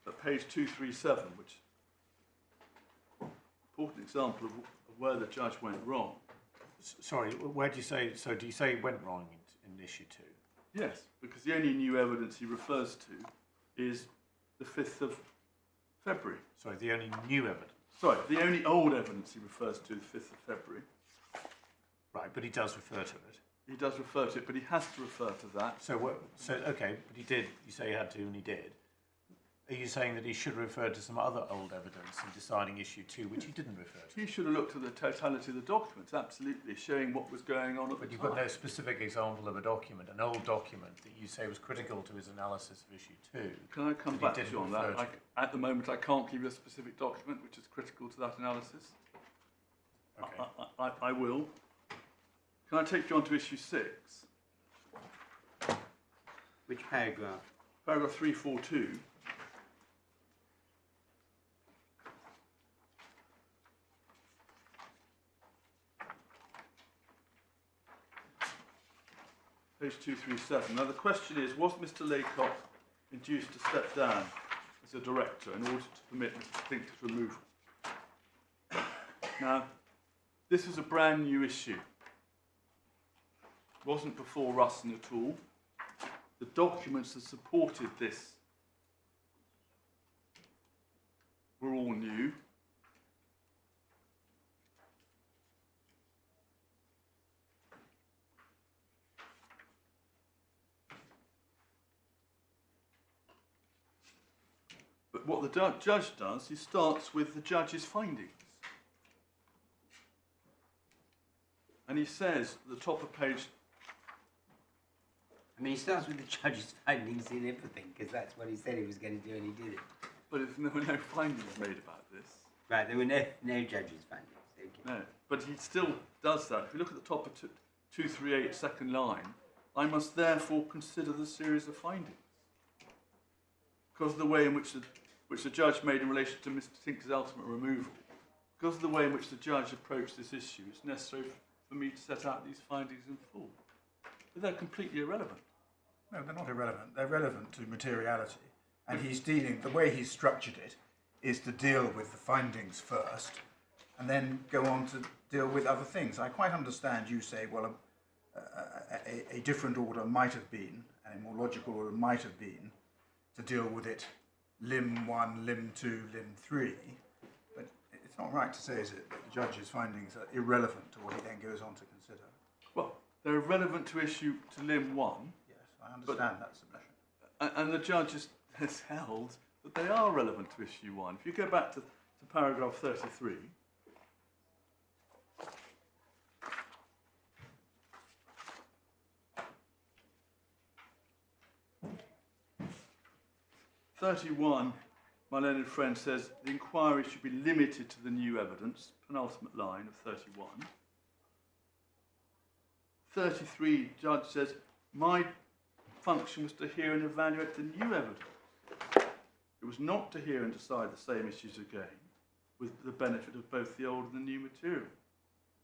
at page 237, which is an important example of where the judge went wrong. Sorry, where do you say, so do you say it went wrong in issue 2? Yes, because the only new evidence he refers to is the 5th of February. Sorry, the only new evidence. Sorry, the only old evidence he refers to is the 5th of February. Right, but he does refer to it. He does refer to it, but he has to refer to that. So okay, but he did, you say he had to and he did. Are you saying that he should refer to some other old evidence in deciding issue 2, which he didn't refer to? He should have looked at the totality of the documents, absolutely, showing what was going on at the time. But you've got no specific example of a document, an old document that you say was critical to his analysis of issue 2. Can I come back to you on that? At the moment, I can't give you a specific document which is critical to that analysis. Okay. I will. Can I take you on to issue 6? Which paragraph? Paragraph 342. Page 237. Now the question is, was Mr. Laycock induced to step down as a director in order to permit Mr. Tinkler's removal? Now, this is a brand new issue. It wasn't before Russon at all. The documents that supported this were all new. But what the judge does, he starts with the judge's findings. And he says at the top of page... I mean, he starts with the judge's findings in everything, because that's what he said he was going to do and he did it. But there were no findings made about this. Right, there were no judge's findings. Okay. No, but he still does that. If you look at the top of 238, second line, I must therefore consider the series of findings. Because of the way in which the judge made in relation to Mr. Tinkler's ultimate removal, because of the way in which the judge approached this issue, it's necessary for me to set out these findings in full. But they're completely irrelevant. No, they're not irrelevant. They're relevant to materiality. And he's dealing, the way he's structured it is to deal with the findings first and then go on to deal with other things. I quite understand you say, well, a different order might have been, and a more logical order might have been, to deal with it limb 1, limb 2, limb 3, but it's not right to say, is it, that the judge's findings are irrelevant to what he then goes on to consider. Well, they're relevant to issue to limb 1. Yes, I understand that submission. And the judge has held that they are relevant to issue 1. If you go back to paragraph 33, my learned friend says the inquiry should be limited to the new evidence, penultimate line of 31. 33, judge says, my function was to hear and evaluate the new evidence. It was not to hear and decide the same issues again, with the benefit of both the old and the new material.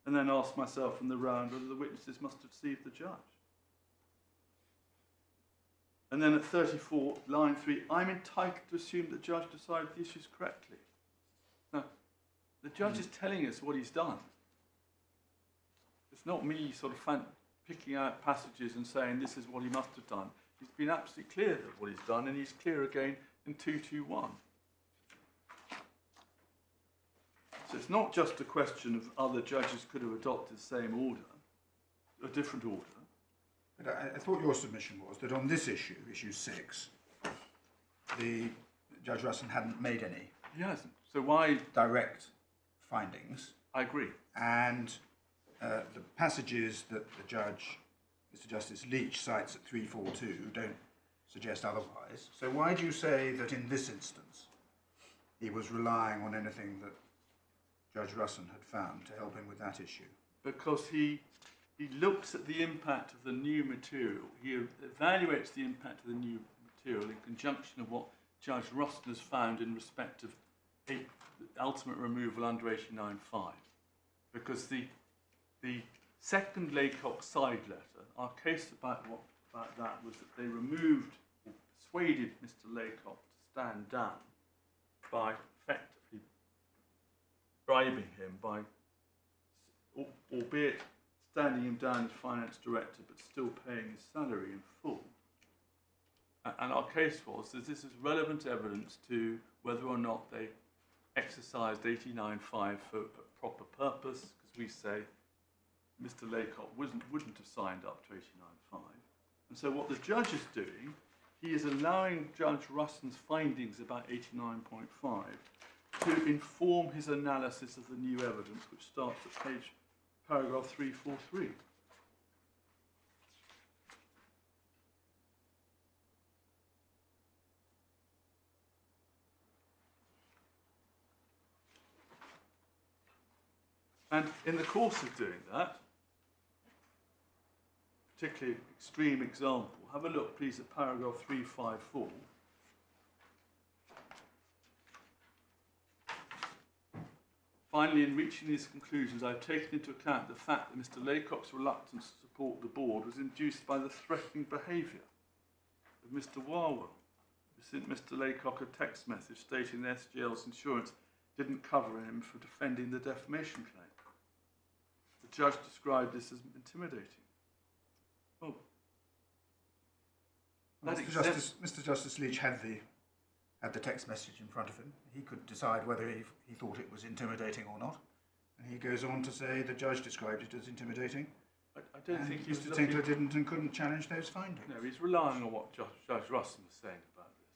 And then ask myself in the round whether the witnesses must have deceived the judge. And then at 34, line 3, I'm entitled to assume the judge decided the issues correctly. Now, the judge is telling us what he's done. It's not me sort of picking out passages and saying this is what he must have done. He's been absolutely clear that what he's done, and he's clear again in 221. So it's not just a question of other judges could have adopted the same order, a different order. But I thought your submission was that on this issue, issue 6, the Judge Russell hadn't made any He hasn't. So why? direct findings, I agree. and the passages that the judge, Mr. Justice Leech, cites at 342 don't suggest otherwise. So why do you say that in this instance he was relying on anything that Judge Russell had found to help him with that issue? Because he looks at the impact of the new material. He evaluates the impact of the new material in conjunction of what Judge Russell has found in respect of ultimate removal under 89.5. Because the second Laycock side letter, our case about that was that they removed or persuaded Mr. Laycock to stand down by effectively bribing him by, albeit standing him down as finance director, but still paying his salary in full. And our case was that this is relevant evidence to whether or not they exercised 89.5 for a proper purpose, because we say Mr. Laycock wouldn't have signed up to 89.5. And so what the judge is doing, he is allowing Judge Russell's findings about 89.5 to inform his analysis of the new evidence, which starts at paragraph 343. And in the course of doing that, particularly extreme example, have a look please at paragraph 354. Finally, in reaching these conclusions, I've taken into account the fact that Mr. Laycock's reluctance to support the board was induced by the threatening behaviour of Mr. Warwell, who sent Mr. Laycock a text message stating that SGL's insurance didn't cover him for defending the defamation claim. The judge described this as intimidating. Well, Mr. Justice Leech had the text message in front of him. He could decide whether he thought it was intimidating or not. And he goes on to say the judge described it as intimidating. I don't think Mr. Tinkler didn't and couldn't challenge those findings. No, he's relying on what Judge Russell was saying about this.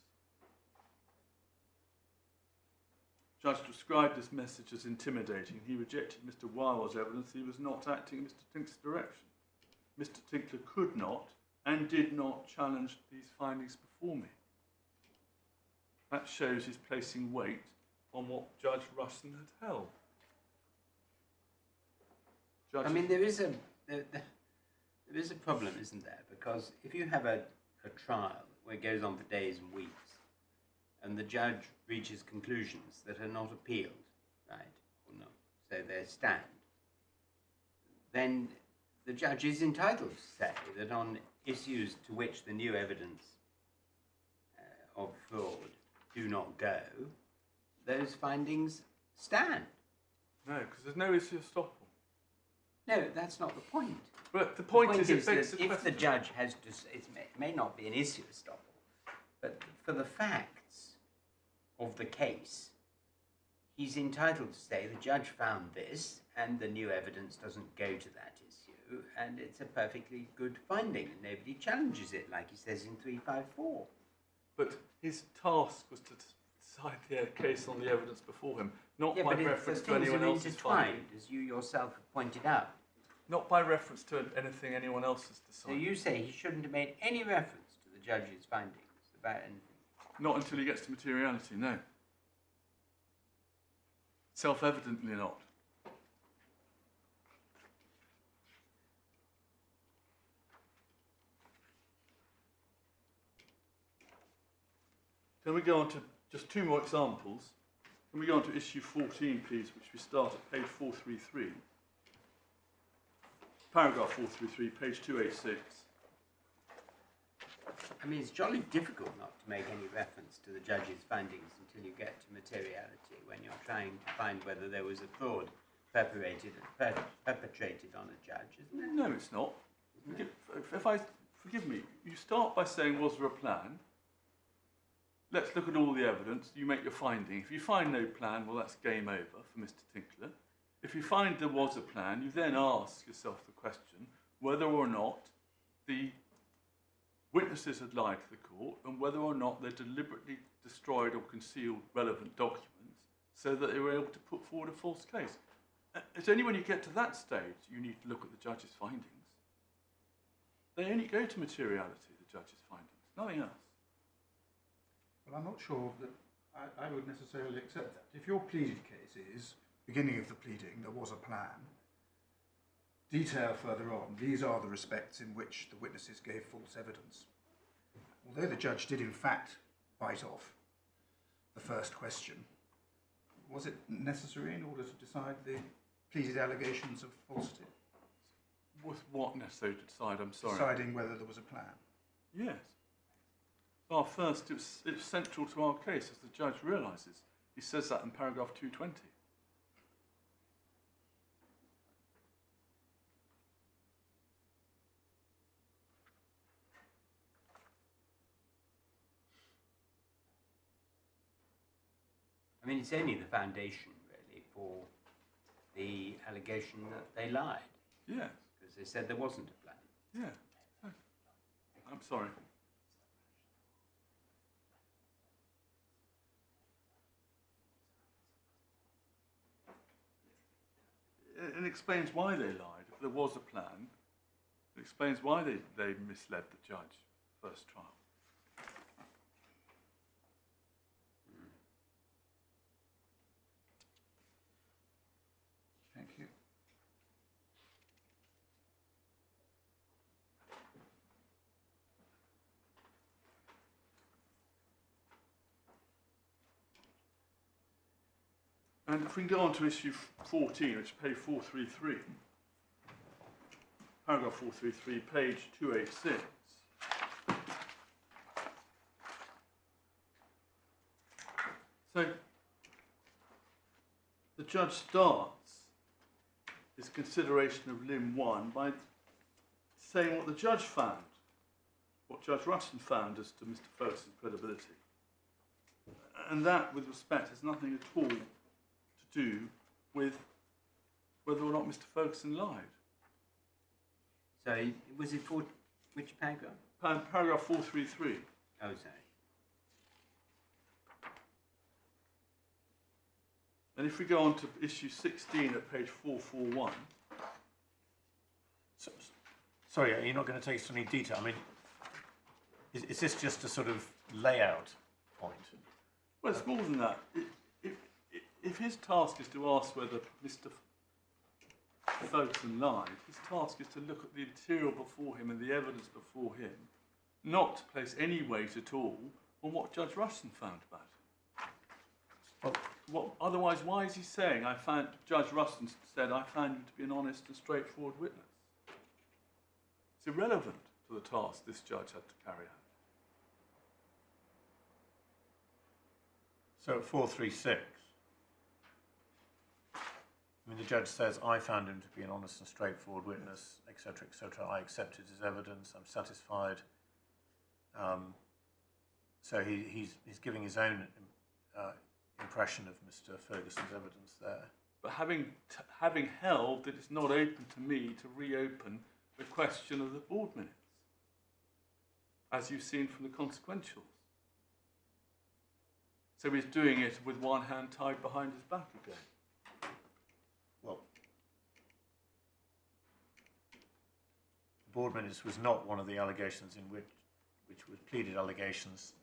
Judge described this message as intimidating. He rejected Mr. Warwell's evidence he was not acting in Mr. Tinkler's direction. Mr. Tinkler could not and did not challenge these findings before me. That shows he's placing weight on what Judge Russell had held. I mean, there is a problem, isn't there? Because if you have a trial where it goes on for days and weeks, and the judge reaches conclusions that are not appealed, right, or not, so they stand, then the judge is entitled to say that on issues to which the new evidence of fraud do not go, those findings stand. No, because there's no issue of estoppel. No, that's not the point. But the point is, it that begs the if the question. judge has to, it may not be an issue of estoppel, but for the facts of the case, he's entitled to say the judge found this, and the new evidence doesn't go to that issue, and it's a perfectly good finding, and nobody challenges it, like he says in 354. But his task was to decide the case on the evidence before him, not Yeah, by but reference the to things anyone are else's finding. intertwined, as you yourself have pointed out. Not by reference to anything anyone else has So decided. you say he shouldn't have made any reference to the judge's findings about anything. Not until he gets to materiality, no. Self-evidently not. Can we go on to just two more examples? Can we go on to issue 14, please, which we start at page 433. Paragraph 433, page 286. I mean, it's jolly difficult not to make any reference to the judge's findings until you get to materiality, when you're trying to find whether there was a fraud perpetrated on a judge, isn't it? No, it's not. Forgive me, you start by saying, was there a plan? Let's look at all the evidence. You make your finding. If you find no plan, well, that's game over for Mr. Tinkler. If you find there was a plan, you then ask yourself the question whether or not the witnesses had lied to the court and whether or not they deliberately destroyed or concealed relevant documents so that they were able to put forward a false case. It's only when you get to that stage you need to look at the judge's findings. They only go to materiality, the judge's findings, nothing else. Well, I'm not sure that I would necessarily accept that. If your pleaded case is, beginning of the pleading, there was a plan, detail further on, these are the respects in which the witnesses gave false evidence. Although the judge did in fact bite off the first question, was it necessary in order to decide the pleaded allegations of falsity? Was what necessary to decide? I'm sorry. Deciding whether there was a plan. Yes. Our first, it's central to our case, as the judge realises. He says that in paragraph 220. I mean, it's only the foundation, really, for the allegation that they lied, Yes. because they said there wasn't a plan. Yeah. I'm sorry. It explains why they lied. If there was a plan, it explains why they misled the judge first trial. Thank you. And if we can go on to issue 14, which is page 433, paragraph 433, page 286. So the judge starts his consideration of limb 1 by saying what the judge found, what Judge Ruston found as to Mr. Ferguson's credibility. And that, with respect, has nothing at all to do with whether or not Mr. Ferguson lied. So, was it for which paragraph? Paragraph 433. Oh, sorry. And if we go on to issue 16 at page 441. Sorry, are you not going to take us to any detail? I mean, is this just a sort of layout point? Well, it's more than that. If his task is to ask whether Mr. Ferguson lied, his task is to look at the material before him and the evidence before him, not to place any weight at all on what Judge Ruston found about it. Otherwise, why is he saying, Judge Ruston said, I found you to be an honest and straightforward witness? It's irrelevant to the task this judge had to carry out. So at 436, I mean, the judge says, I found him to be an honest and straightforward witness, etc., etc. I accepted his evidence. I'm satisfied. So he's giving his own impression of Mr. Ferguson's evidence there. But having held that it's not open to me to reopen the question of the board minutes, as you've seen from the consequentials. So he's doing it with one hand tied behind his back again. Well, the board minutes was not one of the allegations in which was pleaded allegations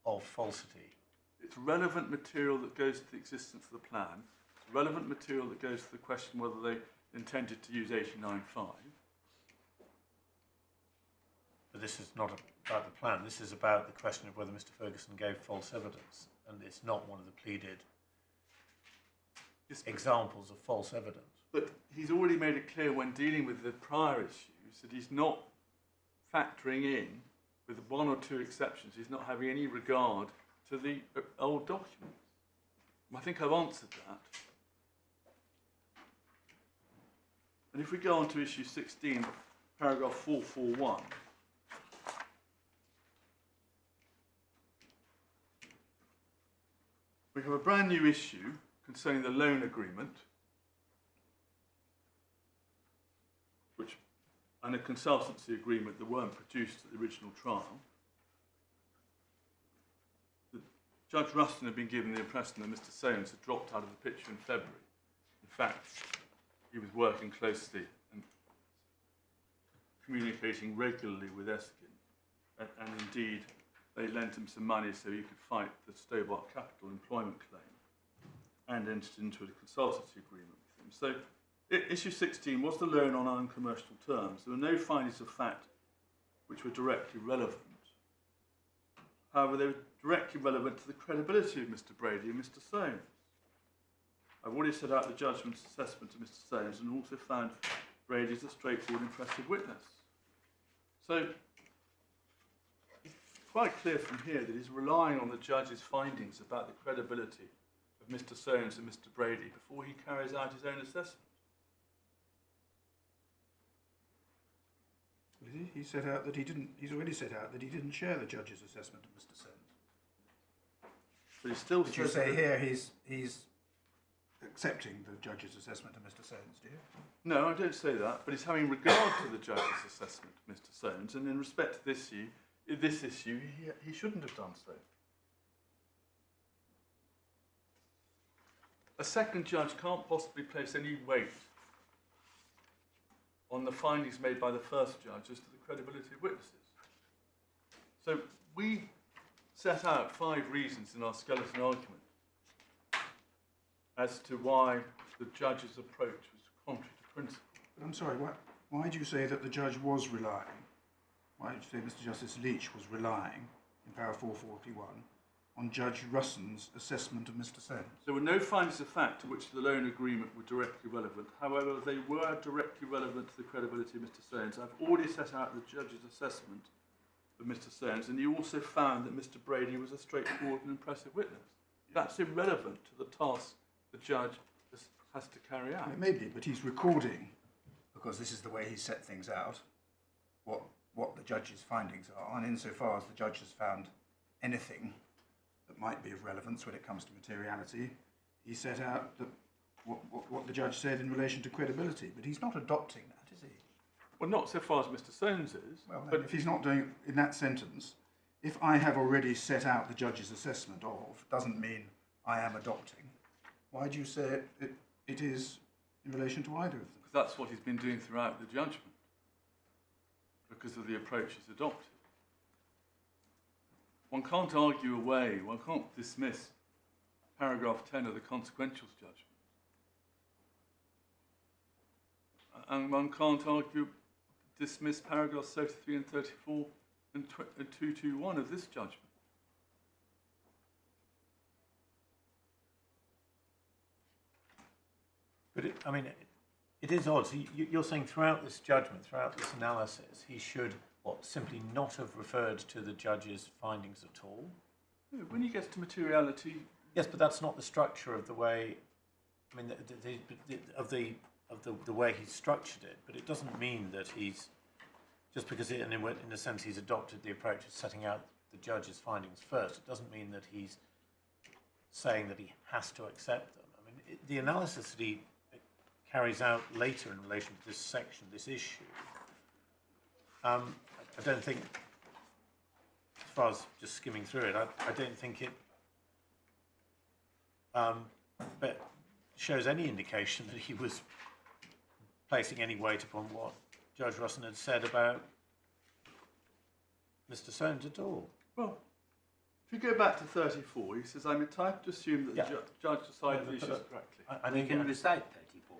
of falsity. It's relevant material that goes to the existence of the plan. It's relevant material that goes to the question whether they intended to use 89.5. But this is not about the plan. This is about the question of whether Mr. Ferguson gave false evidence, and it's not one of the pleaded examples of false evidence. But he's already made it clear when dealing with the prior issues that he's not factoring in, with one or two exceptions, he's not having any regard to the old documents. I think I've answered that. And if we go on to issue 16, paragraph 441, we have a brand new issue concerning the loan agreement, and a consultancy agreement that weren't produced at the original trial. Judge Ruston had been given the impression that Mr. Soames had dropped out of the picture in February. In fact, he was working closely and communicating regularly with Esken, and indeed they lent him some money so he could fight the Stobart Capital employment claim and entered into a consultancy agreement with him. So, issue 16 was the loan on uncommercial terms. There were no findings of fact which were directly relevant. However, they were directly relevant to the credibility of Mr. Brady and Mr. Soames. I've already set out the judgment's assessment of Mr. Soames and also found Brady as a straightforward, impressive witness. So, it's quite clear from here that he's relying on the judge's findings about the credibility of Mr. Soames and Mr. Brady before he carries out his own assessment. He set out that he didn't. He's already set out that he didn't share the judge's assessment of Mr. Soames. But he still. But you say here he's accepting the judge's assessment of Mr. Soames, do you? No, I don't say that. But he's having regard to the judge's assessment of Mr. Soames, and in respect to this issue, he shouldn't have done so. A second judge can't possibly place any weight on the findings made by the first judge as to the credibility of witnesses. So we set out 5 reasons in our skeleton argument as to why the judge's approach was contrary to principle. But I'm sorry, why do you say that the judge was relying? Why did you say Mr. Justice Leech was relying, in paragraph 441, on Judge Russon's assessment of Mr. Soames? There were no findings of fact to which the loan agreement were directly relevant. However, they were directly relevant to the credibility of Mr. Soames. I've already set out the judge's assessment of Mr. Soames, and you also found that Mr. Brady was a straightforward and impressive witness. That's irrelevant to the task the judge has to carry out. It may be, but he's recording, because this is the way he set things out, what the judge's findings are, and insofar as the judge has found anything that might be of relevance when it comes to materiality, he set out what the judge said in relation to credibility, but he's not adopting that, is he? Well, not so far as Mr. Soames is. Well, but if he's not doing in that sentence, if I have already set out the judge's assessment of, doesn't mean I am adopting. Why do you say it is in relation to either of them? Because that's what he's been doing throughout the judgment, because of the approach he's adopted. One can't argue away, one can't dismiss paragraph 10 of the consequentials judgment. And one can't dismiss paragraphs 33 and 34 and 221 of this judgment. But it is odd. So you're saying throughout this judgment, throughout this analysis, he should, simply not have referred to the judge's findings at all? When he gets to materiality... Yes, but that's not the structure of the way I mean, the way he's structured it, but it doesn't mean that he's, just because in a sense he's adopted the approach of setting out the judge's findings first, it doesn't mean that he's saying that he has to accept them. I mean, the analysis that he carries out later in relation to this section, this issue, I don't think, as far as just skimming through it, I don't think it but shows any indication that he was placing any weight upon what Judge Russin had said about Mr. Soames at all. Well, if you go back to 34, he says, I'm entitled to assume that the judge decided the issues correctly. We can recite 34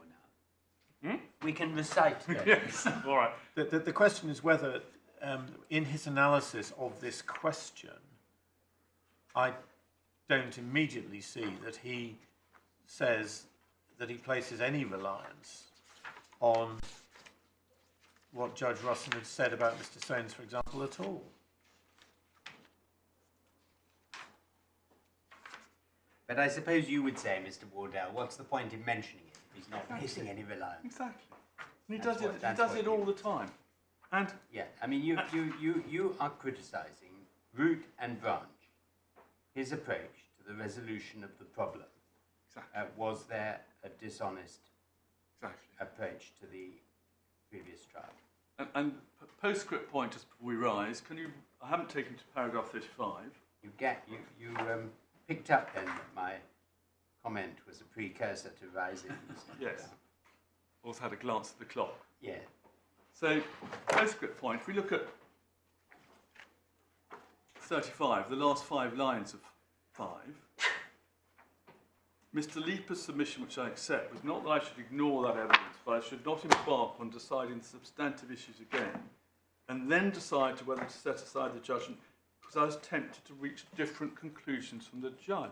now. Hmm? We can recite 34. Yes, all right. The question is whether, in his analysis of this question, I don't immediately see that he says that he places any reliance on what Judge Russin had said about Mr. Soames, for example, at all. But I suppose you would say, Mr. Wardell, what's the point in mentioning it if he's not placing any reliance? Exactly. And he does it all the time. And yeah, I mean, you are criticising root and branch, his approach to the resolution of the problem. exactly, Was there a dishonest exactly. approach to the previous trial? And postscript point just before we rise. Can you? I haven't taken to paragraph 35. You picked up then that my comment was a precursor to rising. Yes. Also had a glance at the clock. Yeah. So, postscript point, if we look at 35, the last 5 lines of 5, Mr. Leeper's submission, which I accept, was not that I should ignore that evidence, but I should not embark on deciding the substantive issues again, and then decide to whether to set aside the judgment, because I was tempted to reach different conclusions from the judge.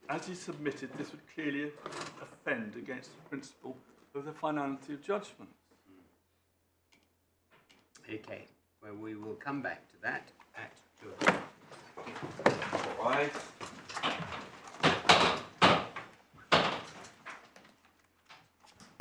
As he submitted, this would clearly offend against the principle of the finality of judgment. Okay, well, we will come back to that at 2 o'clock. All right.